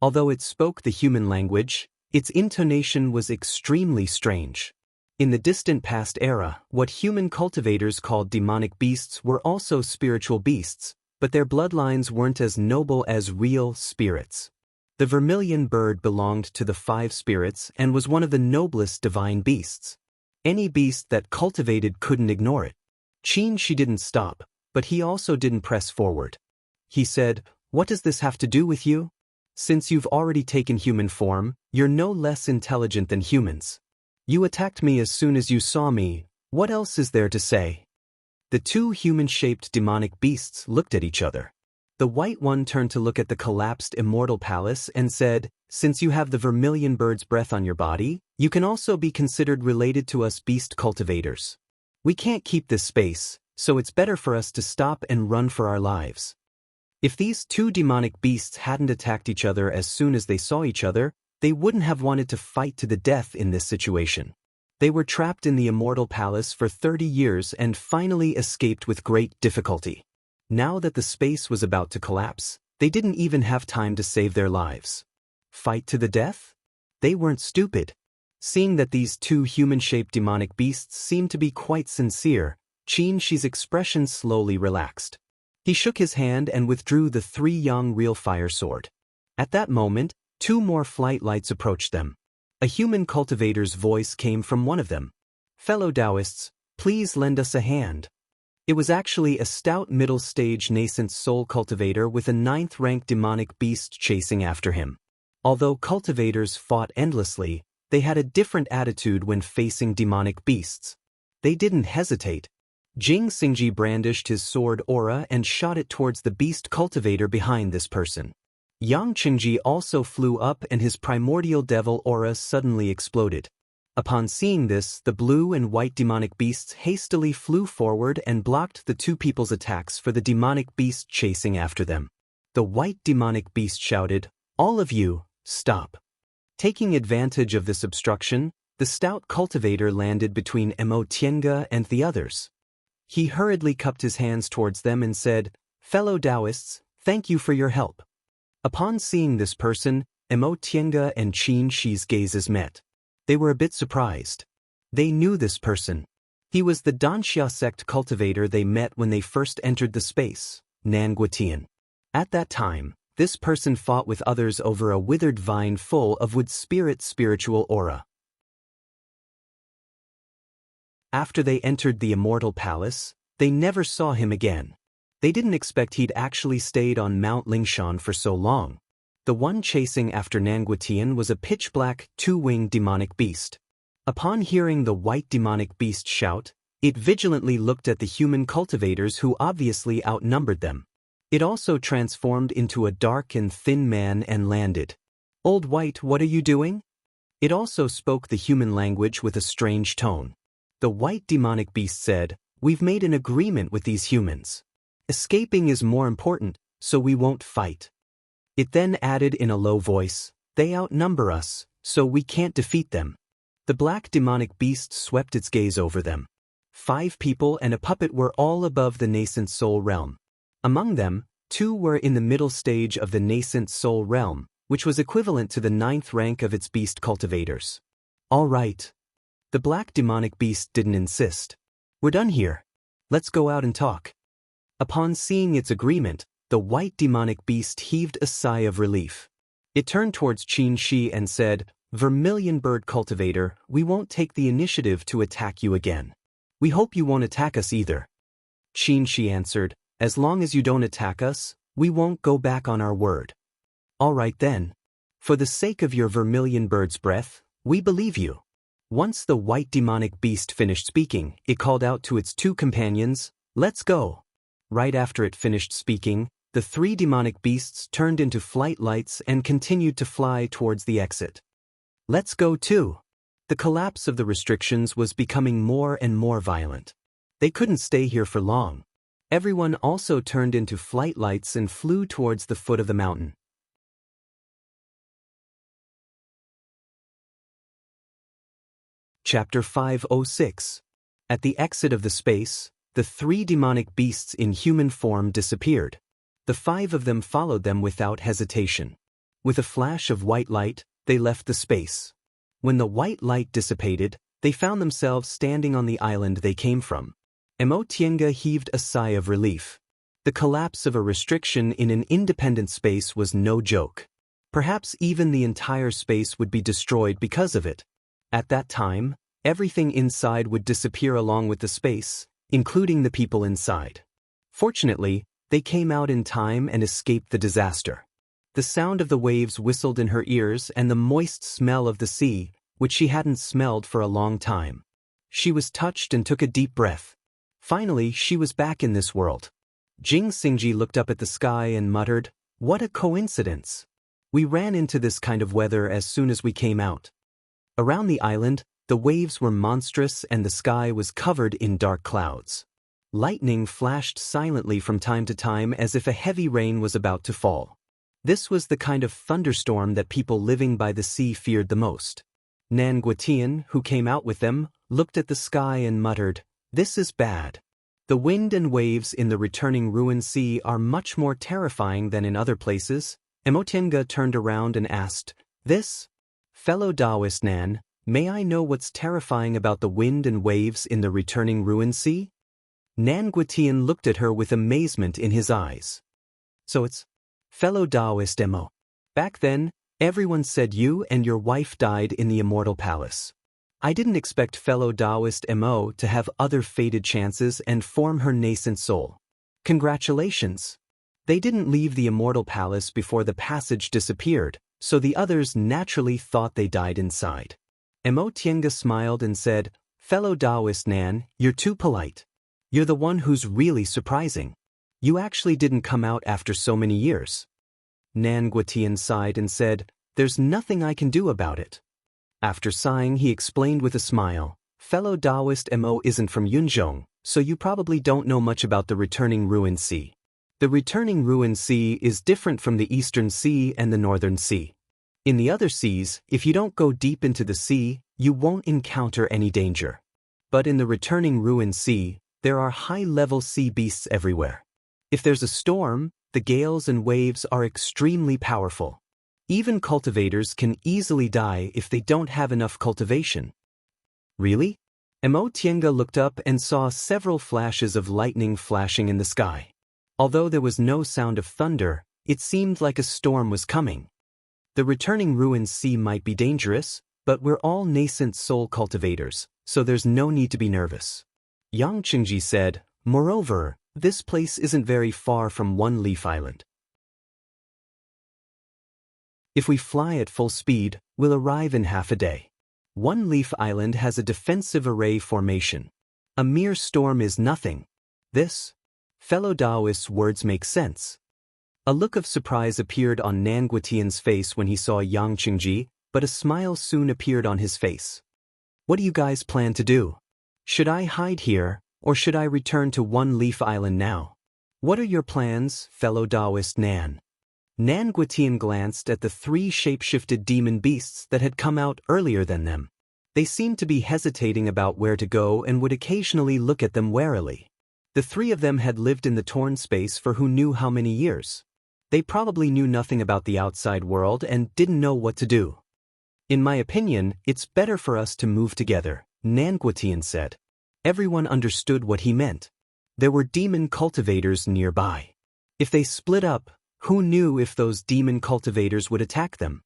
Speaker 1: Although it spoke the human language, its intonation was extremely strange. In the distant past era, what human cultivators called demonic beasts were also spiritual beasts, but their bloodlines weren't as noble as real spirits. The vermilion bird belonged to the 5 spirits and was one of the noblest divine beasts. Any beast that cultivated couldn't ignore it. Xianxia didn't stop, but he also didn't press forward. He said, "What does this have to do with you? Since you've already taken human form, you're no less intelligent than humans. You attacked me as soon as you saw me, what else is there to say?" The 2 human-shaped demonic beasts looked at each other. The white one turned to look at the collapsed Immortal palace and said, "Since you have the vermilion bird's breath on your body, you can also be considered related to us beast cultivators. We can't keep this space, so it's better for us to stop and run for our lives." If these 2 demonic beasts hadn't attacked each other as soon as they saw each other, they wouldn't have wanted to fight to the death in this situation. They were trapped in the Immortal Palace for 30 years and finally escaped with great difficulty. Now that the space was about to collapse, they didn't even have time to save their lives. Fight to the death? They weren't stupid. Seeing that these 2 human-shaped demonic beasts seemed to be quite sincere, Xianxia's expression slowly relaxed. He shook his hand and withdrew the 3 young real fire sword. At that moment, 2 more flight lights approached them. A human cultivator's voice came from one of them. "Fellow Daoists, please lend us a hand." It was actually a stout middle-stage nascent soul cultivator with a 9th-rank demonic beast chasing after him. Although cultivators fought endlessly, they had a different attitude when facing demonic beasts. They didn't hesitate. Jing Xingji brandished his sword aura and shot it towards the beast cultivator behind this person. Yang Qingji also flew up and his primordial devil aura suddenly exploded. Upon seeing this, the blue and white demonic beasts hastily flew forward and blocked the 2 people's attacks for the demonic beast chasing after them. The white demonic beast shouted, "All of you, stop." Taking advantage of this obstruction, the stout cultivator landed between Tiange and the others. He hurriedly cupped his hands towards them and said, "Fellow Daoists, thank you for your help." Upon seeing this person, Tiange and Xianxia's gazes met. They were a bit surprised. They knew this person. He was the Danxia sect cultivator they met when they first entered the space, Nanguatian. At that time, this person fought with others over a withered vine full of wood spiritual aura. After they entered the Immortal Palace, they never saw him again. They didn't expect he'd actually stayed on Mount Lingshan for so long. The one chasing after Nanguatian was a pitch-black, 2-winged demonic beast. Upon hearing the white demonic beast shout, it vigilantly looked at the human cultivators who obviously outnumbered them. It also transformed into a dark and thin man and landed. "Old White, what are you doing?" It also spoke the human language with a strange tone. The white demonic beast said, "We've made an agreement with these humans. Escaping is more important, so we won't fight." It then added in a low voice, "They outnumber us, so we can't defeat them." The black demonic beast swept its gaze over them. 5 people and a puppet were all above the nascent soul realm. Among them, 2 were in the middle stage of the nascent soul realm, which was equivalent to the 9th rank of its beast cultivators. "All right." The black demonic beast didn't insist. "We're done here. Let's go out and talk." Upon seeing its agreement, the white demonic beast heaved a sigh of relief. It turned towards Xianxia and said, "Vermilion bird cultivator, we won't take the initiative to attack you again. We hope you won't attack us either." Xianxia answered, "As long as you don't attack us, we won't go back on our word." "All right then. For the sake of your vermilion bird's breath, we believe you." Once the white demonic beast finished speaking, it called out to its 2 companions, "Let's go." Right after it finished speaking, the three demonic beasts turned into flight lights and continued to fly towards the exit. Let's go too. The collapse of the restrictions was becoming more and more violent. They couldn't stay here for long. Everyone also turned into flight lights and flew towards the foot of the mountain. Chapter 506. At the exit of the space, the three demonic beasts in human form disappeared. The five of them followed them without hesitation. With a flash of white light, they left the space. When the white light dissipated, they found themselves standing on the island they came from. Xianxia heaved a sigh of relief. The collapse of a restriction in an independent space was no joke. Perhaps even the entire space would be destroyed because of it. At that time, everything inside would disappear along with the space, including the people inside. Fortunately, they came out in time and escaped the disaster. The sound of the waves whistled in her ears and the moist smell of the sea, which she hadn't smelled for a long time. She was touched and took a deep breath. Finally, she was back in this world. Xingji looked up at the sky and muttered, "What a coincidence! We ran into this kind of weather as soon as we came out." Around the island, the waves were monstrous and the sky was covered in dark clouds. Lightning flashed silently from time to time as if a heavy rain was about to fall. This was the kind of thunderstorm that people living by the sea feared the most. Nan Guotian, who came out with them, looked at the sky and muttered, "This is bad. The wind and waves in the returning ruined sea are much more terrifying than in other places." Emotenga turned around and asked, "This? Fellow Daoist Nan, may I know what's terrifying about the wind and waves in the returning ruined sea?" Nan Guotian looked at her with amazement in his eyes. "So it's fellow Daoist Mo. Back then, everyone said you and your wife died in the Immortal Palace. I didn't expect fellow Daoist Mo to have other fated chances and form her nascent soul. Congratulations. They didn't leave the Immortal Palace before the passage disappeared, so the others naturally thought they died inside." Emotenga smiled and said, "Fellow Daoist Nan, you're too polite. You're the one who's really surprising. You actually didn't come out after so many years." Nan Guotian sighed and said, "There's nothing I can do about it." After sighing, he explained with a smile, "Fellow Daoist Mo isn't from Yunzhong, so you probably don't know much about the returning ruined sea. The returning ruined sea is different from the Eastern Sea and the Northern Sea. In the other seas, if you don't go deep into the sea, you won't encounter any danger. But in the returning ruined sea, there are high-level sea beasts everywhere. If there's a storm, the gales and waves are extremely powerful. Even cultivators can easily die if they don't have enough cultivation." "Really?" Emotenga looked up and saw several flashes of lightning flashing in the sky. Although there was no sound of thunder, it seemed like a storm was coming. The returning ruined sea might be dangerous, but we're all nascent soul cultivators, so there's no need to be nervous. Yang Qingji said, "Moreover, this place isn't very far from One Leaf Island. If we fly at full speed, we'll arrive in half a day. One Leaf Island has a defensive array formation. A mere storm is nothing. This, fellow Daoist's words make sense." A look of surprise appeared on Nan Guotian's face when he saw Yang Qingji, but a smile soon appeared on his face. "What do you guys plan to do? Should I hide here, or should I return to One Leaf Island now? What are your plans, fellow Daoist Nan?" Nan Guotian glanced at the three shape-shifted demon beasts that had come out earlier than them. They seemed to be hesitating about where to go and would occasionally look at them warily. The three of them had lived in the torn space for who knew how many years. They probably knew nothing about the outside world and didn't know what to do. "In my opinion, it's better for us to move together," Nan Guotian said. Everyone understood what he meant. There were demon cultivators nearby. If they split up, who knew if those demon cultivators would attack them?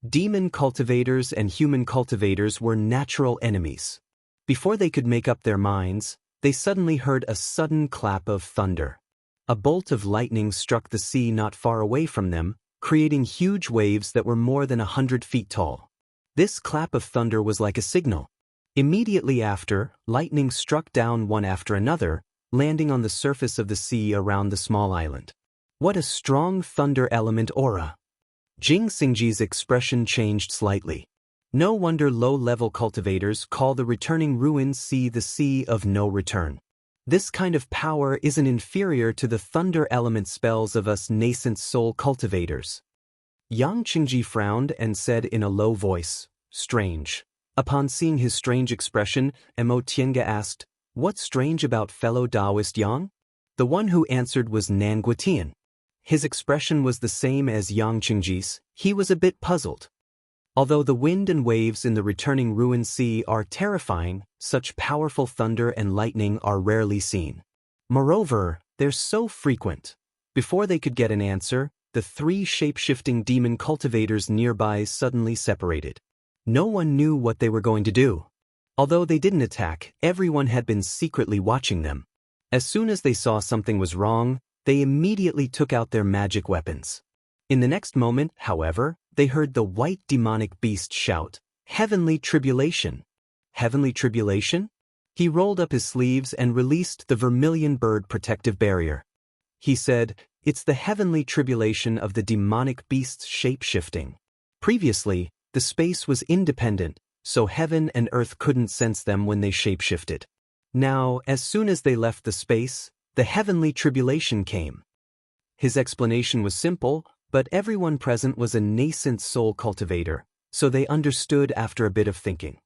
Speaker 1: Demon cultivators and human cultivators were natural enemies. Before they could make up their minds, they suddenly heard a sudden clap of thunder. A bolt of lightning struck the sea not far away from them, creating huge waves that were more than 100 feet tall. This clap of thunder was like a signal. Immediately after, lightning struck down one after another, landing on the surface of the sea around the small island. What a strong thunder element aura! Jing Xingji's expression changed slightly. No wonder low-level cultivators call the returning ruined sea the sea of no return. This kind of power isn't inferior to the thunder element spells of us nascent soul cultivators. Yang Qingji frowned and said in a low voice, "Strange." Upon seeing his strange expression, Mo Tiange asked, "What's strange about fellow Daoist Yang?" The one who answered was Nan Guotian. His expression was the same as Yang Qingji's. He was a bit puzzled. Although the wind and waves in the returning ruined sea are terrifying, such powerful thunder and lightning are rarely seen. Moreover, they're so frequent. Before they could get an answer, the three shape-shifting demon cultivators nearby suddenly separated. No one knew what they were going to do. Although they didn't attack, everyone had been secretly watching them. As soon as they saw something was wrong, they immediately took out their magic weapons. In the next moment, however, they heard the white demonic beast shout, "Heavenly tribulation!" Heavenly tribulation? He rolled up his sleeves and released the vermilion bird protective barrier. He said, "It's the heavenly tribulation of the demonic beast's shape-shifting." Previously, the space was independent, so heaven and earth couldn't sense them when they shape-shifted. Now, as soon as they left the space, the heavenly tribulation came. His explanation was simple, but everyone present was a nascent soul cultivator, so they understood after a bit of thinking.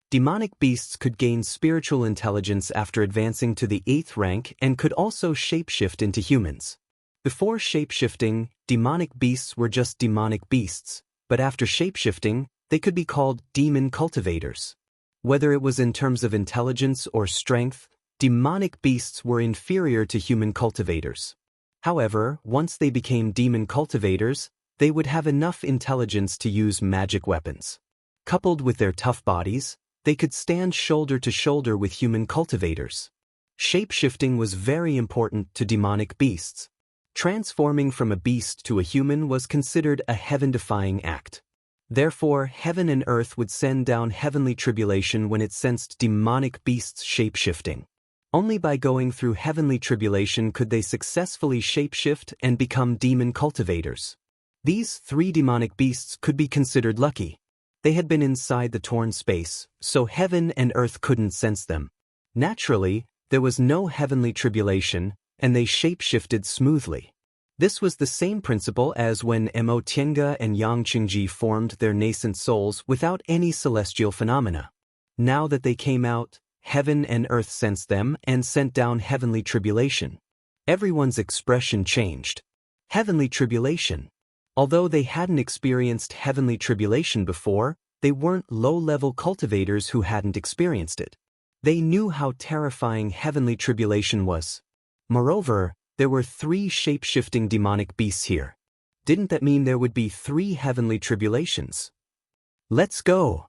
Speaker 1: Demonic beasts could gain spiritual intelligence after advancing to the 8th rank and could also shapeshift into humans. Before shapeshifting, demonic beasts were just demonic beasts, but after shapeshifting, they could be called demon cultivators. Whether it was in terms of intelligence or strength, demonic beasts were inferior to human cultivators. However, once they became demon cultivators, they would have enough intelligence to use magic weapons. Coupled with their tough bodies, they could stand shoulder to shoulder with human cultivators. Shape-shifting was very important to demonic beasts. Transforming from a beast to a human was considered a heaven-defying act. Therefore, heaven and earth would send down heavenly tribulation when it sensed demonic beasts shape-shifting. Only by going through heavenly tribulation could they successfully shapeshift and become demon cultivators. These three demonic beasts could be considered lucky. They had been inside the torn space, so heaven and earth couldn't sense them. Naturally, there was no heavenly tribulation, and they shapeshifted smoothly. This was the same principle as when Mo Tiange and Yang Qingji formed their nascent souls without any celestial phenomena. Now that they came out, heaven and earth sensed them and sent down heavenly tribulation. Everyone's expression changed. Heavenly tribulation. Although they hadn't experienced heavenly tribulation before, they weren't low-level cultivators who hadn't experienced it. They knew how terrifying heavenly tribulation was. Moreover, there were three shape-shifting demonic beasts here. Didn't that mean there would be three heavenly tribulations? "Let's go!"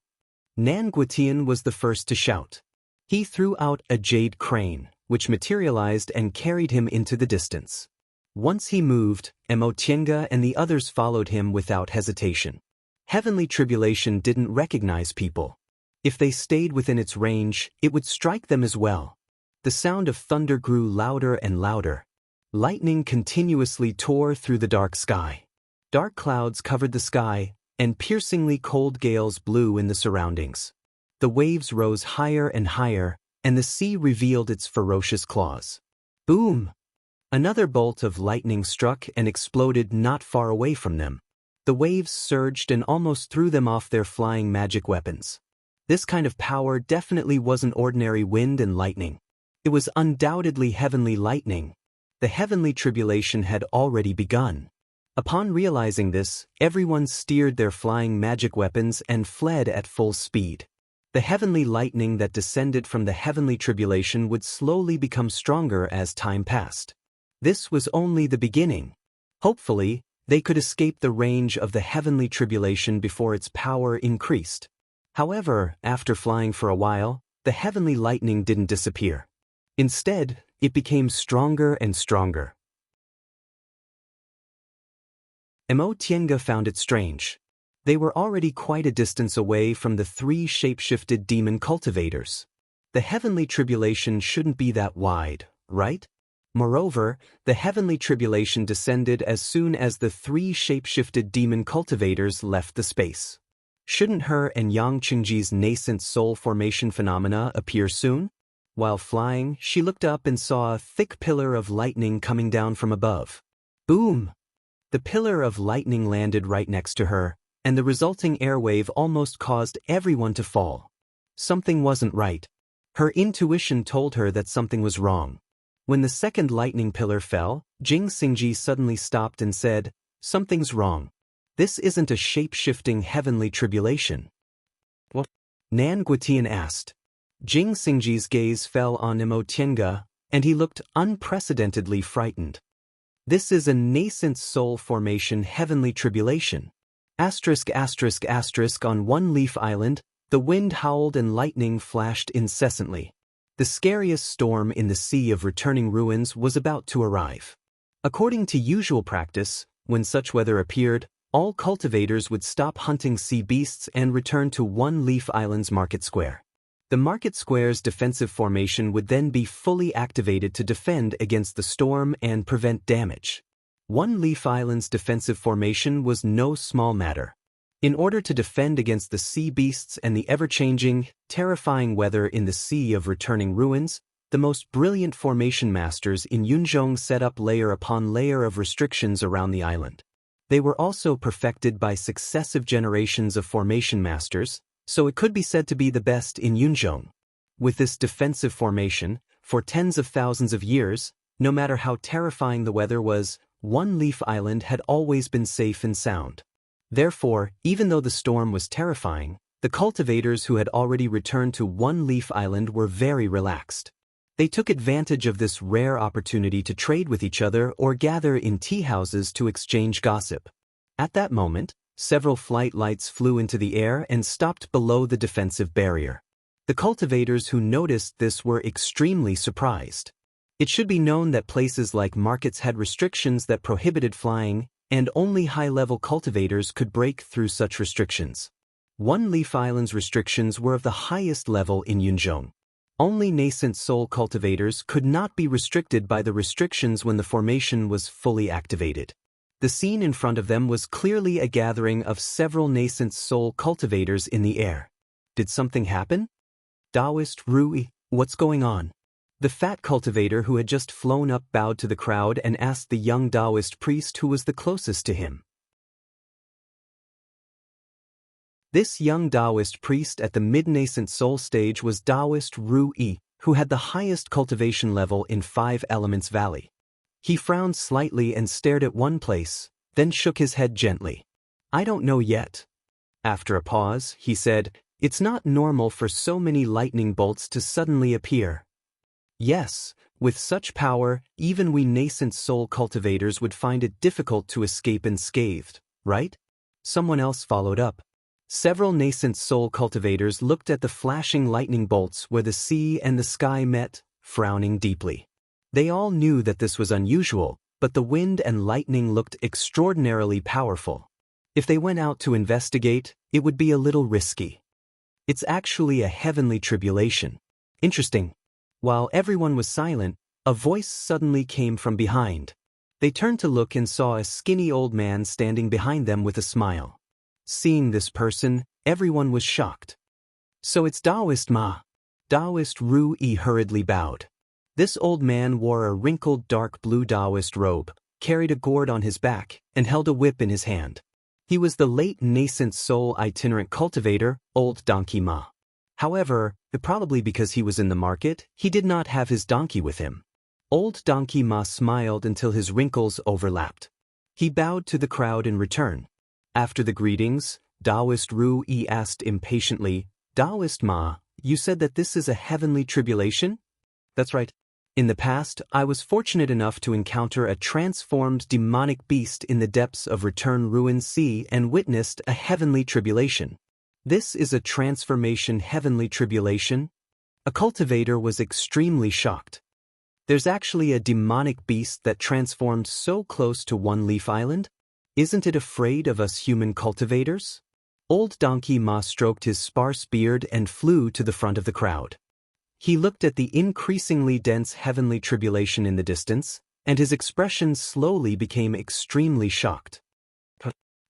Speaker 1: Nan Guotian was the first to shout. He threw out a jade crane, which materialized and carried him into the distance. Once he moved, Mo Tiange and the others followed him without hesitation. Heavenly tribulation didn't recognize people. If they stayed within its range, it would strike them as well. The sound of thunder grew louder and louder. Lightning continuously tore through the dark sky. Dark clouds covered the sky, and piercingly cold gales blew in the surroundings. The waves rose higher and higher, and the sea revealed its ferocious claws. Boom! Another bolt of lightning struck and exploded not far away from them. The waves surged and almost threw them off their flying magic weapons. This kind of power definitely wasn't ordinary wind and lightning. It was undoubtedly heavenly lightning. The heavenly tribulation had already begun. Upon realizing this, everyone steered their flying magic weapons and fled at full speed. The heavenly lightning that descended from the heavenly tribulation would slowly become stronger as time passed. This was only the beginning. Hopefully, they could escape the range of the heavenly tribulation before its power increased. However, after flying for a while, the heavenly lightning didn't disappear. Instead, it became stronger and stronger. Mo Tiange found it strange. They were already quite a distance away from the three shape-shifted demon cultivators. The heavenly tribulation shouldn't be that wide, right? Moreover, the heavenly tribulation descended as soon as the 3 shape-shifted demon cultivators left the space. Shouldn't her and Yang Qingji's nascent soul formation phenomena appear soon? While flying, she looked up and saw a thick pillar of lightning coming down from above. Boom! The pillar of lightning landed right next to her, and the resulting airwave almost caused everyone to fall. Something wasn't right. Her intuition told her that something was wrong. When the second lightning pillar fell, Jing Xingji suddenly stopped and said, "Something's wrong. This isn't a shape-shifting heavenly tribulation." "What?" Nan Guotian asked. Jing Xingji's gaze fell on Imo Tiange, and he looked unprecedentedly frightened. "This is a nascent soul formation heavenly tribulation. Asterisk asterisk asterisk on One Leaf Island, the wind howled and lightning flashed incessantly. The scariest storm in the sea of returning ruins was about to arrive. According to usual practice, when such weather appeared, all cultivators would stop hunting sea beasts and return to One Leaf Island's market square. The market square's defensive formation would then be fully activated to defend against the storm and prevent damage. One Leaf Island's defensive formation was no small matter. In order to defend against the sea beasts and the ever-changing, terrifying weather in the sea of returning ruins, the most brilliant formation masters in Yunzhong set up layer upon layer of restrictions around the island. They were also perfected by successive generations of formation masters, so it could be said to be the best in Yunzhong. With this defensive formation, for tens of thousands of years, no matter how terrifying the weather was, One Leaf Island had always been safe and sound. Therefore, even though the storm was terrifying, the cultivators who had already returned to One Leaf Island were very relaxed. They took advantage of this rare opportunity to trade with each other or gather in tea houses to exchange gossip. At that moment, several flight lights flew into the air and stopped below the defensive barrier. The cultivators who noticed this were extremely surprised. It should be known that places like markets had restrictions that prohibited flying, and only high-level cultivators could break through such restrictions. One Leaf Island's restrictions were of the highest level in Yunzhong. Only nascent soul cultivators could not be restricted by the restrictions when the formation was fully activated. The scene in front of them was clearly a gathering of several nascent soul cultivators in the air. Did something happen? Daoist Rui, what's going on? The fat cultivator who had just flown up bowed to the crowd and asked the young Daoist priest who was the closest to him. This young Daoist priest at the mid-nascent soul stage was Daoist Rui, who had the highest cultivation level in 5 Elements Valley. He frowned slightly and stared at one place, then shook his head gently. "I don't know yet." After a pause, he said, "It's not normal for so many lightning bolts to suddenly appear." Yes, with such power, even we nascent soul cultivators would find it difficult to escape unscathed, right? Someone else followed up. Several nascent soul cultivators looked at the flashing lightning bolts where the sea and the sky met, frowning deeply. They all knew that this was unusual, but the wind and lightning looked extraordinarily powerful. If they went out to investigate, it would be a little risky. It's actually a heavenly tribulation. Interesting. While everyone was silent, a voice suddenly came from behind. They turned to look and saw a skinny old man standing behind them with a smile. Seeing this person, everyone was shocked. "So it's Daoist Ma." Daoist Rui hurriedly bowed. This old man wore a wrinkled dark blue Daoist robe, carried a gourd on his back, and held a whip in his hand. He was the late nascent soul itinerant cultivator, Old Donkey Ma. However, probably because he was in the market, he did not have his donkey with him. Old Donkey Ma smiled until his wrinkles overlapped. He bowed to the crowd in return. After the greetings, Daoist Rui asked impatiently, "Daoist Ma, you said that this is a heavenly tribulation?" "That's right. In the past, I was fortunate enough to encounter a transformed demonic beast in the depths of Return Ruined Sea and witnessed a heavenly tribulation." "This is a transformation heavenly tribulation?" A cultivator was extremely shocked. "There's actually a demonic beast that transformed so close to One Leaf Island? Isn't it afraid of us human cultivators?" Old Donkey Ma stroked his sparse beard and flew to the front of the crowd. He looked at the increasingly dense heavenly tribulation in the distance, and his expression slowly became extremely shocked.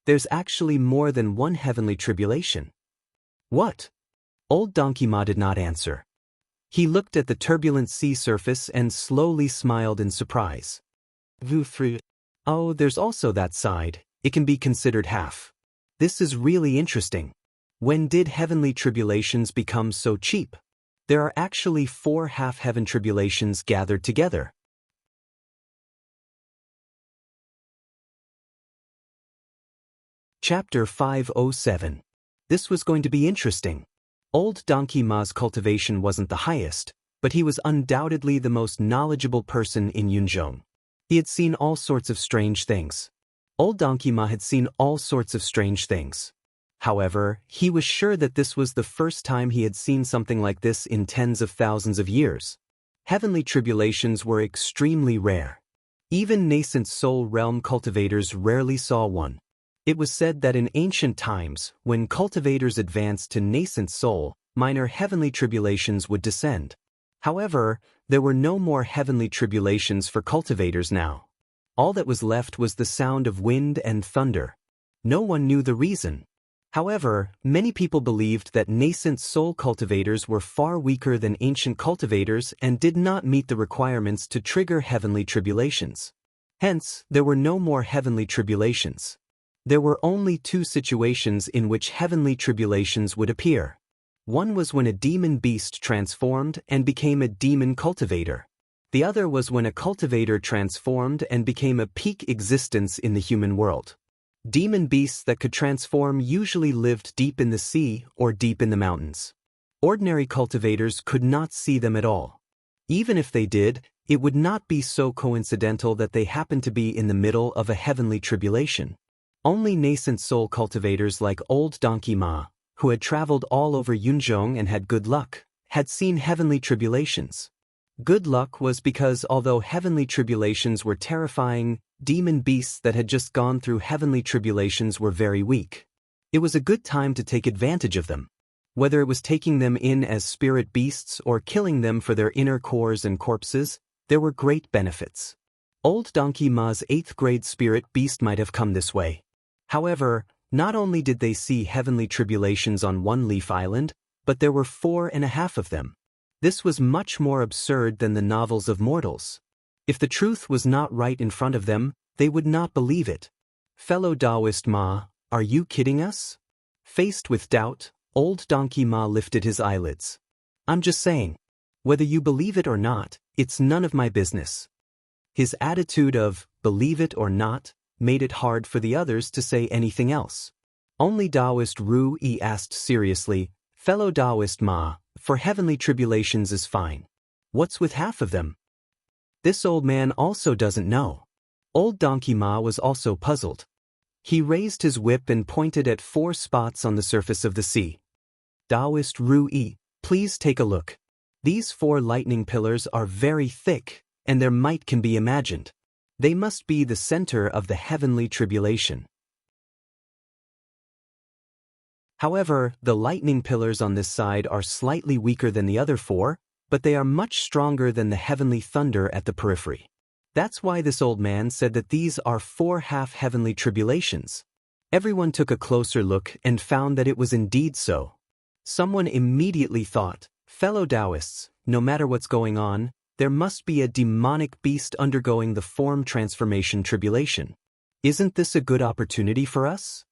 Speaker 1: There's actually more than one heavenly tribulation. What? Old Donkey Ma did not answer. He looked at the turbulent sea surface and slowly smiled in surprise. Oh, there's also that side. It can be considered half. This is really interesting. When did heavenly tribulations become so cheap? There are actually 4 half-heaven tribulations gathered together. Chapter 507. This was going to be interesting. Old Donkey Ma's cultivation wasn't the highest, but he was undoubtedly the most knowledgeable person in Yunzhong. He had seen all sorts of strange things. Old Donkey Ma had seen all sorts of strange things. However, he was sure that this was the first time he had seen something like this in tens of thousands of years. Heavenly tribulations were extremely rare. Even nascent soul realm cultivators rarely saw one. It was said that in ancient times, when cultivators advanced to nascent soul, minor heavenly tribulations would descend. However, there were no more heavenly tribulations for cultivators now. All that was left was the sound of wind and thunder. No one knew the reason. However, many people believed that nascent soul cultivators were far weaker than ancient cultivators and did not meet the requirements to trigger heavenly tribulations. Hence, there were no more heavenly tribulations. There were only 2 situations in which heavenly tribulations would appear. One was when a demon beast transformed and became a demon cultivator. The other was when a cultivator transformed and became a peak existence in the human world. Demon beasts that could transform usually lived deep in the sea or deep in the mountains. Ordinary cultivators could not see them at all. Even if they did, it would not be so coincidental that they happened to be in the middle of a heavenly tribulation. Only nascent soul cultivators like Old Donkey Ma, who had traveled all over Yunzhong and had good luck, had seen heavenly tribulations. Good luck was because although heavenly tribulations were terrifying, demon beasts that had just gone through heavenly tribulations were very weak. It was a good time to take advantage of them. Whether it was taking them in as spirit beasts or killing them for their inner cores and corpses, there were great benefits. Old Donkey Ma's 8th grade spirit beast might have come this way. However, not only did they see heavenly tribulations on One Leaf Island, but there were 4.5 of them. This was much more absurd than the novels of mortals. If the truth was not right in front of them, they would not believe it. Fellow Daoist Ma, are you kidding us? Faced with doubt, Old Donkey Ma lifted his eyelids. I'm just saying. Whether you believe it or not, it's none of my business. His attitude of, believe it or not, made it hard for the others to say anything else. Only Daoist Ru Yi asked seriously, Fellow Daoist Ma, for heavenly tribulations is fine. What's with half of them? This old man also doesn't know. Old Donkey Ma was also puzzled. He raised his whip and pointed at 4 spots on the surface of the sea. Daoist Ru Yi, please take a look. These 4 lightning pillars are very thick, and their might can be imagined. They must be the center of the heavenly tribulation. However, the lightning pillars on this side are slightly weaker than the other 4, but they are much stronger than the heavenly thunder at the periphery. That's why this old man said that these are 4 half-heavenly tribulations. Everyone took a closer look and found that it was indeed so. Someone immediately thought, fellow Daoists, no matter what's going on, there must be a demonic beast undergoing the form transformation tribulation. Isn't this a good opportunity for us?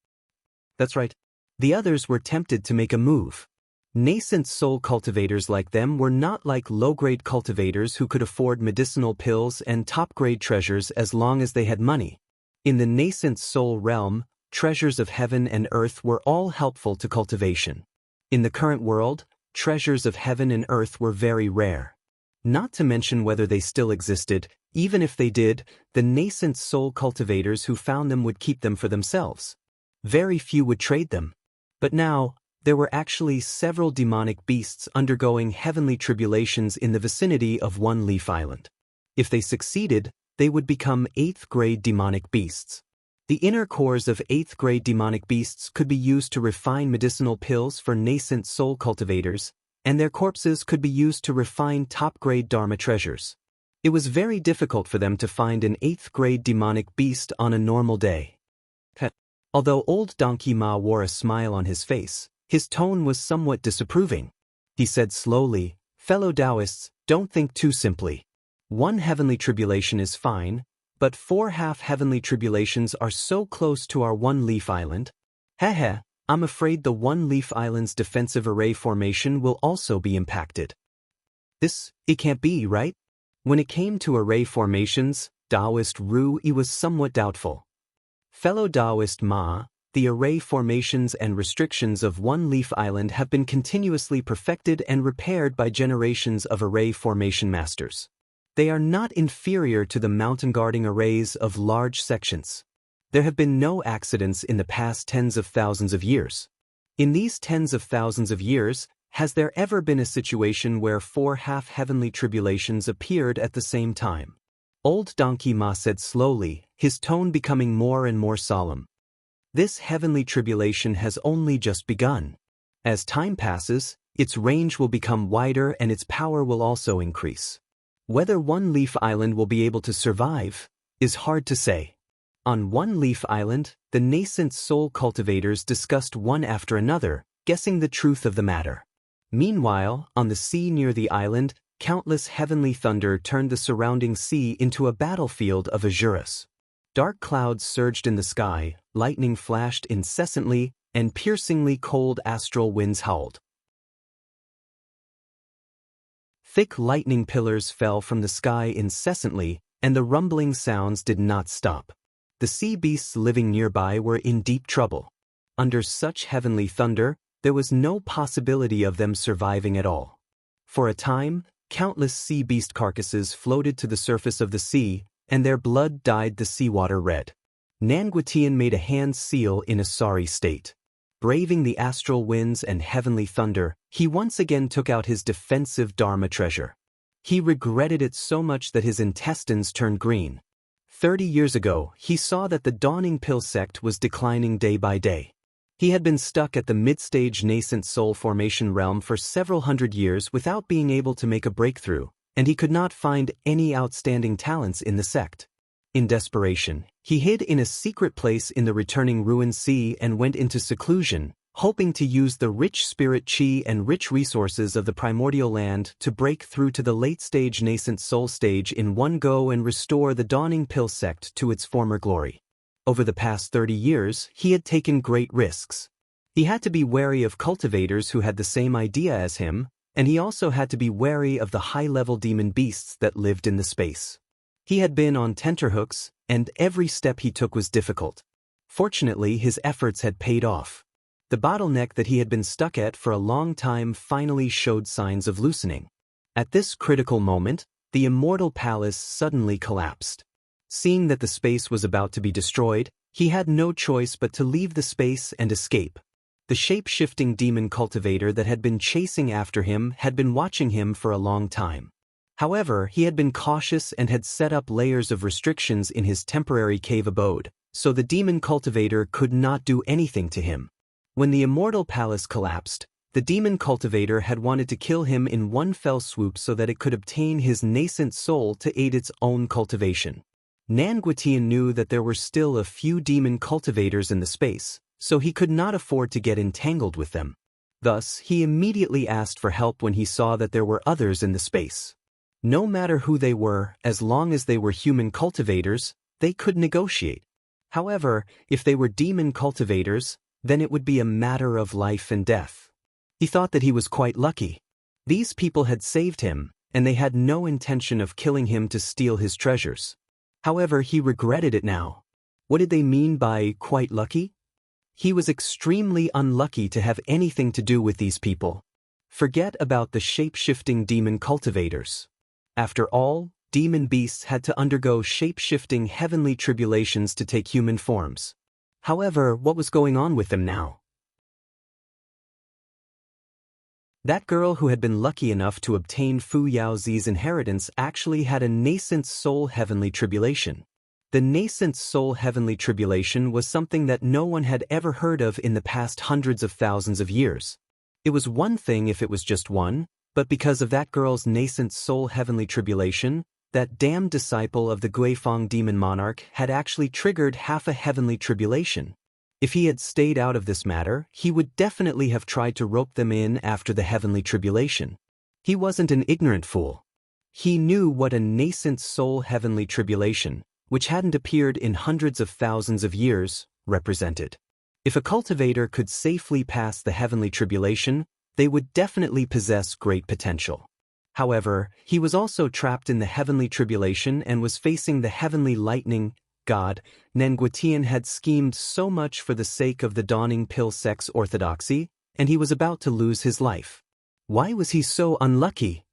Speaker 1: That's right. The others were tempted to make a move. Nascent soul cultivators like them were not like low-grade cultivators who could afford medicinal pills and top-grade treasures as long as they had money. In the nascent soul realm, treasures of heaven and earth were all helpful to cultivation. In the current world, treasures of heaven and earth were very rare. Not to mention whether they still existed, even if they did, the nascent soul cultivators who found them would keep them for themselves. Very few would trade them. But now, there were actually several demonic beasts undergoing heavenly tribulations in the vicinity of One Leaf Island. If they succeeded, they would become 8th grade demonic beasts. The inner cores of 8th grade demonic beasts could be used to refine medicinal pills for nascent soul cultivators, and their corpses could be used to refine top-grade Dharma treasures. It was very difficult for them to find an 8th-grade demonic beast on a normal day. Although old Donkey Ma wore a smile on his face, his tone was somewhat disapproving. He said slowly, "Fellow Daoists, don't think too simply. 1 heavenly tribulation is fine, but 4 half-heavenly tribulations are so close to our one-leaf island. Heh, I'm afraid the one-leaf island's defensive array formation will also be impacted." It can't be, right? When it came to array formations, Daoist Rui was somewhat doubtful. Fellow Daoist Ma, the array formations and restrictions of one-leaf island have been continuously perfected and repaired by generations of array formation masters. They are not inferior to the mountain guarding arrays of large sections. There have been no accidents in the past tens of thousands of years. In these tens of thousands of years, has there ever been a situation where 4 half-heavenly tribulations appeared at the same time? Old Donkey Ma said slowly, his tone becoming more and more solemn. This heavenly tribulation has only just begun. As time passes, its range will become wider and its power will also increase. Whether One-Leaf Island will be able to survive is hard to say. On One-Leaf Island, the nascent soul cultivators discussed one after another, guessing the truth of the matter. Meanwhile, on the sea near the island, countless heavenly thunder turned the surrounding sea into a battlefield of azurus. Dark clouds surged in the sky, lightning flashed incessantly, and piercingly cold astral winds howled. Thick lightning pillars fell from the sky incessantly, and the rumbling sounds did not stop. The sea beasts living nearby were in deep trouble. Under such heavenly thunder, there was no possibility of them surviving at all. For a time, countless sea beast carcasses floated to the surface of the sea, and their blood dyed the seawater red. Nanguitian made a hand seal in a sorry state. Braving the astral winds and heavenly thunder, he once again took out his defensive Dharma treasure. He regretted it so much that his intestines turned green. 30 years ago, he saw that the dawning pill sect was declining day by day. He had been stuck at the mid-stage nascent soul formation realm for several hundred years without being able to make a breakthrough, and he could not find any outstanding talents in the sect. In desperation, he hid in a secret place in the returning ruined sea and went into seclusion, hoping to use the rich spirit chi and rich resources of the primordial land to break through to the late-stage nascent soul stage in one go and restore the dawning pill sect to its former glory. Over the past 30 years, he had taken great risks. He had to be wary of cultivators who had the same idea as him, and he also had to be wary of the high-level demon beasts that lived in the space. He had been on tenterhooks, and every step he took was difficult. Fortunately, his efforts had paid off. The bottleneck that he had been stuck at for a long time finally showed signs of loosening. At this critical moment, the Immortal Palace suddenly collapsed. Seeing that the space was about to be destroyed, he had no choice but to leave the space and escape. The shape-shifting demon cultivator that had been chasing after him had been watching him for a long time. However, he had been cautious and had set up layers of restrictions in his temporary cave abode, so the demon cultivator could not do anything to him. When the Immortal Palace collapsed, the demon cultivator had wanted to kill him in one fell swoop so that it could obtain his nascent soul to aid its own cultivation. Nanguitian knew that there were still a few demon cultivators in the space, so he could not afford to get entangled with them. Thus, he immediately asked for help when he saw that there were others in the space. No matter who they were, as long as they were human cultivators, they could negotiate. However, if they were demon cultivators, then it would be a matter of life and death. He thought that he was quite lucky. These people had saved him, and they had no intention of killing him to steal his treasures. However, he regretted it now. What did they mean by quite lucky? He was extremely unlucky to have anything to do with these people. Forget about the shape-shifting demon cultivators. After all, demon beasts had to undergo shape-shifting heavenly tribulations to take human forms. However, what was going on with them now? That girl who had been lucky enough to obtain Fu Yaozi's inheritance actually had a nascent soul heavenly tribulation. The nascent soul heavenly tribulation was something that no one had ever heard of in the past hundreds of thousands of years. It was one thing if it was just one, but because of that girl's nascent soul heavenly tribulation, that damned disciple of the Guifeng demon monarch had actually triggered half a heavenly tribulation. If he had stayed out of this matter, he would definitely have tried to rope them in after the heavenly tribulation. He wasn't an ignorant fool. He knew what a nascent soul heavenly tribulation, which hadn't appeared in hundreds of thousands of years, represented. If a cultivator could safely pass the heavenly tribulation, they would definitely possess great potential. However, he was also trapped in the heavenly tribulation and was facing the heavenly lightning god. Nanguitian had schemed so much for the sake of the dawning pill sex orthodoxy, and he was about to lose his life. Why was he so unlucky?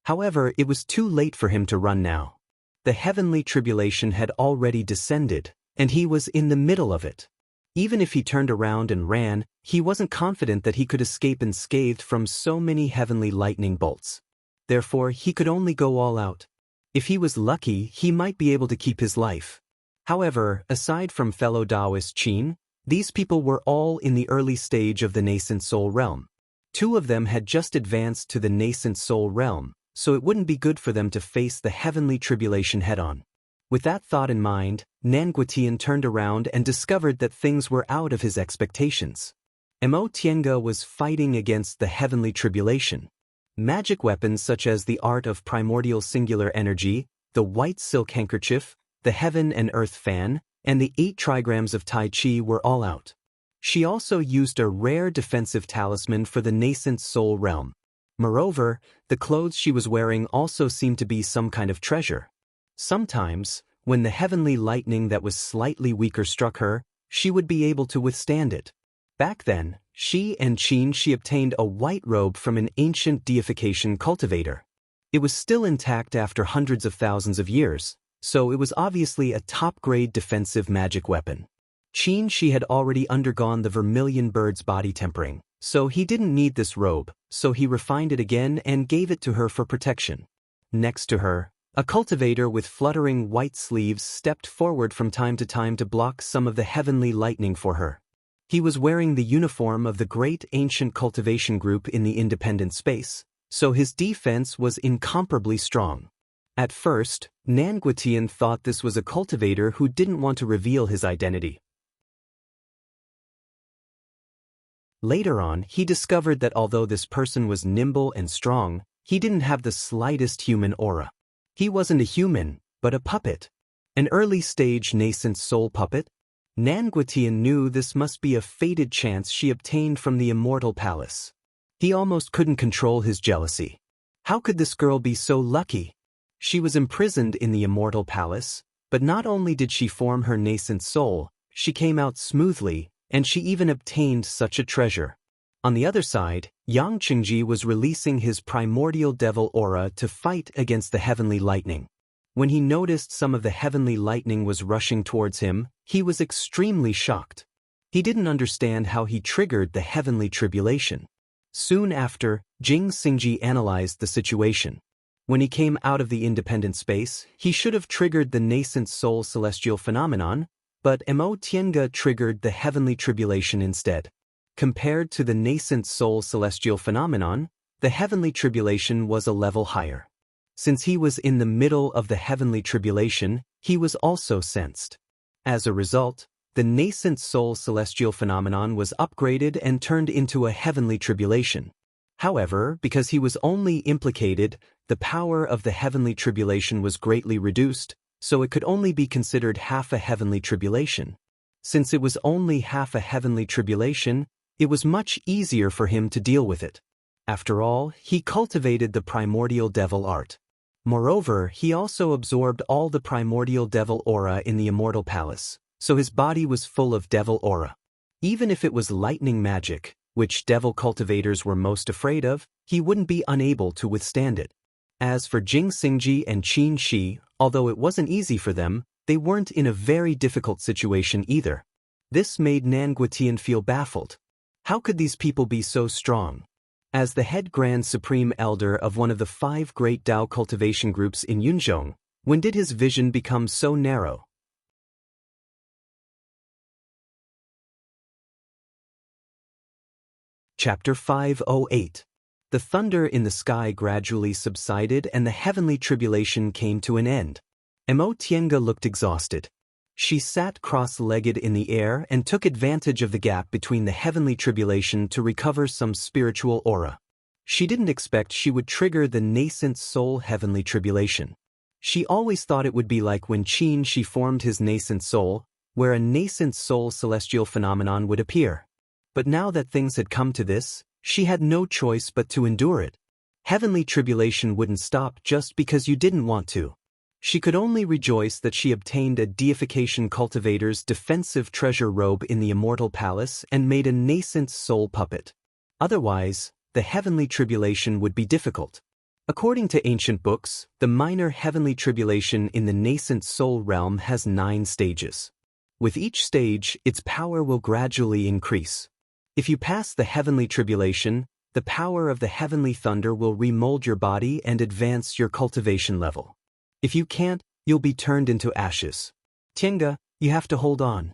Speaker 1: However, it was too late for him to run now. The heavenly tribulation had already descended, and he was in the middle of it. Even if he turned around and ran, he wasn't confident that he could escape unscathed from so many heavenly lightning bolts. Therefore, he could only go all out. If he was lucky, he might be able to keep his life. However, aside from fellow Daoist Qin, these people were all in the early stage of the nascent soul realm. Two of them had just advanced to the nascent soul realm, so it wouldn't be good for them to face the heavenly tribulation head-on. With that thought in mind, Nanguitian turned around and discovered that things were out of his expectations. Mo Tiange was fighting against the heavenly tribulation. Magic weapons such as the art of primordial singular energy, the white silk handkerchief, the heaven and earth fan, and the 8 trigrams of Tai Chi were all out. She also used a rare defensive talisman for the nascent soul realm. Moreover, the clothes she was wearing also seemed to be some kind of treasure. Sometimes, when the heavenly lightning that was slightly weaker struck her, she would be able to withstand it. Back then, she obtained a white robe from an ancient deification cultivator. It was still intact after hundreds of thousands of years, so it was obviously a top-grade defensive magic weapon. She had already undergone the vermilion bird's body tempering, so he didn't need this robe, so he refined it again and gave it to her for protection. Next to her, a cultivator with fluttering white sleeves stepped forward from time to block some of the heavenly lightning for her. He was wearing the uniform of the great ancient cultivation group in the independent space, so his defense was incomparably strong. At first, Nanguitian thought this was a cultivator who didn't want to reveal his identity. Later on, he discovered that although this person was nimble and strong, he didn't have the slightest human aura. He wasn't a human, but a puppet. An early-stage nascent soul puppet? Nanguitian knew this must be a fated chance she obtained from the Immortal Palace. He almost couldn't control his jealousy. How could this girl be so lucky? She was imprisoned in the Immortal Palace, but not only did she form her nascent soul, she came out smoothly, and she even obtained such a treasure. On the other side, Yang Qingji was releasing his primordial devil aura to fight against the heavenly lightning. When he noticed some of the heavenly lightning was rushing towards him, he was extremely shocked. He didn't understand how he triggered the heavenly tribulation. Soon after, Jing Xingji analyzed the situation. When he came out of the independent space, he should have triggered the nascent soul celestial phenomenon, but Mo Tiange triggered the heavenly tribulation instead. Compared to the nascent soul celestial phenomenon, the heavenly tribulation was a level higher. Since he was in the middle of the heavenly tribulation, he was also sensed. As a result, the nascent soul celestial phenomenon was upgraded and turned into a heavenly tribulation. However, because he was only implicated, the power of the heavenly tribulation was greatly reduced, so it could only be considered half a heavenly tribulation. Since it was only half a heavenly tribulation, it was much easier for him to deal with it. After all, he cultivated the primordial devil art. Moreover, he also absorbed all the primordial devil aura in the Immortal Palace, so his body was full of devil aura. Even if it was lightning magic, which devil cultivators were most afraid of, he wouldn't be unable to withstand it. As for Jing Xingji and Qin Shi, although it wasn't easy for them, they weren't in a very difficult situation either. This made Nanguitian feel baffled. How could these people be so strong? As the head Grand Supreme Elder of one of the 5 great Dao cultivation groups in Yunzhong, when did his vision become so narrow? Chapter 508. The thunder in the sky gradually subsided and the heavenly tribulation came to an end. Tiange looked exhausted. She sat cross-legged in the air and took advantage of the gap between the heavenly tribulation to recover some spiritual aura. She didn't expect she would trigger the nascent soul heavenly tribulation. She always thought it would be like when Shi formed his nascent soul, where a nascent soul celestial phenomenon would appear. But now that things had come to this, she had no choice but to endure it. Heavenly tribulation wouldn't stop just because you didn't want to. She could only rejoice that she obtained a deification cultivator's defensive treasure robe in the Immortal Palace and made a nascent soul puppet. Otherwise, the heavenly tribulation would be difficult. According to ancient books, the minor heavenly tribulation in the nascent soul realm has 9 stages. With each stage, its power will gradually increase. If you pass the heavenly tribulation, the power of the heavenly thunder will remold your body and advance your cultivation level. If you can't, you'll be turned into ashes. Tiange, you have to hold on.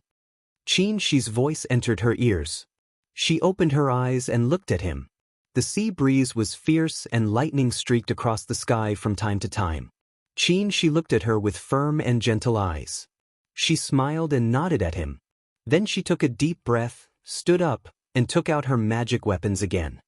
Speaker 1: Xi's voice entered her ears. She opened her eyes and looked at him. The sea breeze was fierce and lightning streaked across the sky from time to time. She looked at her with firm and gentle eyes. She smiled and nodded at him. Then she took a deep breath, stood up, and took out her magic weapons again.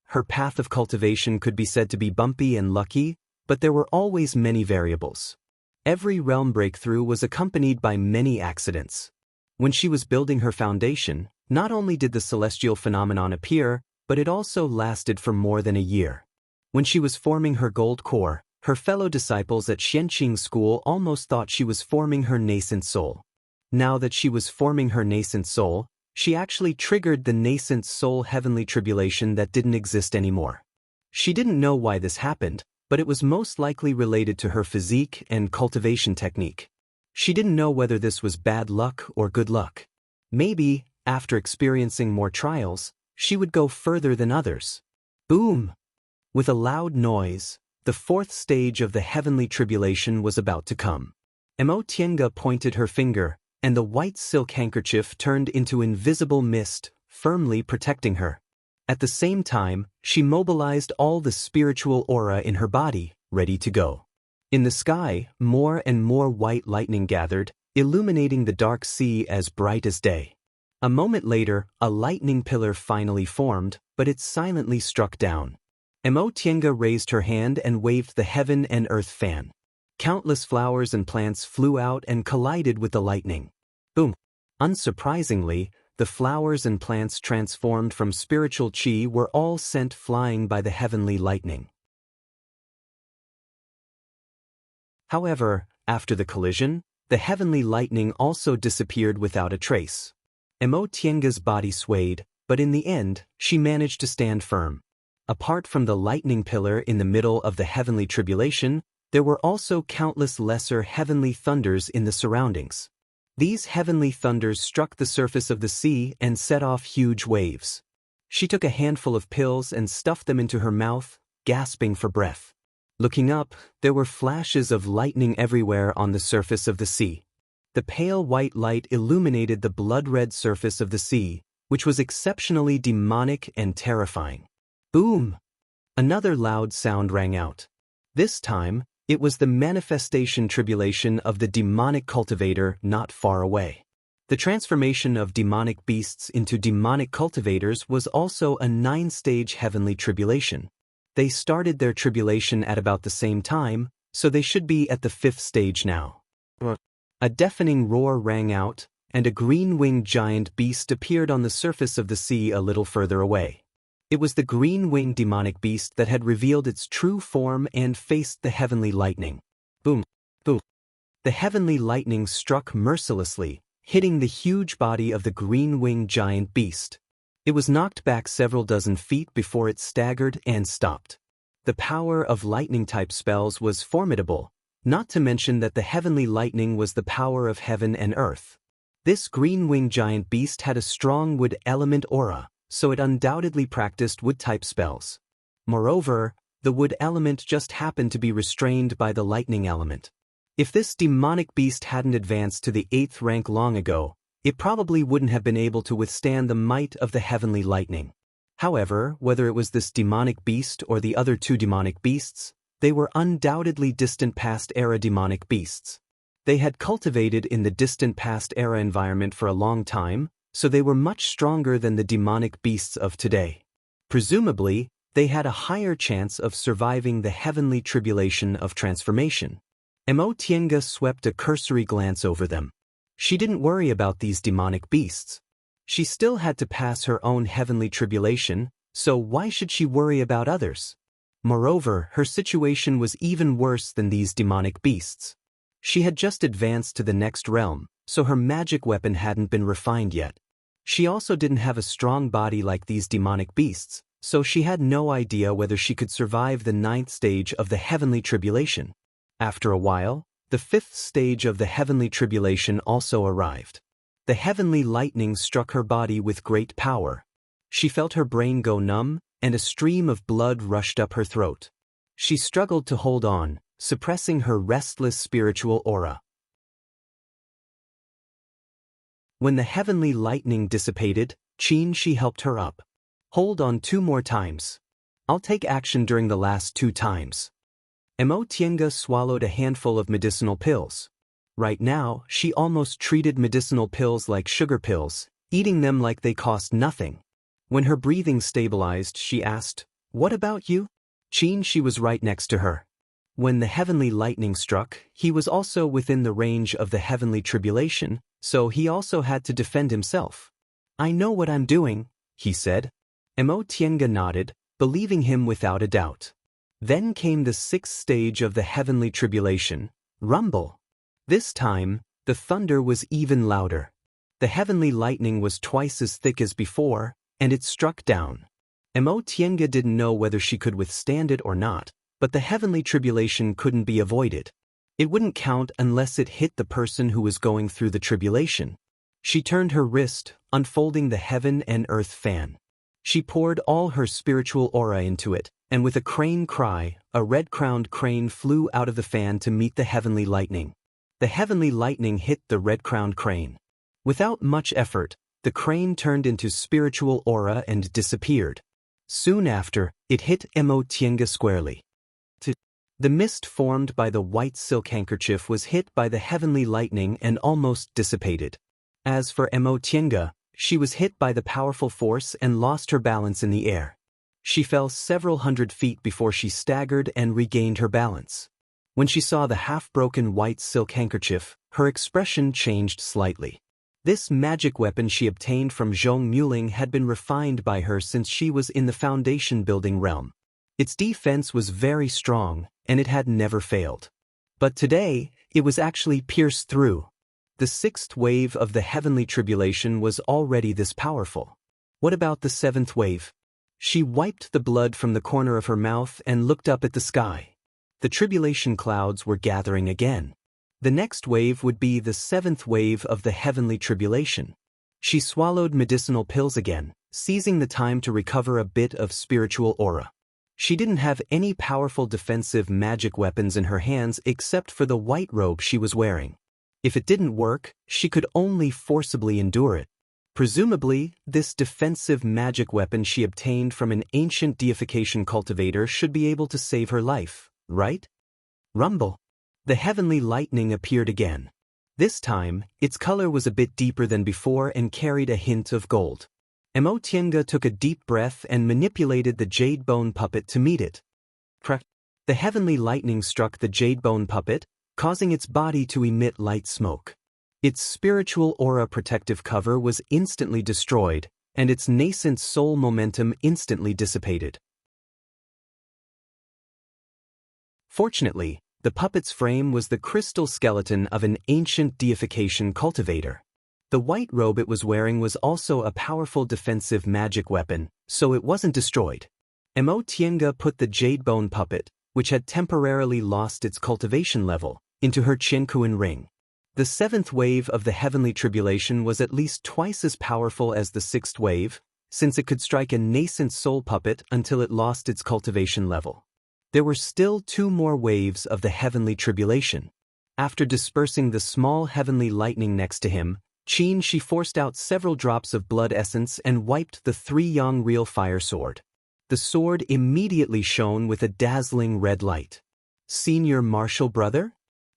Speaker 1: Her path of cultivation could be said to be bumpy and lucky, but there were always many variables. Every realm breakthrough was accompanied by many accidents. When she was building her foundation, not only did the celestial phenomenon appear, but it also lasted for more than a year. When she was forming her gold core, her fellow disciples at Xianxia school almost thought she was forming her nascent soul. Now that she was forming her nascent soul, she actually triggered the nascent soul heavenly tribulation that didn't exist anymore. She didn't know why this happened, but it was most likely related to her physique and cultivation technique. She didn't know whether this was bad luck or good luck. Maybe, after experiencing more trials, she would go further than others. Boom! With a loud noise, the 4th stage of the heavenly tribulation was about to come. Tiange pointed her finger, and the white silk handkerchief turned into invisible mist, firmly protecting her. At the same time, she mobilized all the spiritual aura in her body, ready to go. In the sky, more and more white lightning gathered, illuminating the dark sea as bright as day. A moment later, a lightning pillar finally formed, but it silently struck down. Tiange raised her hand and waved the heaven and earth fan. Countless flowers and plants flew out and collided with the lightning. Boom! Unsurprisingly, the flowers and plants transformed from spiritual qi were all sent flying by the heavenly lightning. However, after the collision, the heavenly lightning also disappeared without a trace. Tiange's body swayed, but in the end, she managed to stand firm. Apart from the lightning pillar in the middle of the heavenly tribulation, there were also countless lesser heavenly thunders in the surroundings. These heavenly thunders struck the surface of the sea and set off huge waves. She took a handful of pills and stuffed them into her mouth, gasping for breath. Looking up, there were flashes of lightning everywhere on the surface of the sea. The pale white light illuminated the blood-red surface of the sea, which was exceptionally demonic and terrifying. Boom! Another loud sound rang out. This time, it was the manifestation tribulation of the demonic cultivator not far away. The transformation of demonic beasts into demonic cultivators was also a 9-stage heavenly tribulation. They started their tribulation at about the same time, so they should be at the 5th stage now. A deafening roar rang out, and a green-winged giant beast appeared on the surface of the sea a little further away. It was the green-winged demonic beast that had revealed its true form and faced the heavenly lightning. Boom! Boom! The heavenly lightning struck mercilessly, hitting the huge body of the green-winged giant beast. It was knocked back several dozen feet before it staggered and stopped. The power of lightning-type spells was formidable, not to mention that the heavenly lightning was the power of heaven and earth. This green-winged giant beast had a strong wood element aura, so it undoubtedly practiced wood-type spells. Moreover, the wood element just happened to be restrained by the lightning element. If this demonic beast hadn't advanced to the 8th rank long ago, it probably wouldn't have been able to withstand the might of the heavenly lightning. However, whether it was this demonic beast or the other two demonic beasts, they were undoubtedly distant past era demonic beasts. They had cultivated in the distant past era environment for a long time, so they were much stronger than the demonic beasts of today. Presumably, they had a higher chance of surviving the heavenly tribulation of transformation. Tiange swept a cursory glance over them. She didn't worry about these demonic beasts. She still had to pass her own heavenly tribulation, so why should she worry about others? Moreover, her situation was even worse than these demonic beasts. She had just advanced to the next realm, so her magic weapon hadn't been refined yet. She also didn't have a strong body like these demonic beasts, so she had no idea whether she could survive the 9th stage of the heavenly tribulation. After a while, the 5th stage of the heavenly tribulation also arrived. The heavenly lightning struck her body with great power. She felt her brain go numb, and a stream of blood rushed up her throat. She struggled to hold on, suppressing her restless spiritual aura. When the heavenly lightning dissipated, Xianxia helped her up. Hold on 2 more times. I'll take action during the last 2 times. Tiange swallowed a handful of medicinal pills. Right now, she almost treated medicinal pills like sugar pills, eating them like they cost nothing. When her breathing stabilized, she asked, "What about you?" Xianxia was right next to her. When the heavenly lightning struck, he was also within the range of the heavenly tribulation, so he also had to defend himself. "I know what I'm doing," he said. Tiange nodded, believing him without a doubt. Then came the 6th stage of the heavenly tribulation, rumble. This time, the thunder was even louder. The heavenly lightning was twice as thick as before, and it struck down. Tiange didn't know whether she could withstand it or not, but the heavenly tribulation couldn't be avoided. It wouldn't count unless it hit the person who was going through the tribulation. She turned her wrist, unfolding the heaven and earth fan. She poured all her spiritual aura into it, and with a crane cry, a red-crowned crane flew out of the fan to meet the heavenly lightning. The heavenly lightning hit the red-crowned crane. Without much effort, the crane turned into spiritual aura and disappeared. Soon after, it hit Tiange squarely. The mist formed by the white silk handkerchief was hit by the heavenly lightning and almost dissipated. As for Tiange, she was hit by the powerful force and lost her balance in the air. She fell several hundred feet before she staggered and regained her balance. When she saw the half-broken white silk handkerchief, her expression changed slightly. This magic weapon she obtained from Zhong Muling had been refined by her since she was in the foundation-building realm. Its defense was very strong, and it had never failed. But today, it was actually pierced through. The 6th wave of the heavenly tribulation was already this powerful. What about the 7th wave? She wiped the blood from the corner of her mouth and looked up at the sky. The tribulation clouds were gathering again. The next wave would be the 7th wave of the heavenly tribulation. She swallowed medicinal pills again, seizing the time to recover a bit of spiritual aura. She didn't have any powerful defensive magic weapons in her hands except for the white robe she was wearing. If it didn't work, she could only forcibly endure it. Presumably, this defensive magic weapon she obtained from an ancient deification cultivator should be able to save her life, right? Rumble. The heavenly lightning appeared again. This time, its color was a bit deeper than before and carried a hint of gold. Tiange took a deep breath and manipulated the jade bone puppet to meet it. The heavenly lightning struck the jade bone puppet, causing its body to emit light smoke. Its spiritual aura protective cover was instantly destroyed, and its nascent soul momentum instantly dissipated. Fortunately, the puppet's frame was the crystal skeleton of an ancient deification cultivator. The white robe it was wearing was also a powerful defensive magic weapon, so it wasn't destroyed. Tiange put the jade bone puppet, which had temporarily lost its cultivation level, into her Qiankuan ring. The 7th wave of the heavenly tribulation was at least twice as powerful as the 6th wave, since it could strike a nascent soul puppet until it lost its cultivation level. There were still 2 more waves of the heavenly tribulation. After dispersing the small heavenly lightning next to him, She forced out several drops of blood essence and wiped the 3-yang real fire sword. The sword immediately shone with a dazzling red light. Senior martial brother?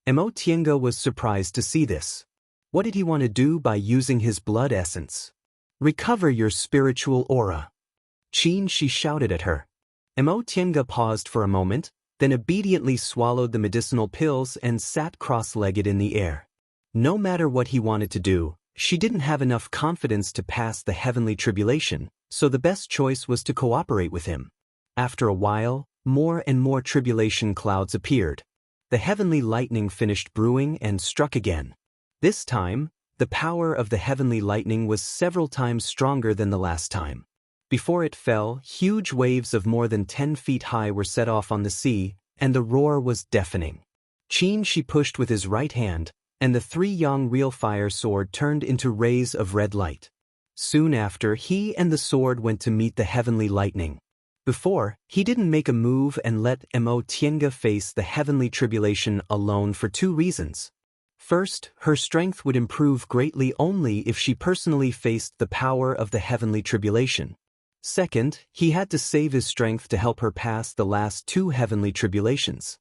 Speaker 1: Mo Tiange was surprised to see this. What did he want to do by using his blood essence? Recover your spiritual aura. She shouted at her. Mo Tiange paused for a moment, then obediently swallowed the medicinal pills and sat cross-legged in the air. No matter what he wanted to do, she didn't have enough confidence to pass the heavenly tribulation, so the best choice was to cooperate with him. After a while, more and more tribulation clouds appeared. The heavenly lightning finished brewing and struck again. This time, the power of the heavenly lightning was several times stronger than the last time. Before it fell, huge waves of more than 10 feet high were set off on the sea, and the roar was deafening. She pushed with his right hand, and the 3-yang real fire sword turned into rays of red light. Soon after, he and the sword went to meet the heavenly lightning. Before, he didn't make a move and let Mo Tiange face the heavenly tribulation alone for 2 reasons. First, her strength would improve greatly only if she personally faced the power of the heavenly tribulation. Second, he had to save his strength to help her pass the last 2 heavenly tribulations.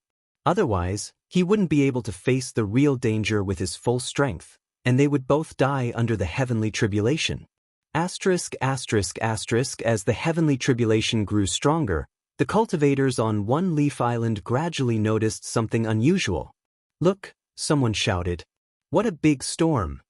Speaker 1: Otherwise, he wouldn't be able to face the real danger with his full strength, and they would both die under the heavenly tribulation. As the heavenly tribulation grew stronger, the cultivators on One Leaf Island gradually noticed something unusual. Look, someone shouted. What a big storm!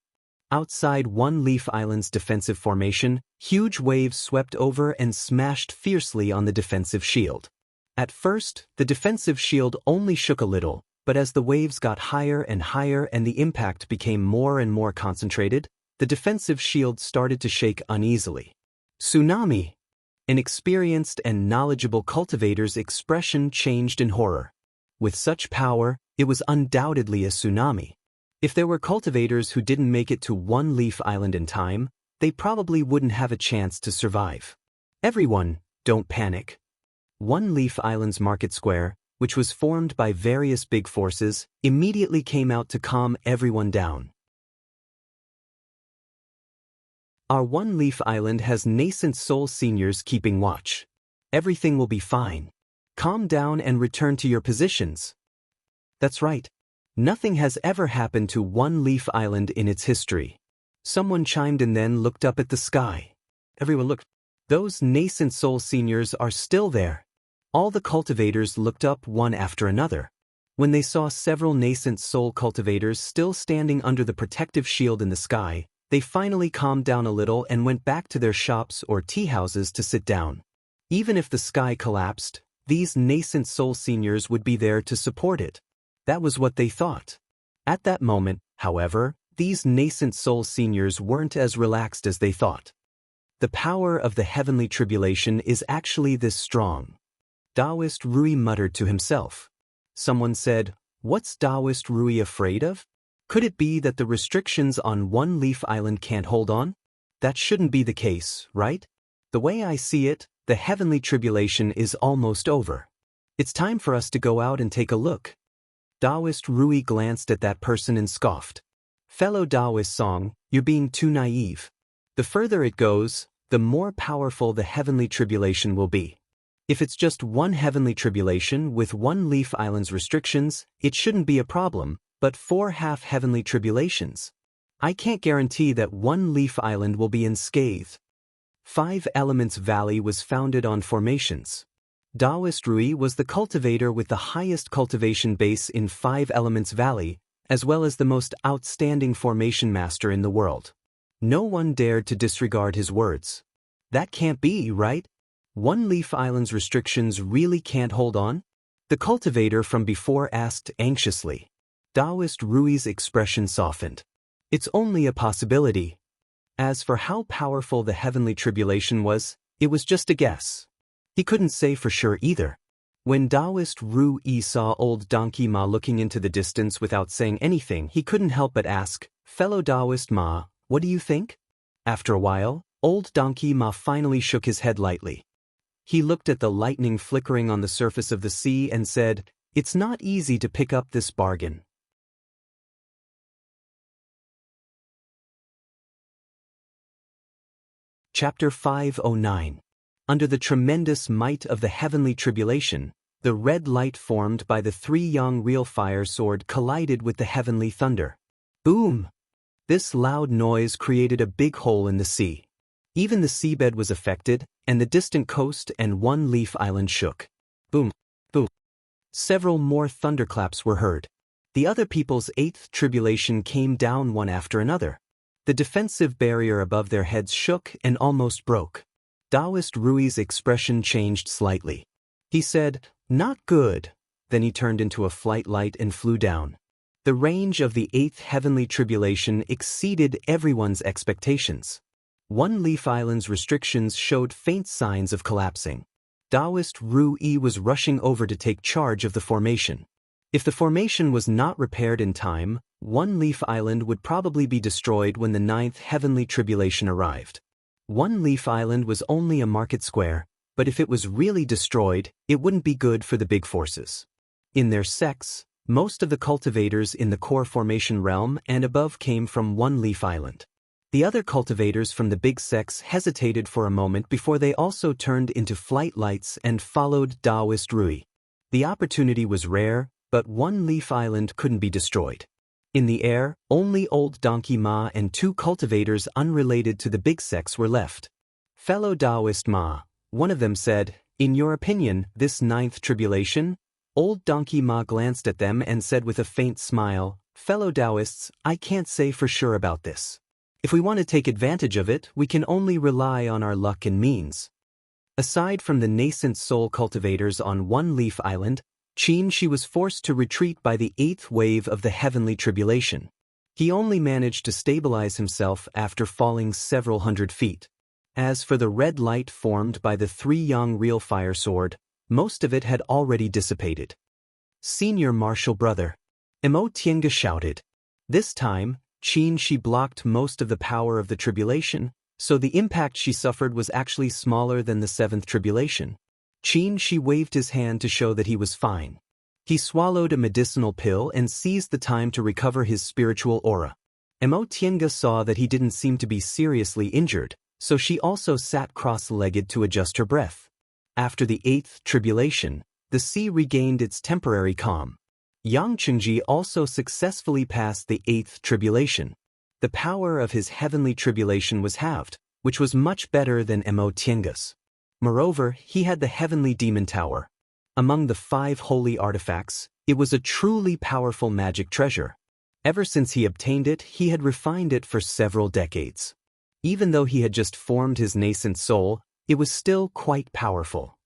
Speaker 1: Outside One Leaf Island's defensive formation, huge waves swept over and smashed fiercely on the defensive shield. At first, the defensive shield only shook a little, but as the waves got higher and higher and the impact became more and more concentrated, the defensive shield started to shake uneasily. Tsunami! An experienced and knowledgeable cultivator's expression changed in horror. With such power, it was undoubtedly a tsunami. If there were cultivators who didn't make it to One Leaf Island in time, they probably wouldn't have a chance to survive. Everyone, don't panic. One Leaf Island's market square, which was formed by various big forces, immediately came out to calm everyone down. Our One Leaf Island has nascent soul seniors keeping watch. Everything will be fine. Calm down and return to your positions. That's right. Nothing has ever happened to One Leaf Island in its history. Someone chimed in, then looked up at the sky. Everyone looked. Those nascent soul seniors are still there. All the cultivators looked up one after another. When they saw several nascent soul cultivators still standing under the protective shield in the sky, they finally calmed down a little and went back to their shops or tea houses to sit down. Even if the sky collapsed, these nascent soul seniors would be there to support it. That was what they thought. At that moment, however, these nascent soul seniors weren't as relaxed as they thought. The power of the heavenly tribulation is actually this strong. Daoist Rui muttered to himself. Someone said, "What's Daoist Rui afraid of? Could it be that the restrictions on One Leaf Island can't hold on? That shouldn't be the case, right? The way I see it, the heavenly tribulation is almost over. It's time for us to go out and take a look." Daoist Rui glanced at that person and scoffed. "Fellow Daoist Song, you're being too naive. The further it goes, the more powerful the heavenly tribulation will be. If it's just one heavenly tribulation with One Leaf Island's restrictions, it shouldn't be a problem, but 4 half-heavenly tribulations. I can't guarantee that One Leaf Island will be unscathed." 5 Elements Valley was founded on formations. Daoist Rui was the cultivator with the highest cultivation base in 5 Elements Valley, as well as the most outstanding formation master in the world. No one dared to disregard his words. That can't be, right? One Leaf Island's restrictions really can't hold on? The cultivator from before asked anxiously. Daoist Rui's expression softened. It's only a possibility. As for how powerful the heavenly tribulation was, it was just a guess. He couldn't say for sure either. When Daoist Rui saw old Donkey Ma looking into the distance without saying anything, he couldn't help but ask, "Fellow Daoist Ma, what do you think?" After a while, old Donkey Ma finally shook his head lightly. He looked at the lightning flickering on the surface of the sea and said, "It's not easy to pick up this bargain." Chapter 509. Under the tremendous might of the heavenly tribulation, the red light formed by the three young real fire sword collided with the heavenly thunder. Boom! This loud noise created a big hole in the sea. Even the seabed was affected, and the distant coast and One Leaf Island shook. Boom! Boom! Several more thunderclaps were heard. The other people's eighth tribulation came down one after another. The defensive barrier above their heads shook and almost broke. Daoist Rui's expression changed slightly. He said, "Not good." Then he turned into a flight light and flew down. The range of the eighth heavenly tribulation exceeded everyone's expectations. One Leaf Island's restrictions showed faint signs of collapsing. Daoist Rui was rushing over to take charge of the formation. If the formation was not repaired in time, One Leaf Island would probably be destroyed when the ninth heavenly tribulation arrived. One Leaf Island was only a market square, but if it was really destroyed, it wouldn't be good for the big forces. In their sects, most of the cultivators in the core formation realm and above came from One Leaf Island. The other cultivators from the big sects hesitated for a moment before they also turned into flight lights and followed Daoist Rui. The opportunity was rare, but One Leaf Island couldn't be destroyed. In the air, only Old Donkey Ma and two cultivators unrelated to the big sects were left. Fellow Daoist Ma, one of them said, "In your opinion, this ninth tribulation?" Old Donkey Ma glanced at them and said with a faint smile, "Fellow Daoists, I can't say for sure about this. If we want to take advantage of it, we can only rely on our luck and means." Aside from the nascent soul cultivators on One Leaf Island, Xianxia was forced to retreat by the eighth wave of the heavenly tribulation. He only managed to stabilize himself after falling several hundred feet. As for the red light formed by the three young real fire sword, most of it had already dissipated. "Senior Martial Brother," Immortal shouted. This time, Xianxia blocked most of the power of the tribulation, so the impact she suffered was actually smaller than the seventh tribulation. Xianxia waved his hand to show that he was fine. He swallowed a medicinal pill and seized the time to recover his spiritual aura. Immortal saw that he didn't seem to be seriously injured, so she also sat cross-legged to adjust her breath. After the eighth tribulation, the sea regained its temporary calm. Yang Chengji also successfully passed the eighth tribulation. The power of his heavenly tribulation was halved, which was much better than Immortal's. Moreover, he had the heavenly demon tower. Among the 5 holy artifacts, it was a truly powerful magic treasure. Ever since he obtained it, he had refined it for several decades. Even though he had just formed his nascent soul, it was still quite powerful.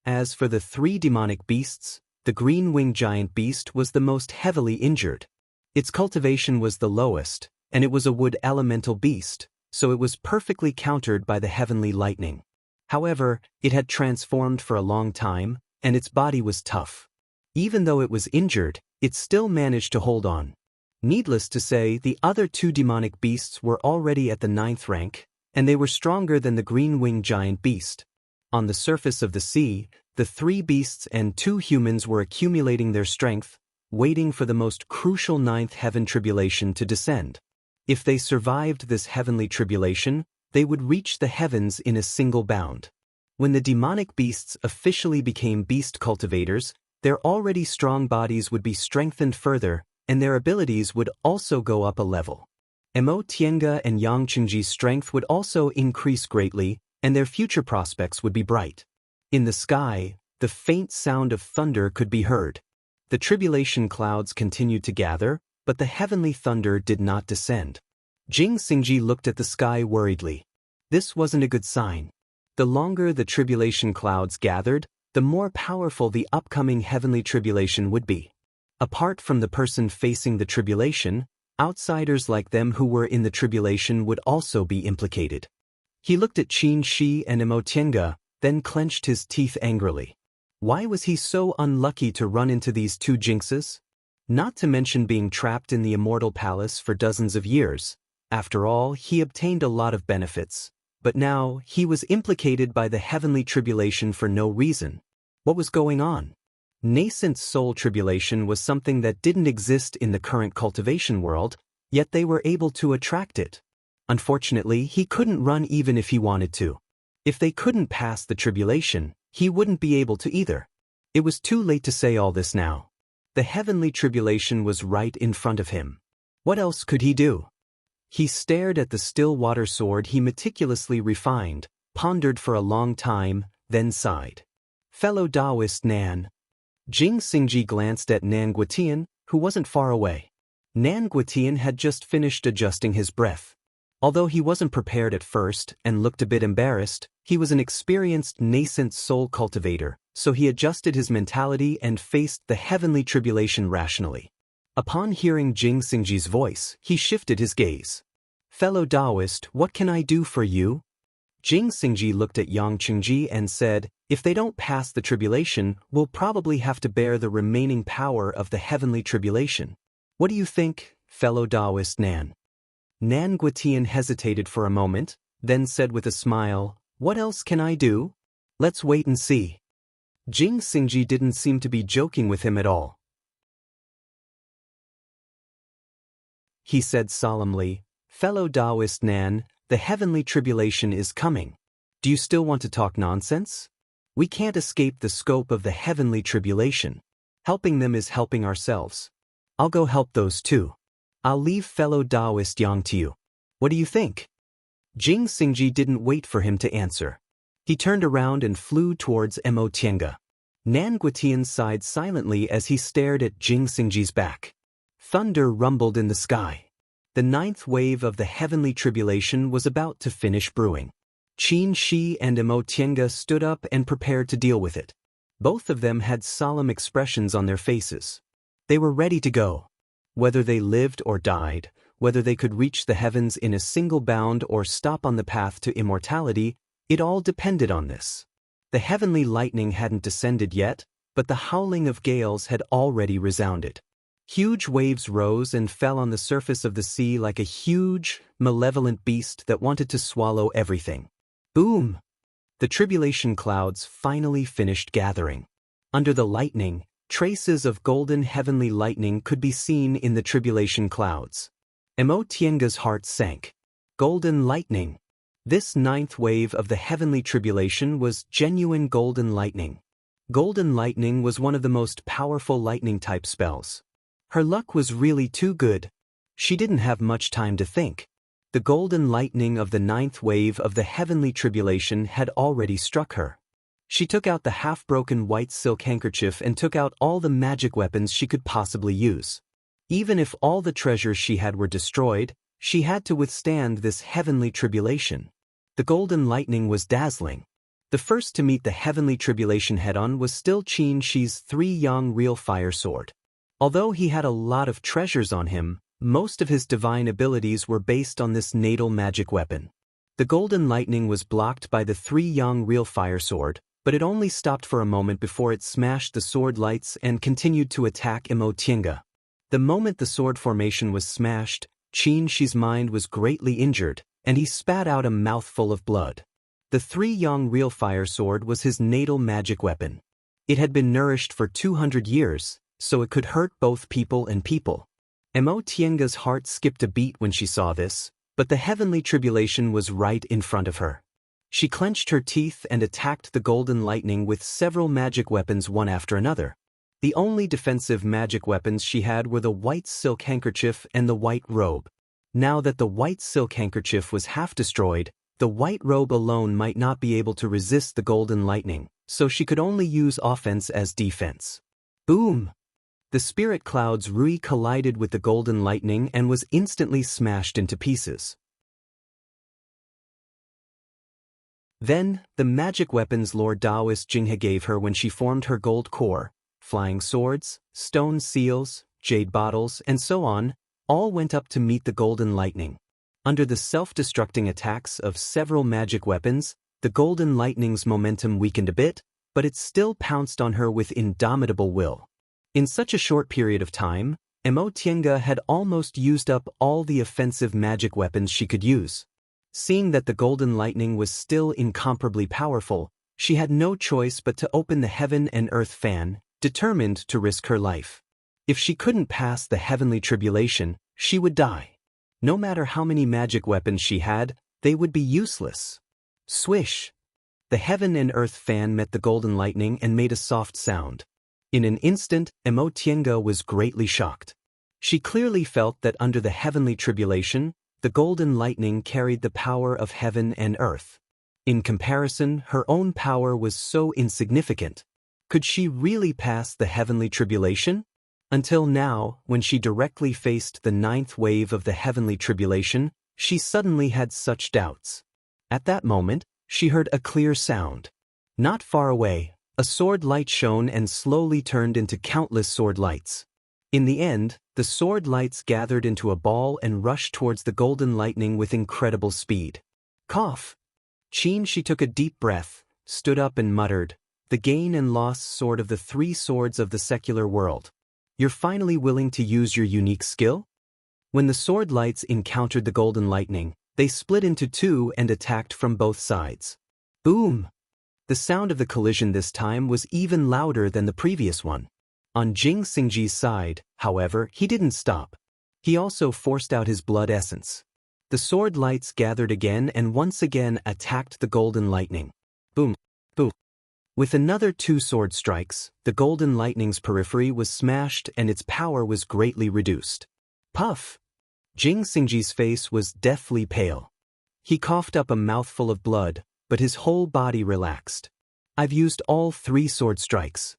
Speaker 1: As for the 3 demonic beasts, the green-winged giant beast was the most heavily injured. Its cultivation was the lowest, and it was a wood elemental beast, so it was perfectly countered by the heavenly lightning. However, it had transformed for a long time, and its body was tough. Even though it was injured, it still managed to hold on. Needless to say, the other 2 demonic beasts were already at the 9th rank, and they were stronger than the green-winged giant beast. On the surface of the sea, the 3 beasts and 2 humans were accumulating their strength, waiting for the most crucial 9th heaven tribulation to descend. If they survived this heavenly tribulation, they would reach the heavens in a single bound. When the demonic beasts officially became beast cultivators, their already strong bodies would be strengthened further, and their abilities would also go up a level. Immortal and Yang Chengji's strength would also increase greatly, and their future prospects would be bright. In the sky, the faint sound of thunder could be heard. The tribulation clouds continued to gather, but the heavenly thunder did not descend. Jing Xingji looked at the sky worriedly. This wasn't a good sign. The longer the tribulation clouds gathered, the more powerful the upcoming heavenly tribulation would be. Apart from the person facing the tribulation, outsiders like them who were in the tribulation would also be implicated. He looked at Xianxia and Immortal, then clenched his teeth angrily. Why was he so unlucky to run into these 2 jinxes? Not to mention being trapped in the Immortal Palace for dozens of years. After all, he obtained a lot of benefits. But now, he was implicated by the heavenly tribulation for no reason. What was going on? Nascent soul tribulation was something that didn't exist in the current cultivation world, yet they were able to attract it. Unfortunately, he couldn't run even if he wanted to. If they couldn't pass the tribulation, he wouldn't be able to either. It was too late to say all this now. The heavenly tribulation was right in front of him. What else could he do? He stared at the still water sword he meticulously refined, pondered for a long time, then sighed. Fellow Daoist Nan. Jing Xingji glanced at Nan Guotian, who wasn't far away. Nan Guotian had just finished adjusting his breath. Although he wasn't prepared at first and looked a bit embarrassed, he was an experienced nascent soul cultivator, so he adjusted his mentality and faced the heavenly tribulation rationally. Upon hearing Jing Xingji's voice, he shifted his gaze. Fellow Daoist, what can I do for you? Jing Xingji looked at Yang Qingji and said, if they don't pass the tribulation, we'll probably have to bear the remaining power of the heavenly tribulation. What do you think, fellow Daoist Nan? Nan Guotian hesitated for a moment, then said with a smile, what else can I do? Let's wait and see. Jing Xingji didn't seem to be joking with him at all. He said solemnly, fellow Daoist Nan, the heavenly tribulation is coming. Do you still want to talk nonsense? We can't escape the scope of the heavenly tribulation. Helping them is helping ourselves. I'll go help those too. I'll leave fellow Daoist Yang to you. What do you think? Jing Xingji didn't wait for him to answer. He turned around and flew towards Mo Tiange. Nan Guotian sighed silently as he stared at Jing Xingji's back. Thunder rumbled in the sky. The ninth wave of the heavenly tribulation was about to finish brewing. Qin Shi and Mo Tiange stood up and prepared to deal with it. Both of them had solemn expressions on their faces. They were ready to go. Whether they lived or died, whether they could reach the heavens in a single bound or stop on the path to immortality, it all depended on this. The heavenly lightning hadn't descended yet, but the howling of gales had already resounded. Huge waves rose and fell on the surface of the sea like a huge, malevolent beast that wanted to swallow everything. Boom! The tribulation clouds finally finished gathering. Under the lightning, traces of golden heavenly lightning could be seen in the tribulation clouds. Mo Tiange's heart sank. Golden lightning. This ninth wave of the heavenly tribulation was genuine golden lightning. Golden lightning was one of the most powerful lightning-type spells. Her luck was really too good. She didn't have much time to think. The golden lightning of the ninth wave of the heavenly tribulation had already struck her. She took out the half-broken white silk handkerchief and took out all the magic weapons she could possibly use. Even if all the treasures she had were destroyed, she had to withstand this heavenly tribulation. The golden lightning was dazzling. The first to meet the heavenly tribulation head-on was still Qin Shi's 3-yang real fire sword. Although he had a lot of treasures on him, most of his divine abilities were based on this natal magic weapon. The golden lightning was blocked by the 3-yang real fire sword, but it only stopped for a moment before it smashed the sword lights and continued to attack Mo Tiange. The moment the sword formation was smashed, Qin Shi's mind was greatly injured, and he spat out a mouthful of blood. The 3-yang real fire sword was his natal magic weapon. It had been nourished for 200 years, so it could hurt both people and people. Mo Tiange's heart skipped a beat when she saw this, but the heavenly tribulation was right in front of her. She clenched her teeth and attacked the golden lightning with several magic weapons one after another. The only defensive magic weapons she had were the white silk handkerchief and the white robe. Now that the white silk handkerchief was half destroyed, the white robe alone might not be able to resist the golden lightning, so she could only use offense as defense. Boom! The spirit cloud's Rui collided with the golden lightning and was instantly smashed into pieces. Then, the magic weapons Lord Daoist Jinghe gave her when she formed her gold core, flying swords, stone seals, jade bottles, and so on, all went up to meet the golden lightning. Under the self-destructing attacks of several magic weapons, the golden lightning's momentum weakened a bit, but it still pounced on her with indomitable will. In such a short period of time, Mo Tiange had almost used up all the offensive magic weapons she could use. Seeing that the golden lightning was still incomparably powerful, she had no choice but to open the heaven and earth fan, determined to risk her life. If she couldn't pass the heavenly tribulation, she would die. No matter how many magic weapons she had, they would be useless. Swish! The heaven and earth fan met the golden lightning and made a soft sound. In an instant, Imotienga was greatly shocked. She clearly felt that under the heavenly tribulation, the golden lightning carried the power of heaven and earth. In comparison, her own power was so insignificant. Could she really pass the heavenly tribulation? Until now, when she directly faced the 9th wave of the heavenly tribulation, she suddenly had such doubts. At that moment, she heard a clear sound. Not far away, a sword light shone and slowly turned into countless sword lights. In the end, the sword lights gathered into a ball and rushed towards the golden lightning with incredible speed. Cough! She took a deep breath, stood up and muttered, "The gain and loss sword of the 3 swords of the secular world. You're finally willing to use your unique skill?" When the sword lights encountered the golden lightning, they split into 2 and attacked from both sides. Boom! The sound of the collision this time was even louder than the previous one. On Jing Xingji's side, however, he didn't stop. He also forced out his blood essence. The sword lights gathered again and once again attacked the golden lightning. Boom! Boom! With another 2 sword strikes, the golden lightning's periphery was smashed and its power was greatly reduced. Puff! Jing Xingji's face was deathly pale. He coughed up a mouthful of blood, but his whole body relaxed. "I've used all 3 sword strikes.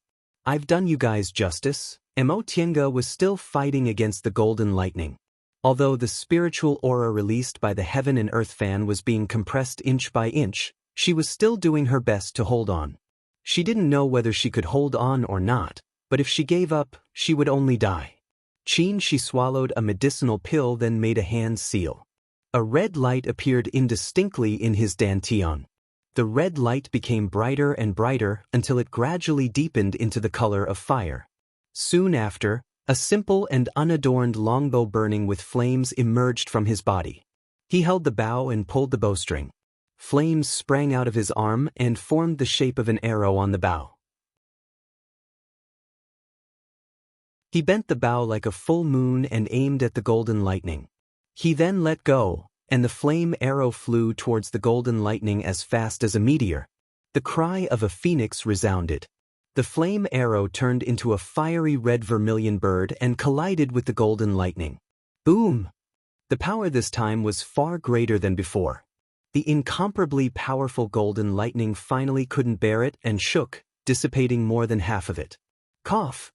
Speaker 1: I've done you guys justice." Imotienga was still fighting against the golden lightning. Although the spiritual aura released by the heaven and earth fan was being compressed inch by inch, she was still doing her best to hold on. She didn't know whether she could hold on or not, but if she gave up, she would only die. She swallowed a medicinal pill, then made a hand seal. A red light appeared indistinctly in his dantian. The red light became brighter and brighter until it gradually deepened into the color of fire. Soon after, a simple and unadorned longbow burning with flames emerged from his body. He held the bow and pulled the bowstring. Flames sprang out of his arm and formed the shape of an arrow on the bow. He bent the bow like a full moon and aimed at the golden lightning. He then let go, and the flame arrow flew towards the golden lightning as fast as a meteor. The cry of a phoenix resounded. The flame arrow turned into a fiery red vermilion bird and collided with the golden lightning. Boom! The power this time was far greater than before. The incomparably powerful golden lightning finally couldn't bear it and shook, dissipating more than half of it. Cough!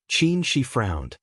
Speaker 1: She frowned.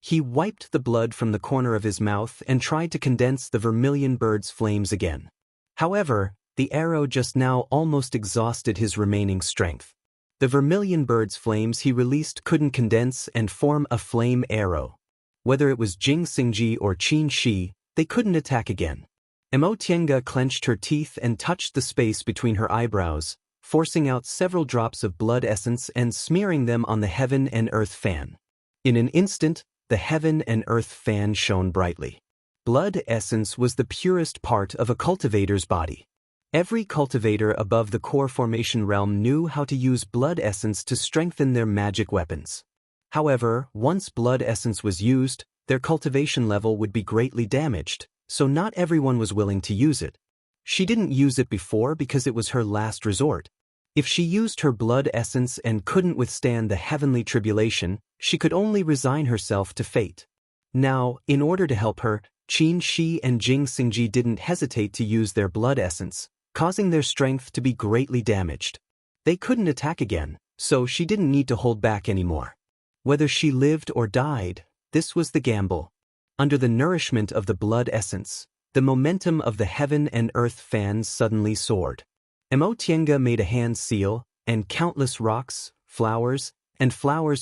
Speaker 1: He wiped the blood from the corner of his mouth and tried to condense the vermilion bird's flames again. However, the arrow just now almost exhausted his remaining strength. The vermilion bird's flames he released couldn't condense and form a flame arrow. Whether it was Jing Xingji or Qin Shi, they couldn't attack again. Imotienga clenched her teeth and touched the space between her eyebrows, forcing out several drops of blood essence and smearing them on the heaven and earth fan. In an instant, the heaven and earth fan shone brightly. Blood essence was the purest part of a cultivator's body. Every cultivator above the core formation realm knew how to use blood essence to strengthen their magic weapons. However, once blood essence was used, their cultivation level would be greatly damaged, so not everyone was willing to use it. She didn't use it before because it was her last resort. If she used her blood essence and couldn't withstand the heavenly tribulation, she could only resign herself to fate. Now, in order to help her, Qin Shi and Jing Xingji didn't hesitate to use their blood essence, causing their strength to be greatly damaged. They couldn't attack again, so she didn't need to hold back anymore. Whether she lived or died, this was the gamble. Under the nourishment of the blood essence, the momentum of the heaven and earth fans suddenly soared. Imotienga made a hand seal, and countless rocks, flowers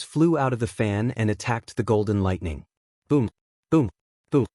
Speaker 1: flew out of the fan and attacked the golden lightning. Boom, boom, boom.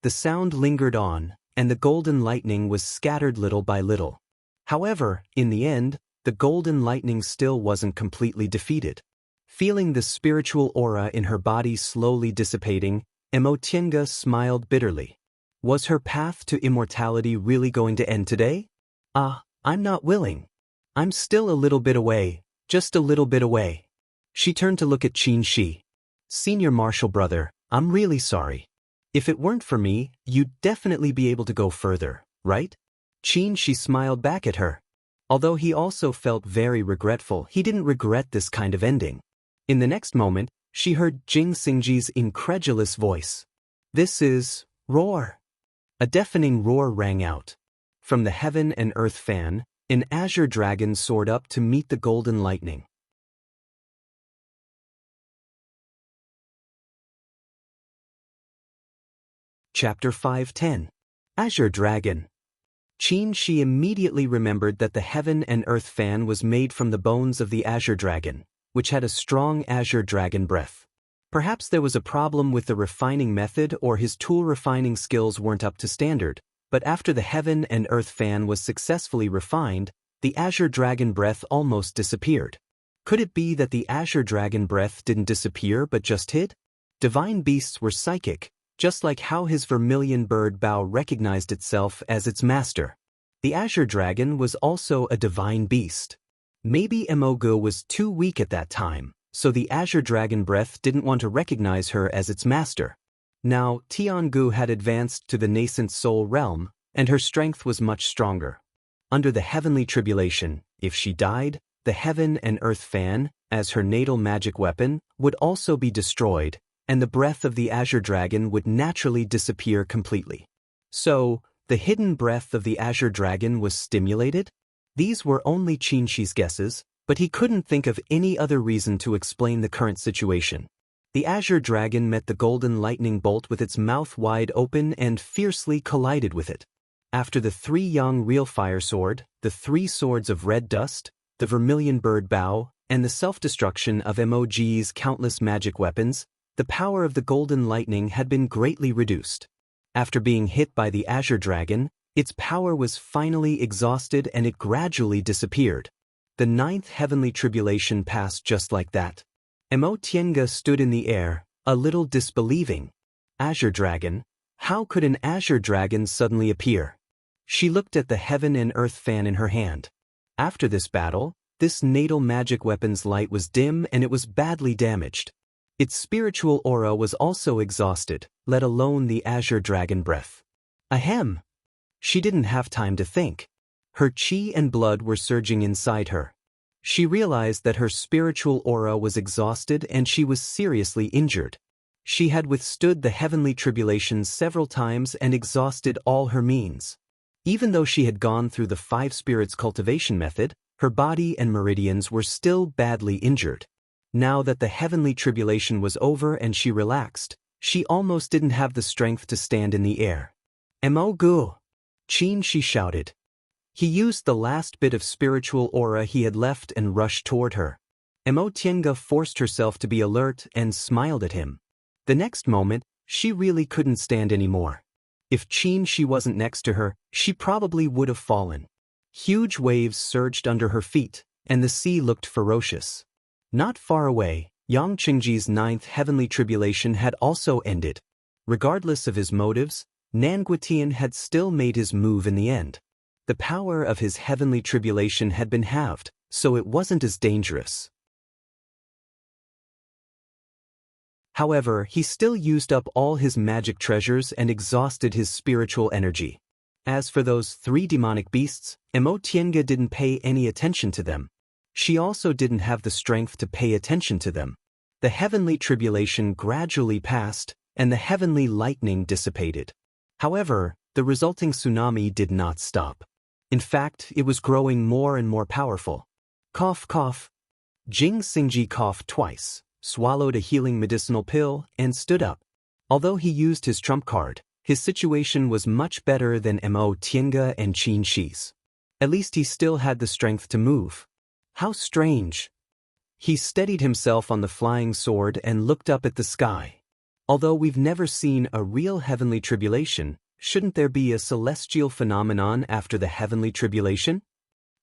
Speaker 1: The sound lingered on, and the golden lightning was scattered little by little. However, in the end, the golden lightning still wasn't completely defeated. Feeling the spiritual aura in her body slowly dissipating, Imotienga smiled bitterly. Was her path to immortality really going to end today? I'm not willing. I'm still a little bit away, just a little bit away. She turned to look at Qin Shi. Senior Marshal Brother, I'm really sorry. If it weren't for me, you'd definitely be able to go further, right? She smiled back at her. Although he also felt very regretful, he didn't regret this kind of ending. In the next moment, she heard Jing Xingji's incredulous voice. This is roar. A deafening roar rang out. From the heaven and earth fan, an azure dragon soared up to meet the golden lightning. Chapter 5:10. Azure Dragon. She immediately remembered that the heaven and earth fan was made from the bones of the azure dragon, which had a strong azure dragon breath. Perhaps there was a problem with the refining method, or his tool refining skills weren't up to standard, but after the heaven and earth fan was successfully refined, the azure dragon breath almost disappeared. Could it be that the azure dragon breath didn't disappear but just hid? Divine beasts were psychic, just like how his vermilion bird Bao recognized itself as its master. The azure dragon was also a divine beast. Maybe Emogu was too weak at that time, so the azure dragon breath didn't want to recognize her as its master. Now, Tiangu had advanced to the nascent soul realm, and her strength was much stronger. Under the heavenly tribulation, if she died, the heaven and earth fan, as her natal magic weapon, would also be destroyed, and the breath of the azure dragon would naturally disappear completely. So, the hidden breath of the azure dragon was stimulated? These were only Qinshi's guesses, but he couldn't think of any other reason to explain the current situation. The azure dragon met the golden lightning bolt with its mouth wide open and fiercely collided with it. After the 3 young real fire sword, the 3 swords of red dust, the vermilion bird Bao, and the self-destruction of Mog's countless magic weapons, the power of the golden lightning had been greatly reduced. After being hit by the azure dragon, its power was finally exhausted and it gradually disappeared. The 9th heavenly tribulation passed just like that. Mo Tiange stood in the air, a little disbelieving. Azure dragon? How could an azure dragon suddenly appear? She looked at the heaven and earth fan in her hand. After this battle, this natal magic weapon's light was dim and it was badly damaged. Its spiritual aura was also exhausted, let alone the azure dragon breath. Ahem! She didn't have time to think. Her chi and blood were surging inside her. She realized that her spiritual aura was exhausted and she was seriously injured. She had withstood the heavenly tribulations several times and exhausted all her means. Even though she had gone through the 5 spirits cultivation method, her body and meridians were still badly injured. Now that the heavenly tribulation was over and she relaxed, she almost didn't have the strength to stand in the air. Emogu! She shouted. He used the last bit of spiritual aura he had left and rushed toward her. Mo Tiange forced herself to be alert and smiled at him. The next moment, she really couldn't stand anymore. If she wasn't next to her, she probably would have fallen. Huge waves surged under her feet, and the sea looked ferocious. Not far away, Yang Qingji's 9th heavenly tribulation had also ended. Regardless of his motives, Nanguitian had still made his move in the end. The power of his heavenly tribulation had been halved, so it wasn't as dangerous. However, he still used up all his magic treasures and exhausted his spiritual energy. As for those 3 demonic beasts, Mo Tiange didn't pay any attention to them. She also didn't have the strength to pay attention to them. The heavenly tribulation gradually passed, and the heavenly lightning dissipated. However, the resulting tsunami did not stop. In fact, it was growing more and more powerful. Cough, cough. Jing Xingji coughed twice, swallowed a healing medicinal pill, and stood up. Although he used his trump card, his situation was much better than Mo Tiange and Qinshi's. At least he still had the strength to move. How strange. He steadied himself on the flying sword and looked up at the sky. Although we've never seen a real heavenly tribulation, shouldn't there be a celestial phenomenon after the heavenly tribulation?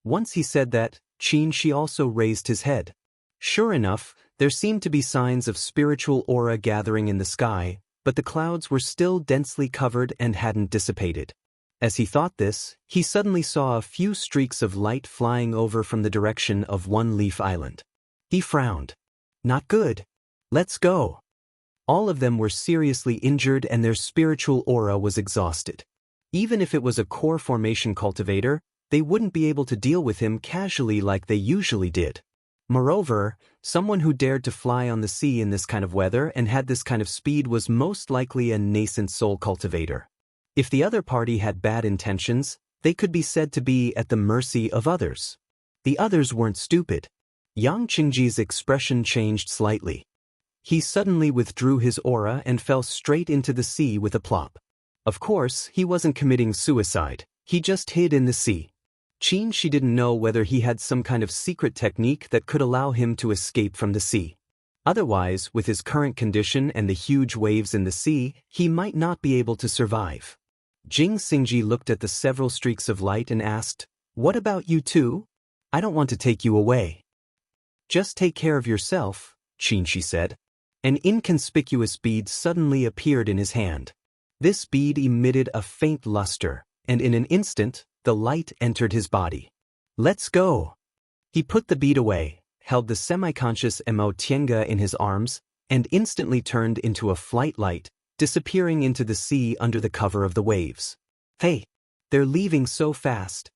Speaker 1: Once he said that, Qinshi also raised his head. Sure enough, there seemed to be signs of spiritual aura gathering in the sky, but the clouds were still densely covered and hadn't dissipated. As he thought this, he suddenly saw a few streaks of light flying over from the direction of One Leaf Island. He frowned. Not good. Let's go. All of them were seriously injured and their spiritual aura was exhausted. Even if it was a core formation cultivator, they wouldn't be able to deal with him casually like they usually did. Moreover, someone who dared to fly on the sea in this kind of weather and had this kind of speed was most likely a nascent soul cultivator. If the other party had bad intentions, they could be said to be at the mercy of others. The others weren't stupid. Yang Qingji's expression changed slightly. He suddenly withdrew his aura and fell straight into the sea with a plop. Of course, he wasn't committing suicide, he just hid in the sea. She didn't know whether he had some kind of secret technique that could allow him to escape from the sea. Otherwise, with his current condition and the huge waves in the sea, he might not be able to survive. Jing Xingji looked at the several streaks of light and asked, "What about you too? I don't want to take you away." "Just take care of yourself," she said. An inconspicuous bead suddenly appeared in his hand. This bead emitted a faint luster, and in an instant, the light entered his body. "Let's go." He put the bead away, held the semi-conscious Mo Tiange in his arms, and instantly turned into a flight light, disappearing into the sea under the cover of the waves. "Hey, they're leaving so fast."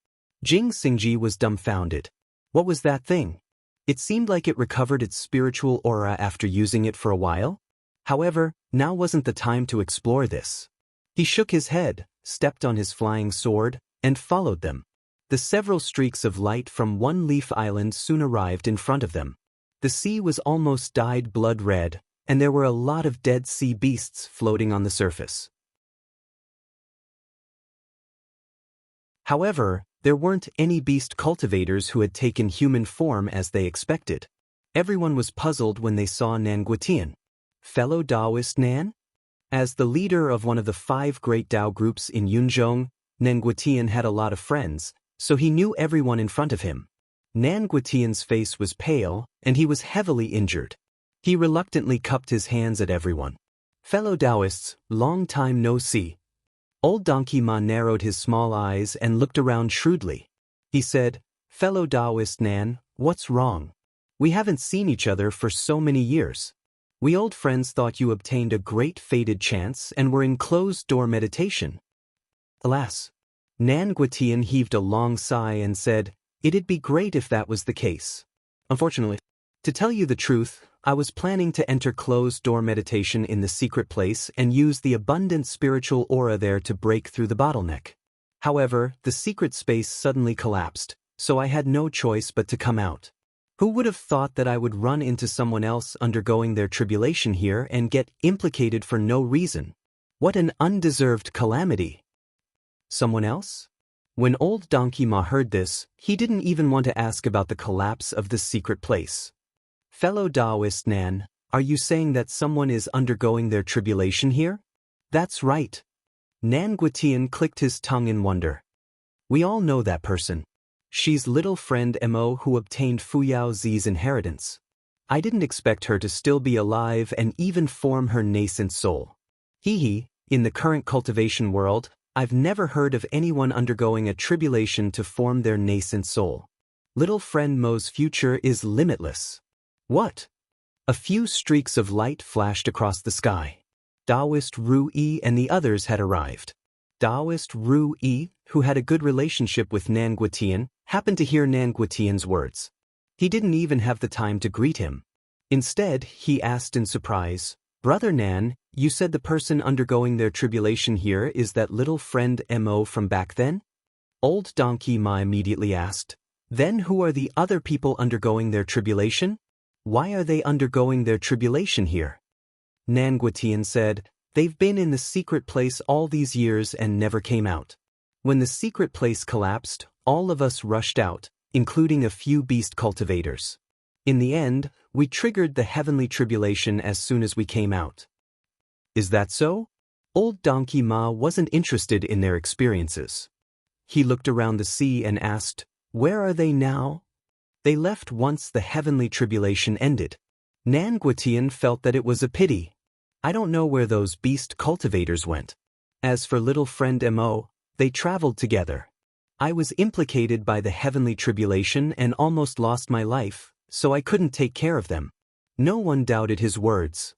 Speaker 1: Jing Xingji was dumbfounded. What was that thing? It seemed like it recovered its spiritual aura after using it for a while. However, now wasn't the time to explore this. He shook his head, stepped on his flying sword, and followed them. The several streaks of light from One Leaf Island soon arrived in front of them. The sea was almost dyed blood red, and there were a lot of dead sea beasts floating on the surface. However, there weren't any beast cultivators who had taken human form as they expected. Everyone was puzzled when they saw Nan Guotian. Fellow Daoist Nan? As the leader of one of the 5 great Dao groups in Yunzhong, Nan Guotian had a lot of friends, so he knew everyone in front of him. Nan Guotian's face was pale, and he was heavily injured. He reluctantly cupped his hands at everyone. "Fellow Daoists, long time no see." Old Donkey Ma narrowed his small eyes and looked around shrewdly. He said, "Fellow Daoist Nan, what's wrong? We haven't seen each other for so many years. We old friends thought you obtained a great fated chance and were in closed-door meditation." Alas. Nan Guotian heaved a long sigh and said, "It'd be great if that was the case. Unfortunately, to tell you the truth, I was planning to enter closed-door meditation in the secret place and use the abundant spiritual aura there to break through the bottleneck. However, the secret space suddenly collapsed, so I had no choice but to come out. Who would have thought that I would run into someone else undergoing their tribulation here and get implicated for no reason? What an undeserved calamity." "Someone else?" When old Donkey Ma heard this, he didn't even want to ask about the collapse of the secret place. "Fellow Daoist Nan, are you saying that someone is undergoing their tribulation here?" "That's right." Nan Guotian clicked his tongue in wonder. "We all know that person. She's little friend Mo who obtained Fuyao Zi's inheritance. I didn't expect her to still be alive and even form her nascent soul. In the current cultivation world, I've never heard of anyone undergoing a tribulation to form their nascent soul. Little friend Mo's future is limitless." "What?" A few streaks of light flashed across the sky. Daoist Ru Yi and the others had arrived. Daoist Ru Yi, who had a good relationship with Nan Guotian, happened to hear Nan Guotian's words. He didn't even have the time to greet him. Instead, he asked in surprise, "Brother Nan, you said the person undergoing their tribulation here is that little friend Mo from back then?" Old Donkey Ma immediately asked, "Then who are the other people undergoing their tribulation? Why are they undergoing their tribulation here?" Nan Guotian said, "They've been in the secret place all these years and never came out. When the secret place collapsed, all of us rushed out, including a few beast cultivators. In the end, we triggered the heavenly tribulation as soon as we came out." "Is that so?" Old Donkey Ma wasn't interested in their experiences. He looked around the sea and asked, "Where are they now?" "They left once the heavenly tribulation ended." Nan Guotian felt that it was a pity. "I don't know where those beast cultivators went. As for little friend Mo, they traveled together. I was implicated by the heavenly tribulation and almost lost my life, so I couldn't take care of them." No one doubted his words.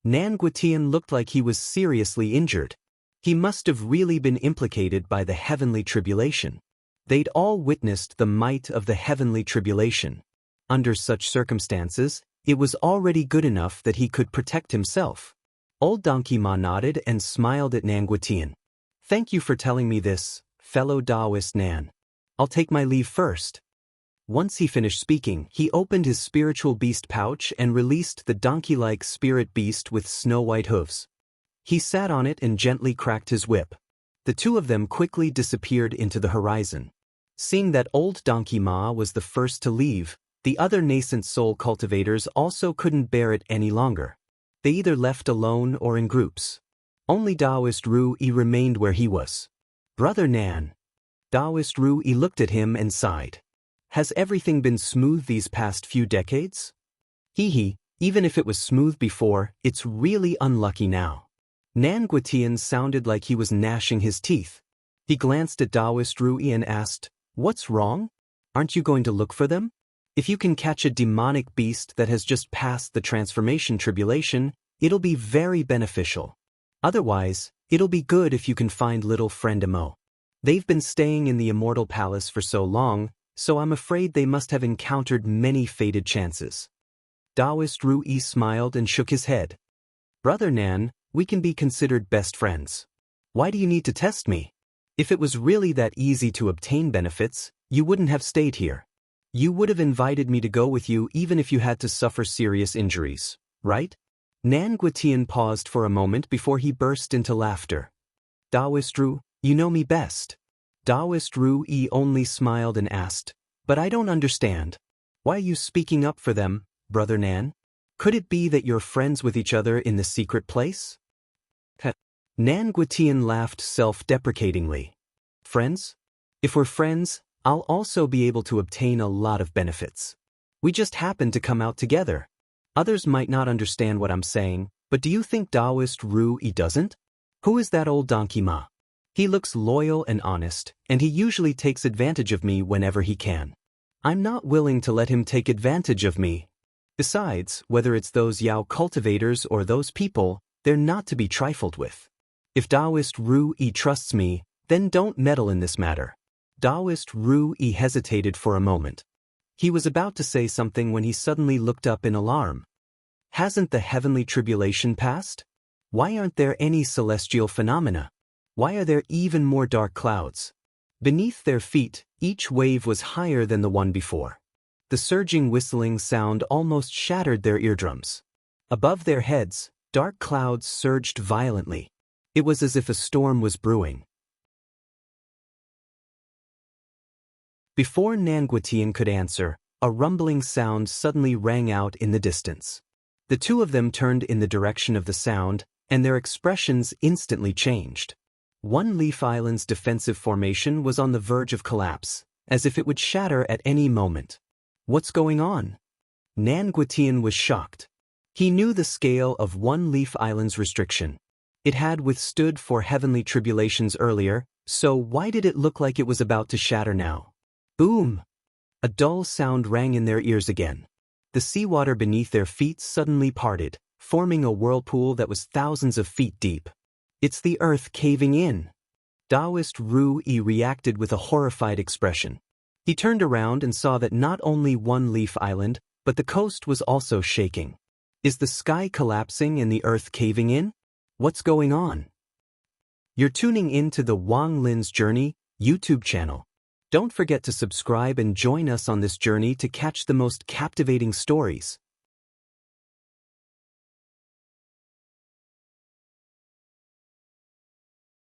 Speaker 1: Nan Guitian looked like he was seriously injured. He must have really been implicated by the heavenly tribulation. They'd all witnessed the might of the heavenly tribulation. Under such circumstances, it was already good enough that he could protect himself. Old Donkey Ma nodded and smiled at Nan Guitian. Thank you for telling me this, fellow Daoist Nan. I'll take my leave first. Once he finished speaking, he opened his spiritual beast pouch and released the donkey-like spirit beast with snow-white hooves. He sat on it and gently cracked his whip. The two of them quickly disappeared into the horizon. Seeing that old Donkey Ma was the first to leave, the other nascent soul cultivators also couldn't bear it any longer. They either left alone or in groups. Only Daoist Ru-Yi remained where he was. Brother Nan. Daoist Ru-Yi looked at him and sighed. Has everything been smooth these past few decades? Hee, even if it was smooth before, it's really unlucky now. Nan Guitian sounded like he was gnashing his teeth. He glanced at Daoist Ru-Yi and asked, "What's wrong? Aren't you going to look for them? If you can catch a demonic beast that has just passed the transformation tribulation, it'll be very beneficial. Otherwise, it'll be good if you can find little friend Imo. They've been staying in the Immortal Palace for so long, so I'm afraid they must have encountered many fated chances." Daoist Ru-Yi smiled and shook his head. Brother Nan, we can be considered best friends. Why do you need to test me? If it was really that easy to obtain benefits, you wouldn't have stayed here. You would have invited me to go with you even if you had to suffer serious injuries, right? Nan Guitian paused for a moment before he burst into laughter. Daoist Ru, you know me best. Daoist Ru-Yi only smiled and asked, but I don't understand. Why are you speaking up for them, Brother Nan? Could it be that you're friends with each other in the secret place? Nan Guitian laughed self-deprecatingly. Friends? If we're friends, I'll also be able to obtain a lot of benefits. We just happen to come out together. Others might not understand what I'm saying, but do you think Daoist Ru-Yi doesn't? Who is that old Donkey Ma? He looks loyal and honest, and he usually takes advantage of me whenever he can. I'm not willing to let him take advantage of me. Besides, whether it's those Yao cultivators or those people, they're not to be trifled with. If Daoist Ru-Yi trusts me, then don't meddle in this matter. Daoist Ru-Yi hesitated for a moment. He was about to say something when he suddenly looked up in alarm. Hasn't the heavenly tribulation passed? Why aren't there any celestial phenomena? Why are there even more dark clouds? Beneath their feet, each wave was higher than the one before. The surging whistling sound almost shattered their eardrums. Above their heads, dark clouds surged violently. It was as if a storm was brewing. Before Nan Guitian could answer, a rumbling sound suddenly rang out in the distance. The two of them turned in the direction of the sound, and their expressions instantly changed. One Leaf Island's defensive formation was on the verge of collapse, as if it would shatter at any moment. What's going on? Nan Guitian was shocked. He knew the scale of One Leaf Island's restriction. It had withstood 4 heavenly tribulations earlier, so why did it look like it was about to shatter now? Boom! A dull sound rang in their ears again. The seawater beneath their feet suddenly parted, forming a whirlpool that was thousands of feet deep. It's the earth caving in. Daoist Ru-Yi reacted with a horrified expression. He turned around and saw that not only One Leaf Island, but the coast was also shaking. Is the sky collapsing and the earth caving in? What's going on? You're tuning in to the Wang Lin's Journey YouTube channel. Don't forget to subscribe and join us on this journey to catch the most captivating stories.